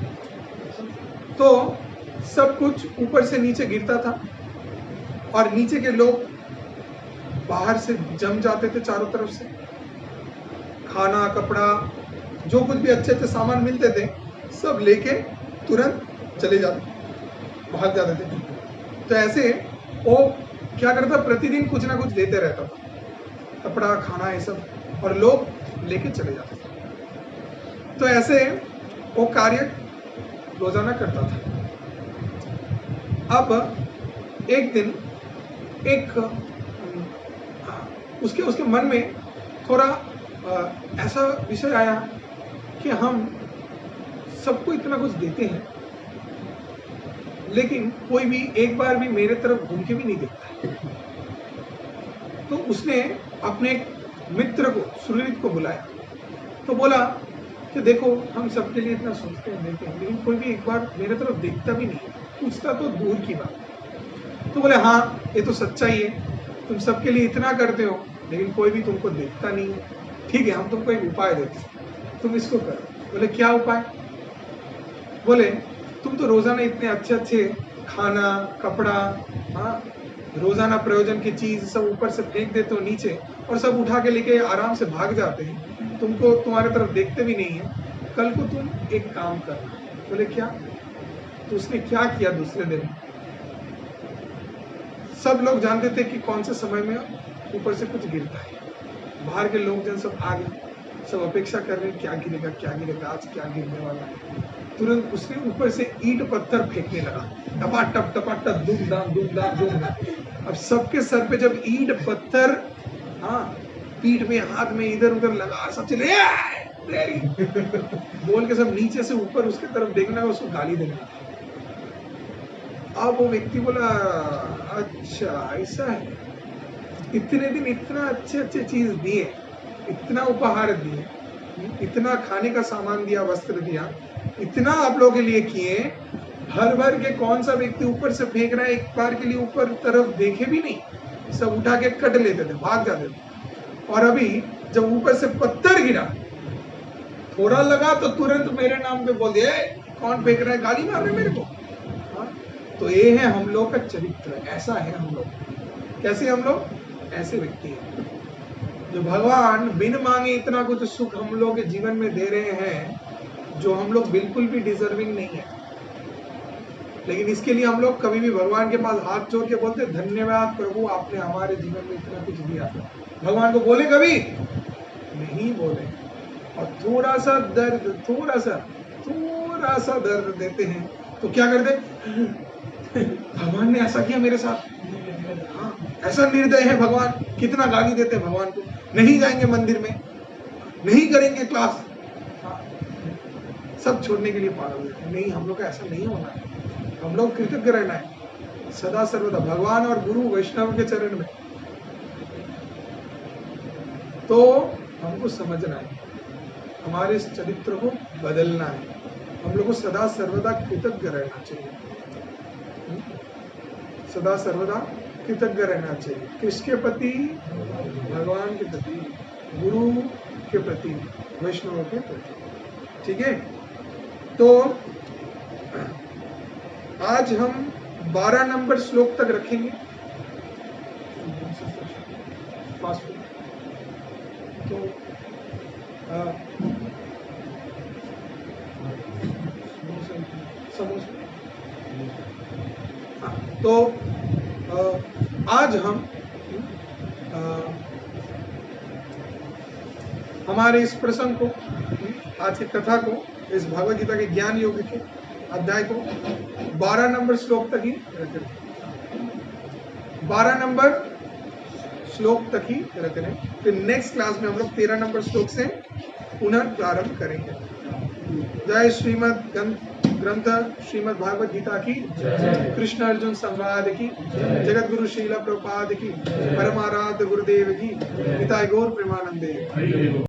तो सब कुछ ऊपर से नीचे गिरता था और नीचे के लोग बाहर से जम जाते थे चारों तरफ से, खाना, कपड़ा, जो कुछ भी अच्छे सामान मिलते थे सब लेके तुरंत चले जाते, भाग जाते थे। तो ऐसे वो क्या करता, प्रतिदिन कुछ ना कुछ देते रहता था, कपड़ा, खाना ये सब, और लोग लेके चले जाते थे। तो ऐसे वो कार्य रोजाना करता था। अब एक दिन उसके मन में थोड़ा ऐसा विषय आया कि हम सबको इतना कुछ देते हैं लेकिन कोई भी एक बार भी मेरे तरफ घूम के भी नहीं देखता। तो उसने अपने एक मित्र को, सुरजीत को बुलाया, तो बोला कि देखो हम सबके लिए इतना सोचते हैं, देते हैं, लेकिन कोई भी एक बार मेरे तरफ देखता भी नहीं, पूछता तो दूर की बात। तो बोले हाँ ये तो सच्चाई है, तुम सबके लिए इतना करते हो लेकिन कोई भी तुमको देखता नहीं है, ठीक है हम तुमको एक उपाय देते, तुम इसको करो। बोले क्या उपाय? बोले तुम तो रोजाना इतने अच्छे खाना, कपड़ा, हाँ, रोजाना प्रयोजन की चीज सब ऊपर से फेंक देते हो नीचे और सब उठा के लेके आराम से भाग जाते हैं, तुमको तुम्हारे तरफ देखते भी नहीं है। कल को तुम एक काम करना। बोले क्या? तो उसने क्या किया, दूसरे दिन सब लोग जानते थे कि कौन से समय में ऊपर से कुछ गिरता है, बाहर के लोग जन सब आ गए, सब अपेक्षा कर रहे हैं क्या गिरेगा, आज क्या गिरने वाला है। तुरंत उसने ऊपर से ईंट पत्थर फेंकने लगा, टपाटप टपाटप, दुम दाम। अब सबके सर पे जब ईंट पत्थर, हाँ, पीठ में, हाथ में, इधर उधर लगा, सब चले बोल के सब नीचे से ऊपर उसके तरफ देखने लगा, उसको गाली देने लगा। अब वो व्यक्ति बोला अच्छा ऐसा है, इतने दिन इतना अच्छे चीज दिए, इतना उपहार दिए, इतना खाने का सामान दिया, वस्त्र दिया, इतना आप लोगों के लिए किए, भर के कौन सा व्यक्ति ऊपर से फेंक रहा है, एक बार के लिए ऊपर तरफ देखे भी नहीं, सब उठा के कट लेते थे, भाग जाते थे। और अभी जब ऊपर से पत्थर गिरा, थोड़ा लगा तो तुरंत मेरे नाम पे बोल दिए कौन फेंक रहा है, गाली मार रहे मेरे को? हाँ? तो ये है हम लोग का चरित्र, ऐसा है हम लोग। कैसे हम लोग? ऐसे व्यक्ति हैं जो भगवान बिन मांगे इतना कुछ सुख हम लोग के जीवन में दे रहे हैं जो हम लोग बिल्कुल भी डिजर्विंग नहीं है, लेकिन इसके लिए हम लोग कभी भी भगवान के पास हाथ जोड़ के बोलते धन्यवाद प्रभु, आपने हमारे जीवन में इतना कुछ दिया। भगवान को बोले कभी नहीं बोले, और थोड़ा सा दर्द देते हैं तो क्या करते? भगवान ने ऐसा किया मेरे साथ। हाँ, ऐसा निर्दय है भगवान, कितना गाली देते हैं भगवान को। नहीं जाएंगे मंदिर में, नहीं करेंगे क्लास, हाँ, सब छोड़ने के लिए पागल है। नहीं, हम लोग का ऐसा नहीं होना है। हम लोग कृतज्ञ रहना है सदा सर्वदा भगवान और गुरु वैष्णव के चरण में। तो हमको समझना है, हमारे इस चरित्र को बदलना है। हम लोग को सदा सर्वदा कृतज्ञ रहना चाहिए, सदा सर्वदा कृतज्ञ रहना चाहिए। किसके प्रति? भगवान के प्रति, गुरु के प्रति, वैष्णव के प्रति। ठीक है, तो आज हम 12 नंबर श्लोक तक रखेंगे। तो तो आज हम हमारे इस प्रसंग को, आज की कथा को, इस भगवद गीता के ज्ञान योग के अध्याय को 12 नंबर श्लोक तक ही रखें। 12 नंबर श्लोक तक ही रख रहे हैं। फिर नेक्स्ट क्लास में हम लोग 13 नंबर श्लोक से पुनः प्रारंभ करेंगे। जय श्रीमद ग्रंथ श्रीमद भागवत गीता की, कृष्ण अर्जुन संवाद की, जगत गुरु श्रील प्रभुपाद की, परमाराध्य गुरुदेव की, निताय गौर प्रेमानंदे।